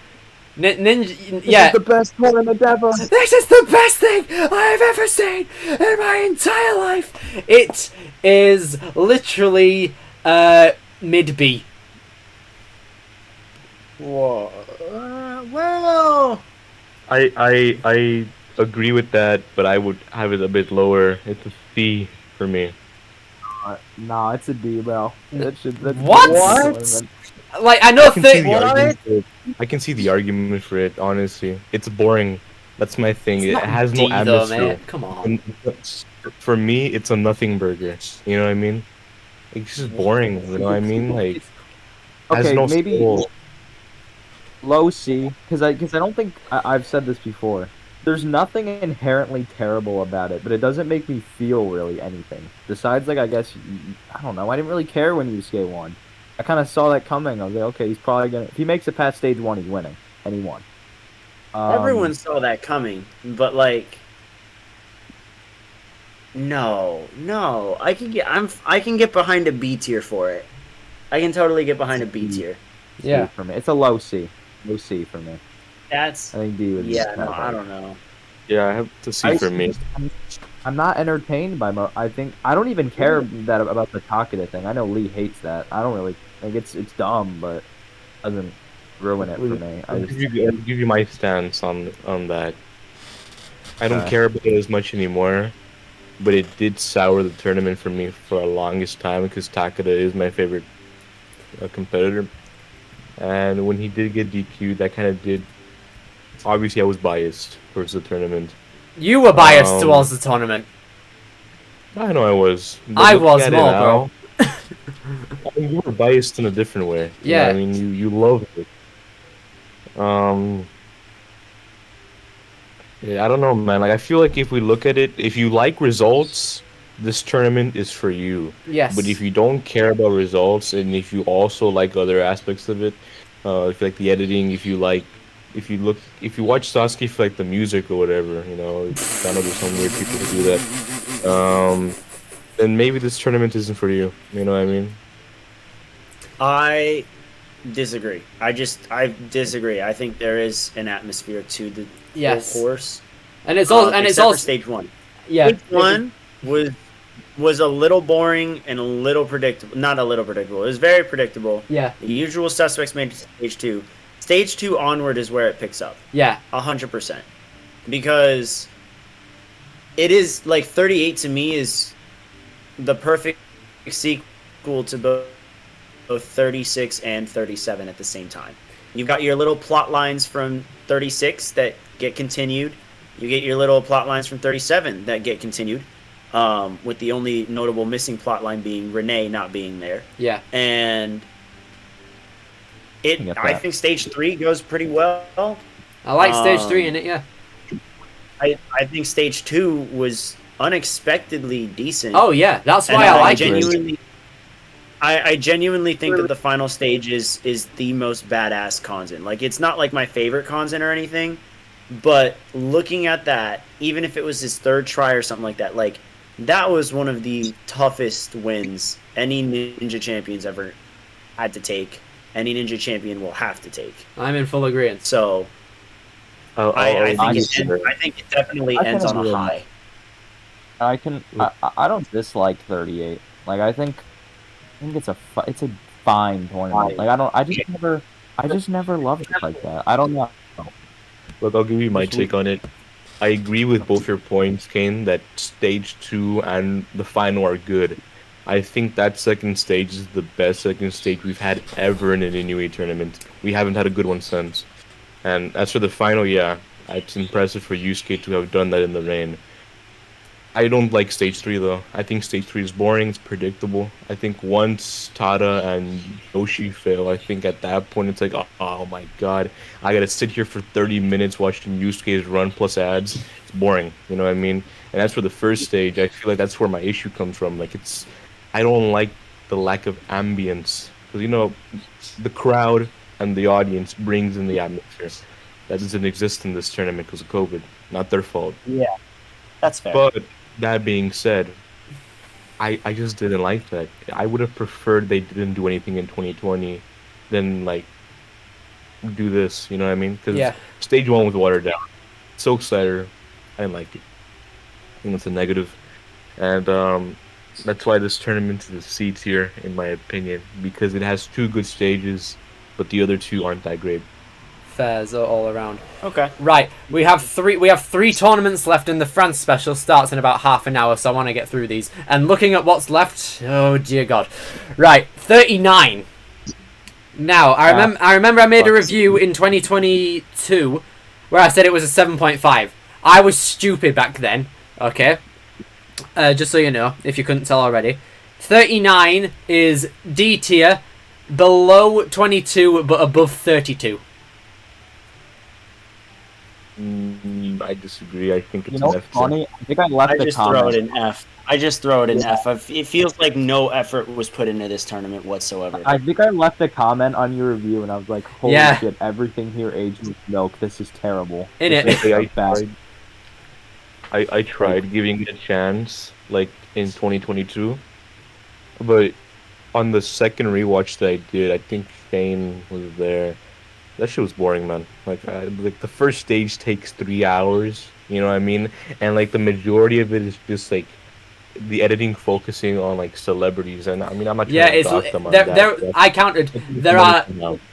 Ninja, yeah. This is the best tournament ever. This is the best thing I've ever seen in my entire life. It is literally mid B. Whoa. Well. I agree with that, but I would have it a bit lower. It's a C for me. Nah, it's a D, bro. That's What? Like I know I can see the what? argument for it. I can see the argument for it. Honestly, it's boring. That's my thing. It's It not has D no though, atmosphere. man. Come on. And for me, it's a nothing burger. You know what I mean? It's just boring. You know what I mean? Like has Okay, no maybe soul. low C, because I don't think I've said this before. There's nothing inherently terrible about it, but it doesn't make me feel really anything. Besides, like, I guess, I don't know, I didn't really care when Yusuke won. I kind of saw that coming. I was like, okay, he's probably gonna, if he makes it past stage 1, he's winning. And he won. Everyone saw that coming, but like, no, I can get behind a B tier for it. I can totally get behind a B tier. Yeah. For me. It's a low C. Low C for me. That's I think D would be yeah. kind No, of I high. don't know. Yeah, I have to see for me. I'm not entertained by I think I don't even care that about the Takeda thing. I know Lee hates that. I don't really like it's dumb, but it doesn't ruin it for me. I'll give you my stance on that. I don't care about it as much anymore, but it did sour the tournament for me for a longest time because Takeda is my favorite competitor. And when he did get DQ'd, that kind of did. Obviously, I was biased towards the tournament. You were biased towards the tournament. I know I was. I was more, bro. I mean, you were biased in a different way. You know Yeah. what I mean, you loved it. Yeah, I don't know, man. Like, I feel like if we look at it, if you like results, this tournament is for you. Yes. But if you don't care about results, and if you also like other aspects of it, if you like the editing, if you watch Sasuke for like the music or whatever, you know, I know there's some weird people who do that. Then maybe this tournament isn't for you. You know what I mean? I disagree. I disagree. I think there is an atmosphere to the whole course. And it's all for stage 1. Yeah. Stage 1 was a little boring and a little predictable. Not a little predictable. It was very predictable. Yeah. The usual suspects made it to stage 2. Stage 2 onward is where it picks up. Yeah. 100%. Because it is like 38 to me is the perfect sequel to both 36 and 37 at the same time. You've got your little plot lines from 36 that get continued. You get your little plot lines from 37 that get continued. With the only notable missing plot line being Renee not being there. Yeah. And I think stage 3 goes pretty well. I like stage 3 in it, yeah. I think stage 2 was unexpectedly decent. Oh yeah, that's why I like it. I genuinely think that the final stage is the most badass Kanzen. Like, it's not like my favorite Kanzen or anything, but looking at that, even if it was his 3rd try or something like that, like, that was one of the toughest wins any Ninja Champion's ever had to take. Any Ninja Champion will have to take. I'm in full agreement. So, I think it definitely ends on a high. I don't dislike 38. Like, I think it's a fine tournament. Like, I just never loved it like that. I don't know. Look, I'll give you my take on it. I agree with both your points, Kane, that stage 2 and the final are good. I think that second stage is the best second stage we've had ever in an Inuit tournament. We haven't had a good one since. And as for the final, yeah, it's impressive for Yusuke to have done that in the rain. I don't like stage 3 though. I think stage 3 is boring, it's predictable. I think once Tada and Yoshi fail, I think at that point it's like, oh my god, I gotta sit here for 30 minutes watching Yusuke's run plus ads. It's boring, you know what I mean? And as for the first stage, I feel like that's where my issue comes from. Like I don't like the lack of ambience. Because, you know, the crowd and the audience brings in the atmosphere. That doesn't exist in this tournament because of COVID. Not their fault. Yeah, that's fair. But that being said, I just didn't like that. I would have preferred they didn't do anything in 2020 than, like, do this, you know what I mean? Because stage 1 was watered down. So excited. I didn't like it. I think that's a negative. And that's why this tournament is a C tier, in my opinion, because it has 2 good stages, but the other 2 aren't that great. Fairs all around. Okay. Right, we have three tournaments left, and the France special starts in about half an hour, so I want to get through these. And looking at what's left, oh dear God. Right, 39. Now, I remember I made a review in 2022 where I said it was a 7.5. I was stupid back then, okay? Just so you know, if you couldn't tell already. 39 is D tier, below 22 but above 32. I disagree. I think it's You know an what's F. funny? I think I left the just comment. throw it in F. I just throw it in F. It feels like no effort was put into this tournament whatsoever. I think I left a comment on your review, and I was like, holy shit, everything here aged with milk. This is terrible. I tried giving it a chance, like, in 2022. But on the second rewatch that I did, I think Shane was there. That shit was boring, man. Like the first stage takes 3 hours, you know what I mean? And, like, the majority of it is just, like, the editing focusing on, like, celebrities. And, I mean, I'm not trying to dock them on that. I counted.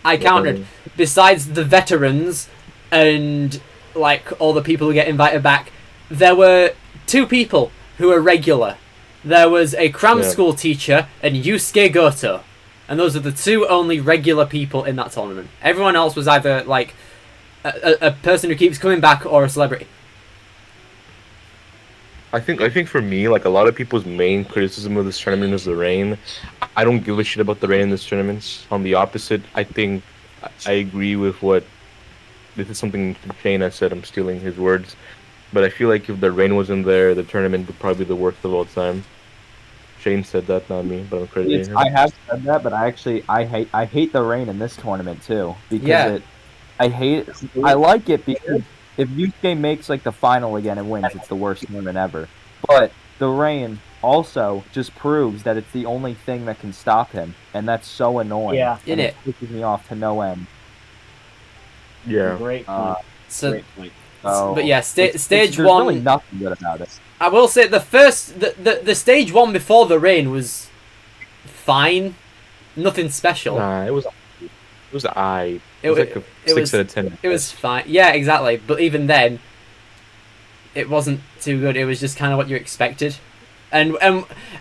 I counted. Besides the veterans and, like, all the people who get invited back, there were 2 people who were regular. There was a cram school teacher and Yusuke Goto. And those are the 2 only regular people in that tournament. Everyone else was either, like, a person who keeps coming back or a celebrity. I think for me, like, a lot of people's main criticism of this tournament is the rain. I don't give a shit about the rain in this tournament. On the opposite, I think I agree with what... This is something Shane has said. I'm stealing his words. But I feel like if the rain wasn't there, the tournament would probably be the worst of all time. Shane said that, not me, but I'm crediting him. I have said that, but I hate the rain in this tournament too, because I like it because if Yusuke makes, like, the final again and wins, it's the worst tournament ever. But the rain also just proves that it's the only thing that can stop him, and that's so annoying. Yeah, it pisses me off to no end. Yeah. Great point. So, Great point. but yeah, stage there's 1. Really nothing good about it. I will say the stage 1 before the rain was fine, nothing special. Nah, it was like a 6 out of 10. It was fine. Yeah, exactly. But even then, it wasn't too good. It was just kind of what you expected. And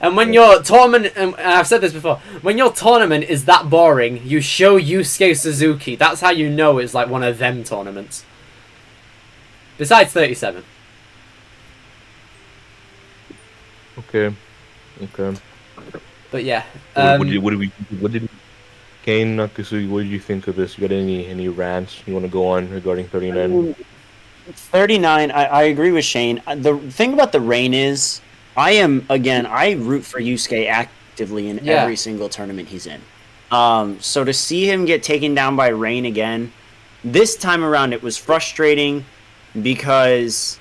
when your tournament, and I've said this before, when your tournament is that boring, you show Yusuke Suzuki. That's how you know it's like one of them tournaments. Besides 37. Okay. But yeah. What did Kane Nakasugi, what did you think of this? You got any rants you want to go on regarding 39? 39, I agree with Shane. The thing about the rain is, I root for Yusuke actively in every single tournament he's in. So to see him get taken down by rain again, this time around it was frustrating because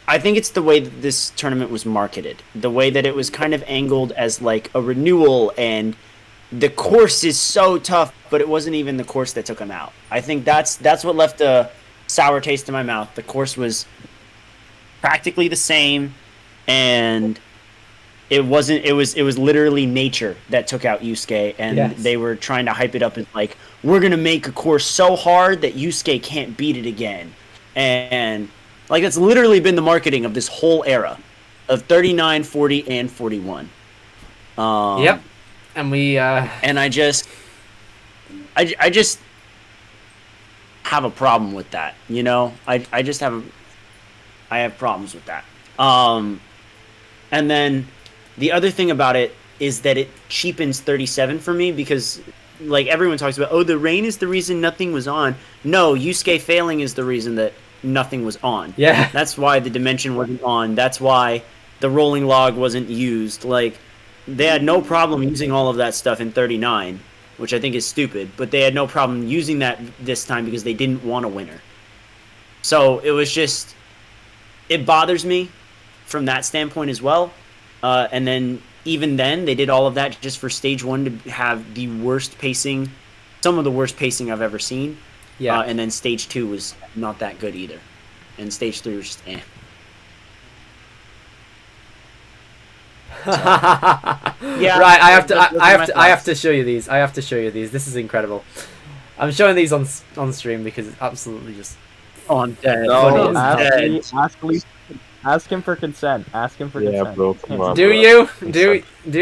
I think it's the way that this tournament was marketed. The way that it was kind of angled as, like, a renewal, and the course is so tough, but it wasn't even the course that took him out. I think that's what left a sour taste in my mouth. The course was practically the same, and it wasn't. It was literally nature that took out Yusuke, and Yes. they were trying to hype it up as like, we're gonna make a course so hard that Yusuke can't beat it again, and like that's literally been the marketing of this whole era of 39, 40, and 41. Yep. And we And I just have a problem with that. You know, I have problems with that. And then the other thing about it is that it cheapens 37 for me because, like, everyone talks about, oh, the rain is the reason nothing was on. No, Yusuke failing is the reason that nothing was on. Yeah. That's why the dimension wasn't on. That's why the rolling log wasn't used. Like, they had no problem using all of that stuff in 39, which I think is stupid, but they had no problem using that this time because they didn't want a winner. So it was just, it bothers me from that standpoint as well. And then even then, they did all of that just for stage 1 to have the worst pacing, some of the worst pacing I've ever seen. Yeah. And then stage 2 was not that good either. And stage 3 was just eh. Yeah. Right. I have to show you these. I have to show you these. This is incredible. I'm showing these on stream because it's absolutely just. Oh, I'm dead. No, I'm ask him for consent. Ask him for consent. Yeah, bro, come on. Do bro. you? Do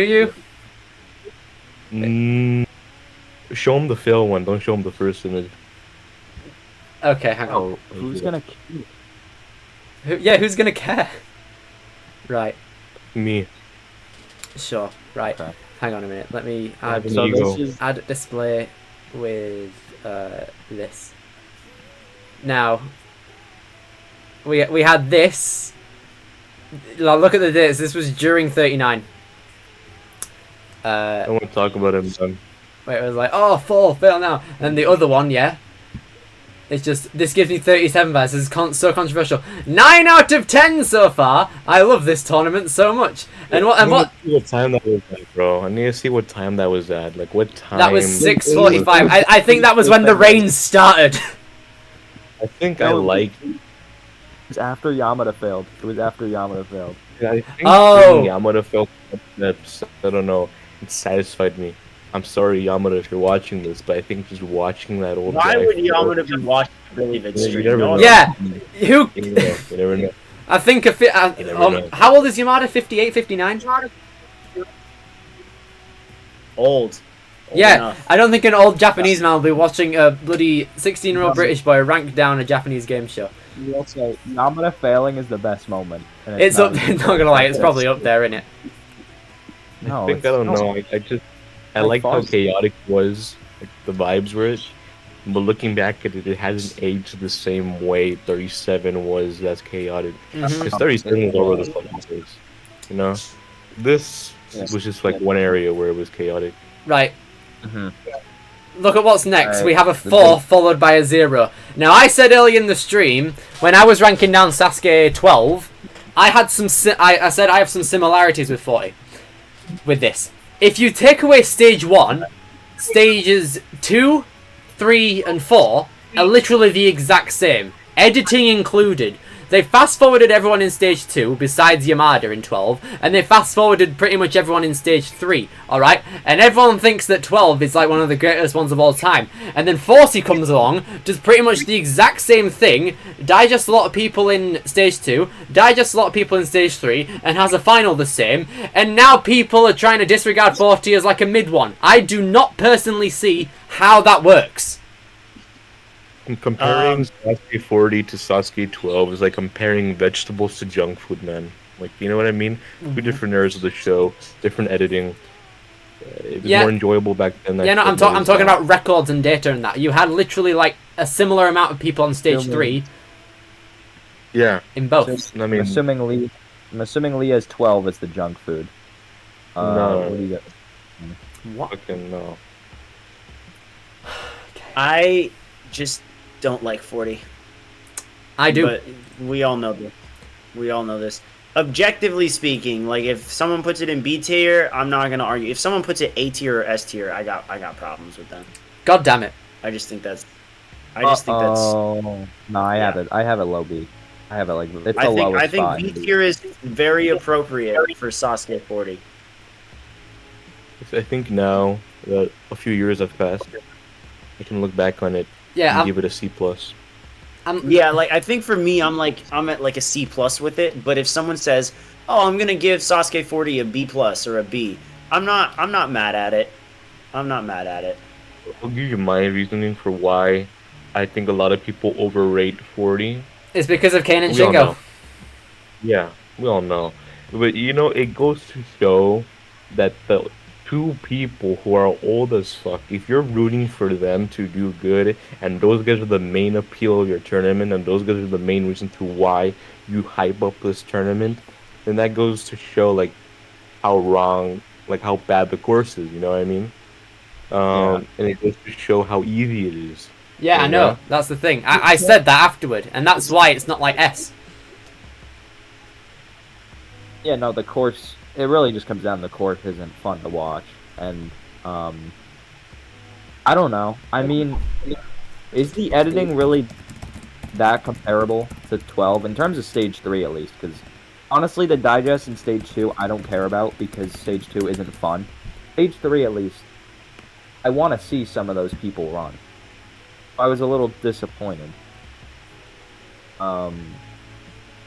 you? Show him the fail one. Don't show him the first image. Okay, hang on. Oh, who's gonna? Who's gonna care? Right. Me. Sure. Right. Okay. Hang on a minute. Let me add So this is add display with this. Now we had this. Look at the dates. This was during 39. I want to talk about him. Son. Wait, it was like, oh, fail now. And the other one, yeah. It's just, this gives me 37 vibes. This is so controversial. 9 out of 10 so far. I love this tournament so much. And what? I need to see what time that was at, bro. I need to see what time that was at. Like, what time? That was 6:45. I think that was when the rain started. I think I like. It was after Yamada failed. It was after Yamada failed. I think Oh. Yamada felt steps. I don't know. It satisfied me. I'm sorry, Yamada, if you're watching this, but I think just watching that old. Why guy would fail- Yamada be watching really good Yeah, you stream? never No, know. Yeah. Who? You never know. You never know. I think You never know. how old is Yamada? 58, 59? Old. Yeah, enough. I don't think an old Japanese man will be watching a bloody 16-year-old British boy rank down a Japanese game show. Also, Yamada failing is the best moment. and It's up. not- Not gonna lie, it's probably up there, isn't it? No, I think I don't know. I Like like how Fox. chaotic it was. Like, the vibes were it. But looking back at it, it hasn't aged the same way 37 was as chaotic. Mhm. Because 37 was all over the fucking place. You know? This was just like one area where it was chaotic. Right. Mhm. Look at what's next. Right. We have a 4 followed by a 0. Now, I said earlier in the stream, when I was ranking down Sasuke 12, I had some. I said I have some similarities with 40. With this, if you take away stage 1, stages 2, 3, and 4 are literally the exact same, editing included. They fast forwarded everyone in stage 2 besides Yamada in 12, and they fast forwarded pretty much everyone in stage 3, alright? And everyone thinks that 12 is like one of the greatest ones of all time. And then 40 comes along, does pretty much the exact same thing, digests a lot of people in stage 2, digests a lot of people in stage 3, and has a final the same. And now people are trying to disregard 40 as like a mid one. I do not personally see how that works. And comparing Sasuke 40 to Sasuke 12 is like comparing vegetables to junk food, man. Like, you know what I mean? Two different eras of the show, different editing. It was Yeah. more enjoyable back then. Yeah, no, I'm talking about records and data and that. You had literally like a similar amount of people on stage 3 Yeah, in both. I mean, I'm assuming Lee has 12 as the junk food. No. What do you got? What? fucking no. I just don't like 40. I do. But we all know this. We all know this. Objectively speaking, like if someone puts it in B tier, I'm not gonna argue. If someone puts it A tier or S tier, I got problems with them. God damn it. I just think that's. Oh no, I have Yeah. it. I have it low B. I have it like it's I the think lowest spot. B tier is very appropriate for Sasuke 40. I think now that a few years have passed, I can look back on it Yeah, and give it a C plus. Yeah, like I think for me, I'm at like a C plus with it. But if someone says, "Oh, I'm gonna give Sasuke 40 a B plus or a B," I'm not mad at it. I'm not mad at it. I'll give you my reasoning for why I think a lot of people overrate 40. it's because of Kane and We all Shingo. know. Yeah, we all know. But it goes to show that the two people who are old as fuck, if you're rooting for them to do good, and those guys are the main appeal of your tournament, and those guys are the main reason to why you hype up this tournament, then that goes to show like how wrong, like how bad the course is. You know what I mean? And it goes to show how easy it is. Yeah, I You know. That's the thing. I said that afterward, and that's why it's not like S. Yeah, no, the course. It really just comes down to the course isn't fun to watch, and I don't know. I mean, is the editing really that comparable to 12 in terms of stage 3 at least? Because honestly, the digest in stage 2 I don't care about because stage 2 isn't fun. Stage 3 at least, I want to see some of those people run. I was a little disappointed.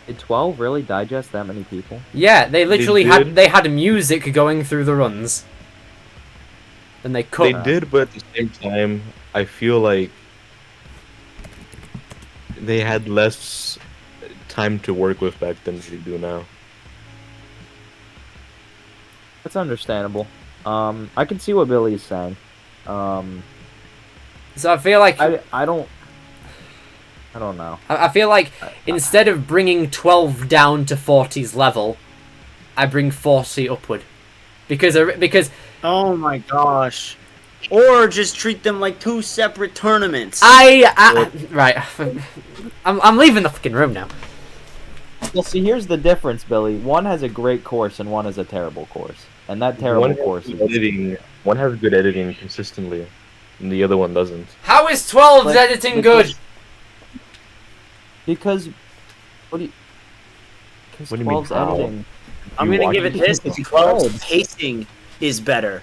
Did 12 really digest that many people? Yeah, they literally did. they had music going through the runs. And they cut. They did, but at the same time, I feel like they had less time to work with back then than they do now. That's understandable. I can see what Billy is saying. So I feel like I don't know. I feel like instead of bringing 12 down to 40's level, I bring 40 upward, because Oh my gosh. Or just treat them like two separate tournaments. right. I'm leaving the fucking room now. Well, see, here's the difference, Billy. One has a great course and one has a terrible course, and that terrible course is editing. One has good editing consistently, and the other one doesn't. How is 12's Like, editing good? because what do you? Because What do you mean, 12's how? editing. I'm You gonna watch give it it? this. It's 12's pacing is better.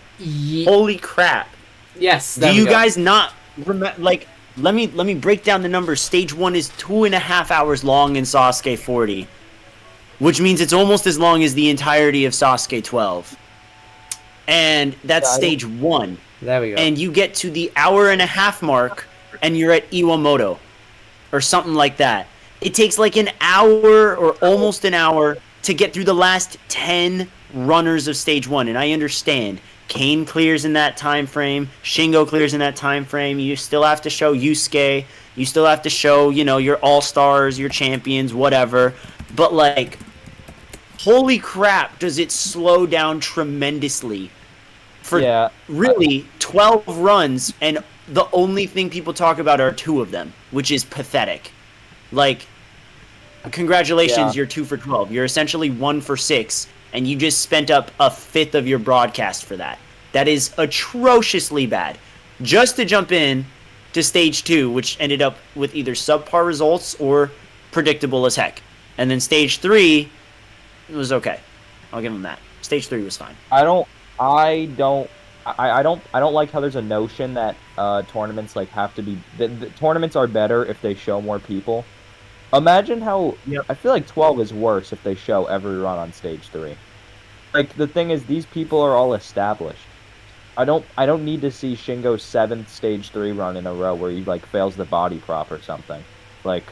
Holy crap. Yes. Do There we you go. guys not remember? Like, let me break down the numbers. Stage 1 is 2.5 hours long in Sasuke 40, which means it's almost as long as the entirety of Sasuke 12. And that's Yeah, stage 1. There we go. And you get to the hour and a half mark, and you're at Iwamoto, or something like that. It takes like an hour or almost an hour to get through the last 10 runners of stage 1, and I understand. Kane clears in that time frame. Shingo clears in that time frame. You still have to show Yusuke. You still have to show, your all-stars, your champions, whatever. But, like, holy crap, does it slow down tremendously for Yeah, really 12 runs, and the only thing people talk about are 2 of them, which is pathetic. Like, congratulations, Yeah. you're 2 for 12. You're essentially 1 for 6, and you just spent up a fifth of your broadcast for that. That is atrociously bad. Just to jump in to stage 2, which ended up with either subpar results or predictable as heck. And then stage 3 was okay. I'll give them that. Stage 3 was fine. I don't like how there's a notion that tournaments like have to be the tournaments are better if they show more people. Imagine how I feel like 12 is worse if they show every run on stage 3. Like the thing is, these people are all established. I don't need to see Shingo's 7th stage 3 run in a row where he like fails the body prop or something. Like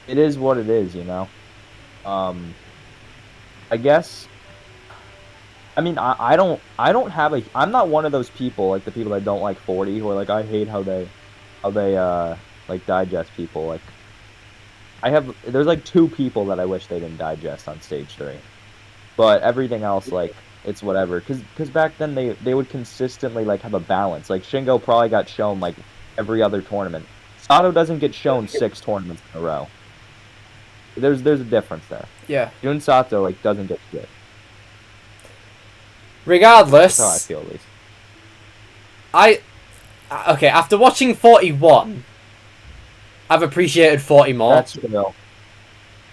it is what it is, I guess. I mean, I'm not one of those people, like the people that don't like 40, who are like, I hate how they like digest people. Like, there's like 2 people that I wish they didn't digest on stage 3, but everything else, like, it's whatever. Cause back then they would consistently like have a balance. Like Shingo probably got shown like every other tournament. Sato doesn't get shown 6 tournaments in a row. There's a difference there. Yeah. Jun Sato like doesn't get shit. Regardless, That's how I feel, at least. Okay, after watching 41, I've appreciated 40 more. That's real.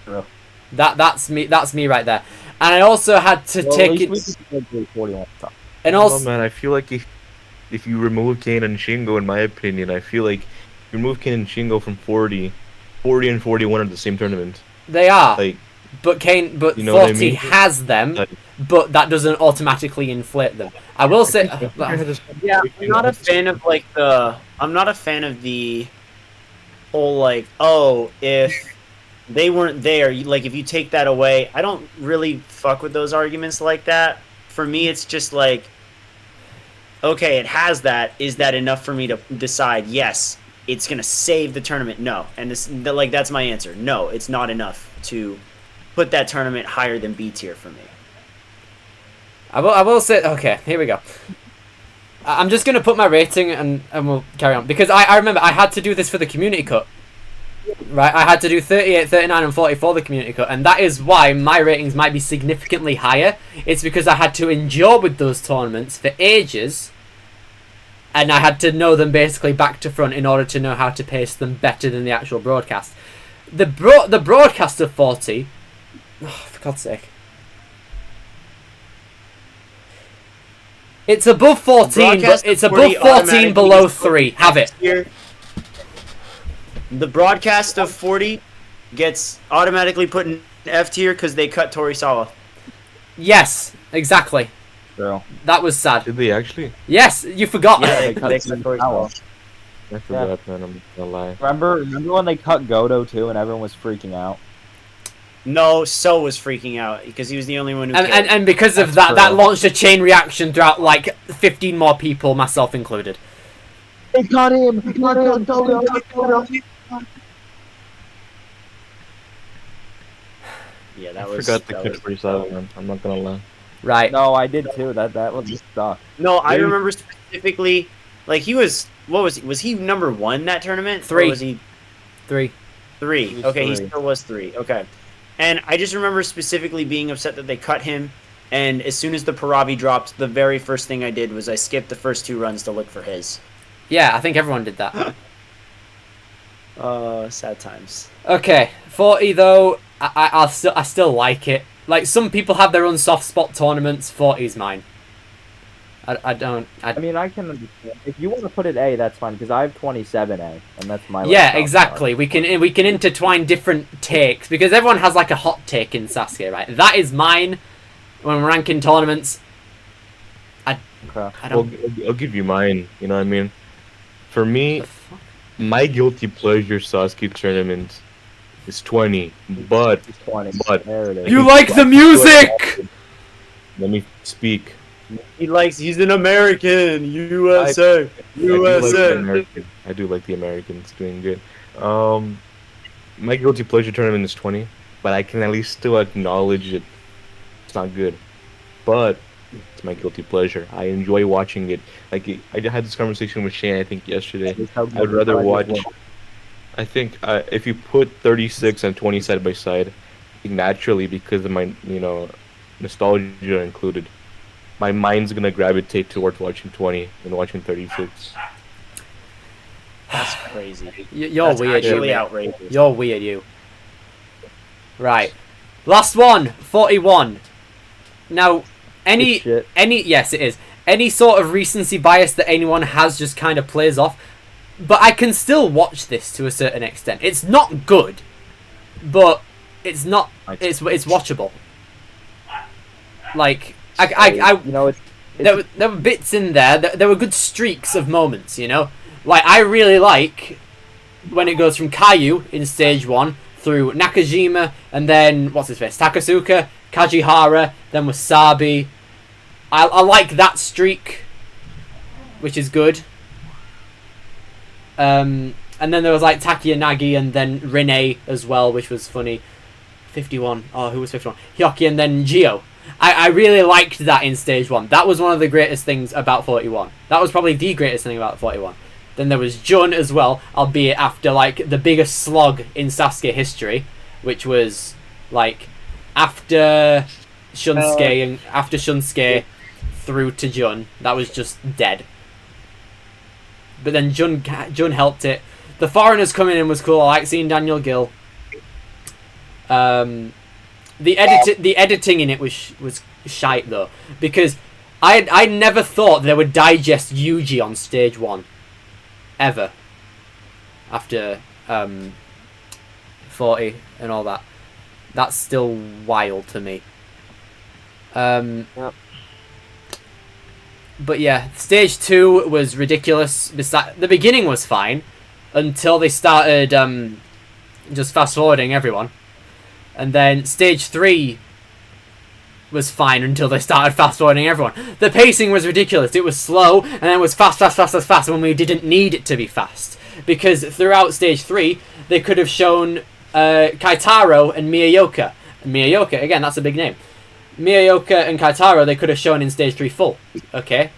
True. That's me. That's me right there. And I also had to Well, take at least it. we could do 41 stuff. And Oh also, man, I feel like if you remove Kane and Shingo, in my opinion, I feel like you remove Kane and Shingo from 40 and 41 are the same tournament. they are. Like, But you know what I 40 mean? has them, Like- but that doesn't automatically inflate them. I will say, Yeah, I'm not a fan of like the. I'm not a fan of the whole like, oh, if they weren't there, like if you take that away, I don't really fuck with those arguments like that. For me, it's just like, okay, it has that. Is that enough for me to decide? Yes, it's gonna save the tournament. No, and like that's my answer. No, it's not enough to put that tournament higher than B tier for me. I will say, okay, here we go. I'm just going to put my rating and we'll carry on. Because I remember I had to do this for the Community Cut. Right, I had to do 38, 39 and 40 for the Community Cut. And that is why my ratings might be significantly higher. It's because I had to endure with those tournaments for ages. And I had to know them basically back to front in order to know how to pace them better than the actual broadcast. The broadcast of 40... Oh, for God's sake. It's above 14, but it's above 14 below 3. Have it. The broadcast of 40 gets automatically put in F tier because they cut Torisawa. Yes, exactly. True. That was sad. Did they actually? Yes, you forgot. Yeah, They they cut cut Torisawa. I forgot, man. I'm not gonna lie. Remember when they cut Goto too, and everyone was freaking out. No, So was freaking out because he was the only one who And, cared. and because of That's that, that true. launched a chain reaction throughout like 15 more people, myself included. They cut him! Goto! Yeah, that I was. forgot the that cut was- 47, man. I'm not gonna lie. Right. No, I did too. That one just sucked. No, I Maybe- remember specifically, like he was. What was he? Was he number 1 that tournament? 3. Or was he 3. 3? He was Okay, he 3. still was 3. Okay, and I just remember specifically being upset that they cut him. And as soon as the Parabi dropped, the very first thing I did was I skipped the first 2 runs to look for his. Yeah, I think everyone did that. Sad times. Okay, 40 though, I still like it. Like, some people have their own soft spot tournaments, 40 is mine. I don't... I mean, I can understand. If you want to put it A, that's fine, because I have 27A, and that's my Yeah, last exactly. We can intertwine different takes, because everyone has like a hot take in Sasuke, right? That is mine when we're ranking tournaments. Okay. I Well, don't... I'll give you mine. You know what I mean? For me, my guilty pleasure Sasuke tournament is 20, but It's 20. But- There it is. You like the music! let me speak. He's an American. USA. I do like the Americans doing good. My guilty pleasure tournament is 20, but I can at least still acknowledge it. It's not good, but it's my guilty pleasure. I enjoy watching it. Like I had this conversation with Shane, I think yesterday. I'd rather watch. I think if you put 36 and 20 side by side, I think naturally because of my nostalgia included, my mind's gonna gravitate towards watching 20 and watching 36. That's crazy. You're That's weird, actually you. outrageous. You're weird, you. Right. Last one, 41. Now, Good shit. yes, it is. Any sort of recency bias that anyone has just kind of plays off. But I can still watch this to a certain extent. It's not good, but it's not. It's watchable. Like You know, it's there were bits in there. There were good streaks of moments. You know, like I really like when it goes from Caillou in stage 1 through Nakajima and then what's his face, Takasuka, Kajihara, then Wasabi. I like that streak, which is good. And then there was like Takia Nagi and then Rinne as well, which was funny. 51. Oh, who was 51? Hyoki and then Gio. I really liked that in stage 1. That was one of the greatest things about 41. That was probably the greatest thing about 41. Then there was Jun as well, albeit after like the biggest slog in Sasuke history, which was like after Shunsuke through to Jun. That was just dead. But then Jun helped it. The foreigners coming in was cool. I like seeing Daniel Gill. The editing in it was shite though, because I never thought they would digest Yuji on stage 1, ever. After 40 and all that, that's still wild to me. Yep. But yeah, stage 2 was ridiculous. The beginning was fine until they started just fast forwarding everyone, and then stage 3 was fine until they started fast forwarding everyone. The pacing was ridiculous. It was slow, and then it was fast when we didn't need it to be fast. Because throughout stage 3, they could have shown Kaitaro and Miyaoka. Miyaoka, again, that's a big name. Miyaoka and Kaitaro, they could have shown in stage 3 full. Okay.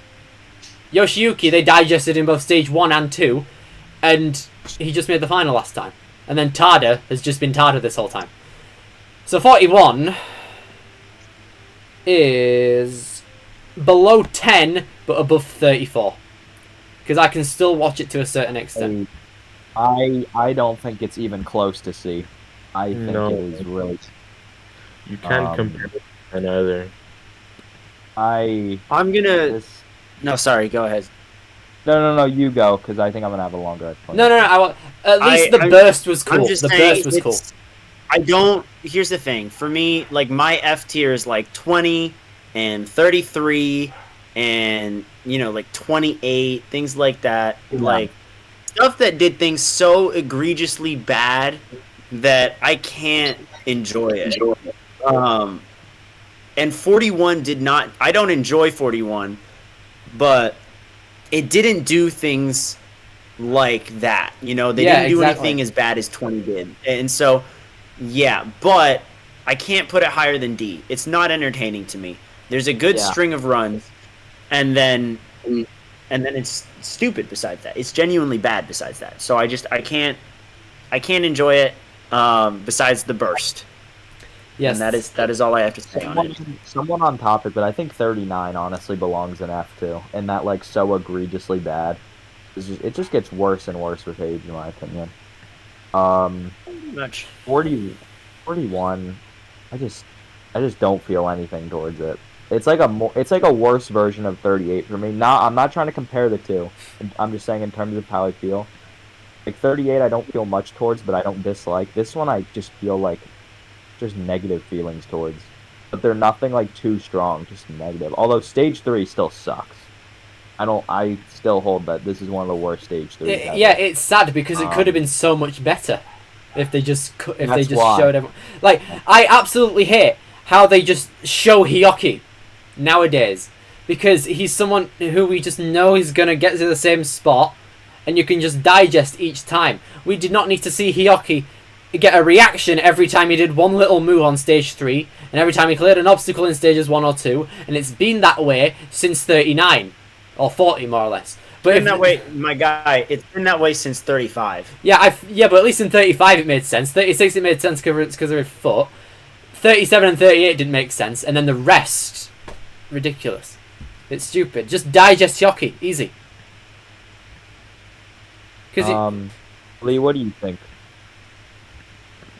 Yoshiyuki, they digested in both stage 1 and 2, and he just made the final last time. And then Tada has just been Tada this whole time. So 41 is below 10, but above 34. Because I can still watch it to a certain extent. I don't think it's even close to C. I think No. it is really... You can't compare it to another. I'm gonna. No, sorry. Go ahead. No, you go, because I think I'm gonna have a longer explanation. No. At least the burst was cool. The burst was cool. I don't. Here's the thing. For me, like my F tier is like 20 and 33 and like 28, things like that. Yeah. Like stuff that did things so egregiously bad that I can't enjoy it. And 41 did not. I don't enjoy 41, but it didn't do things like that. They didn't do anything as bad as 20 did. And so, yeah, but I can't put it higher than D. It's not entertaining to me. There's a good string of runs, and then it's stupid besides that. It's genuinely bad besides that. So I can't enjoy it besides the burst. Yes. And that is all I have to say on it. Someone on topic, but I think 39 honestly belongs in F2, and that like so egregiously bad. It just gets worse and worse with age, in my opinion. Much. 41, I just don't feel anything towards it. It's like a worse version of 38 for me. I'm not trying to compare the two. I'm just saying in terms of how I feel. Like 38, I don't feel much towards, but I don't dislike. This one, I just feel like just negative feelings towards, but they're nothing like too strong, just negative. Although stage 3 still sucks. I still hold that this is one of the worst stage 3s. Yeah, it's sad because it could have been so much better if they just showed everyone. Like, I absolutely hate how they just show Hyoki nowadays, because he's someone who we just know is gonna get to the same spot, and you can just digest each time. We did not need to see Hyoki get a reaction every time he did one little move on stage 3, and every time he cleared an obstacle in stages 1 or 2, and it's been that way since 39 or 40 more or less. But that way, my guy, it's been that way since 35. Yeah, but at least in 35 it made sense. 36 it made sense because of his foot. 37 and 38 didn't make sense, and then the rest, ridiculous. It's stupid. Just digest Hyoki, easy. Lee, what do you think?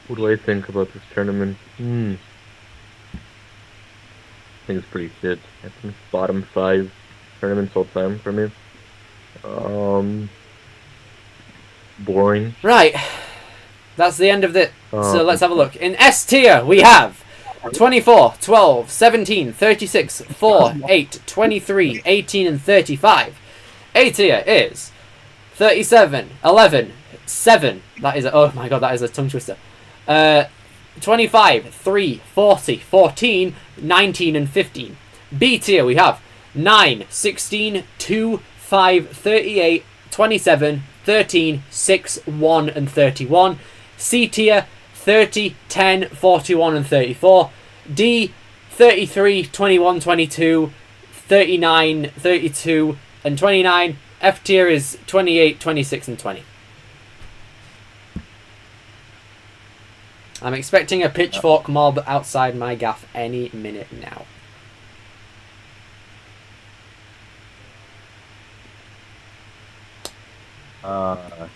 What do I think about this tournament? I think it's pretty shit. I think it's bottom 5 tournaments all time for me. Boring. Right. That's the end of the... So let's have a look. In S tier, we have 24, 12, 17, 36, 4, 8, 23, 18, and 35. A tier is 37, 11, 7. That is oh my god, that is a tongue twister. 25, 3, 40, 14, 19, and 15. B tier, we have 9, 16, 2, 5, 38, 27, 13, 6, 1, and 31. C tier, 30, 10, 41, and 34. D, 33, 21, 22, 39, 32, and 29. F tier is 28, 26, and 20. I'm expecting a pitchfork mob outside my gaff any minute now.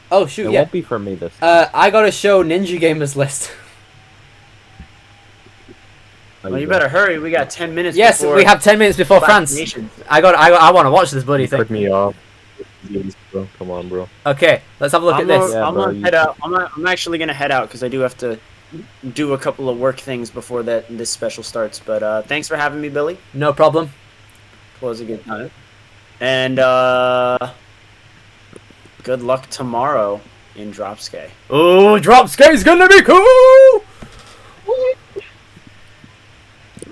Oh shoot! It won't be for me this. I gotta show Ninja Gamer's list. Well, you better hurry. We got 10 minutes. Yes, before we have 10 minutes before Clash of France. Nations. I want to watch this bloody thing. Cut me off. Bro. Come on, bro. Okay, let's have a look at this. Yeah, I'm bro, gonna head out. I'm actually gonna head out because I do have to do a couple of work things before this special starts. But thanks for having me, Billy. No problem. It was a good time. And good luck tomorrow in Dropsky. Oh, Dropsky's gonna be cool!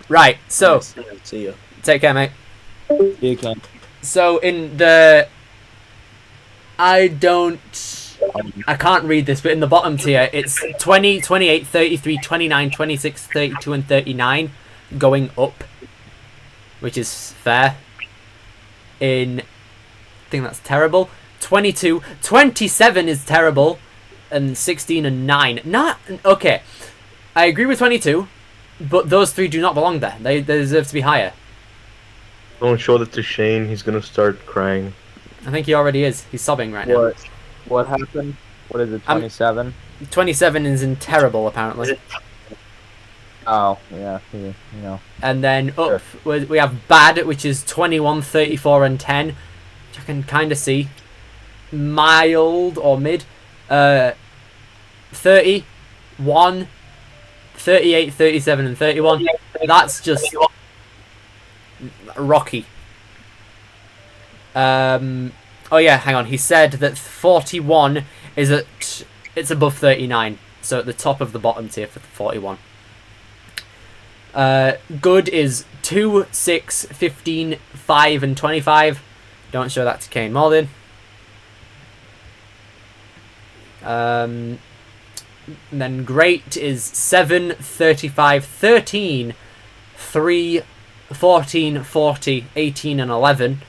Right, so, See you. take care, mate. You can. So, in the... I can't read this, but in the bottom tier, it's 20, 28, 33, 29, 26, 32, and 39 going up, which is fair. I think that's terrible. 22, 27 is terrible, and 16 and 9. Not okay. I agree with 22, but those three do not belong there. They deserve to be higher. Don't show that to Shane. He's gonna start crying. I think he already is. He's sobbing right now. What happened? What is it? 27. 27 is in terrible, apparently. Oh yeah, you know. And then up we have bad, which is 21, 34, and 10, which I can kind of see. Mild or mid, 30, 1, 38, 37, and 31. That's just rocky. Oh yeah, hang on. He said that 41 is it's above 39, so at the top of the bottom tier for 41. Good is 2, 6, 15, 5, and 25. Don't show that to Kane Maldon. And then great is 7, 35, 13, 3, 14, 40, 18, and 11.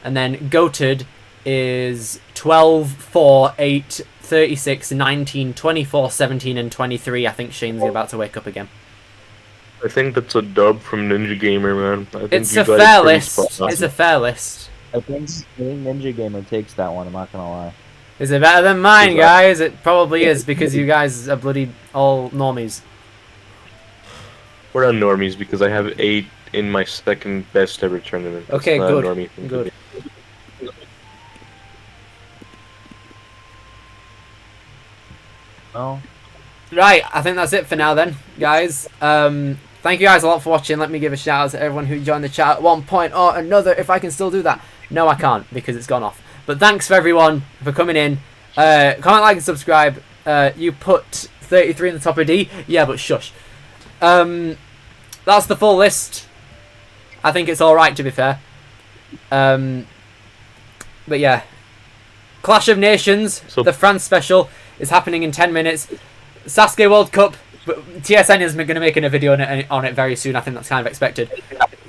And then goated is 12, 4, 8, 36, 19, 24, 17, and 23. I think Shane's about to wake up again. I think that's a dub from Ninja Gamer, man. I think It's you a got it fair pretty list. spot on. It's a fair list. I think Ninja Gamer takes that one. I'm not gonna lie. Is it better than mine, Is that- guys? It probably is, because you guys are bloody all normies. We're on normies because I have 8 in my second best ever tournament. That's Okay, not a good. normie thing to Good. do. Oh. Right, I think that's it for now then, guys. Thank you guys a lot for watching. Let me give a shout out to everyone who joined the chat at one point or another, if I can still do that. No, I can't, because it's gone off. But thanks for everyone for coming in. Comment, like, and subscribe. You put 33 in the top of D. Yeah, but shush. That's the full list. I think it's alright, to be fair. But yeah. Clash of Nations, So- the France special, is happening in 10 minutes. Sasuke World Cup, but TSN is going to make a video on it very soon. I think that's kind of expected.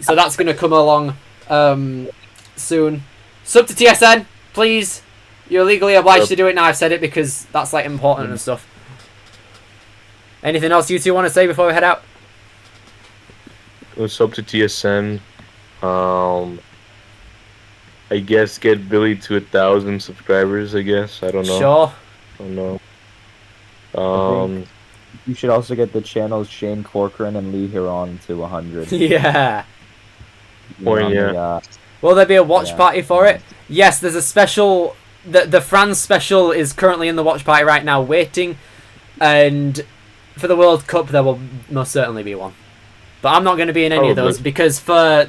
So that's going to come along soon. Sub to TSN, please. You're legally obliged to do it now. I've said it because that's like important and stuff. Anything else you two want to say before we head out? It's up to TSN. I guess get Billy to 1,000 subscribers. I guess I don't know. Sure. I don't know. You should also get the channels Shane Corcoran and Lee Huron to 100. Yeah. Or, yeah. Will there be a watch Yeah. party for it? Yes, there's a special. The France special is currently in the watch party right now, waiting. And for the World Cup, there will most certainly be one. But I'm not going to be in any of those Probably. because for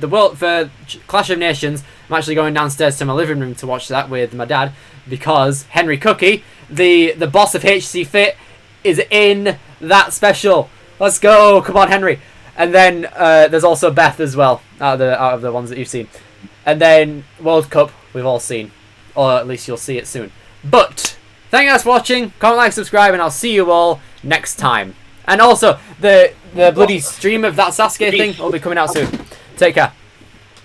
Clash of Nations, I'm actually going downstairs to my living room to watch that with my dad because Henry Cookie, the boss of HC Fit, is in that special. Let's go! Come on, Henry. And then there's also Beth as well, out of the ones that you've seen. And then World Cup, we've all seen, or at least you'll see it soon. But thank you guys for watching. Comment, like, subscribe, and I'll see you all next time. And also, the bloody stream of that Sasuke thing will be coming out soon. Take care.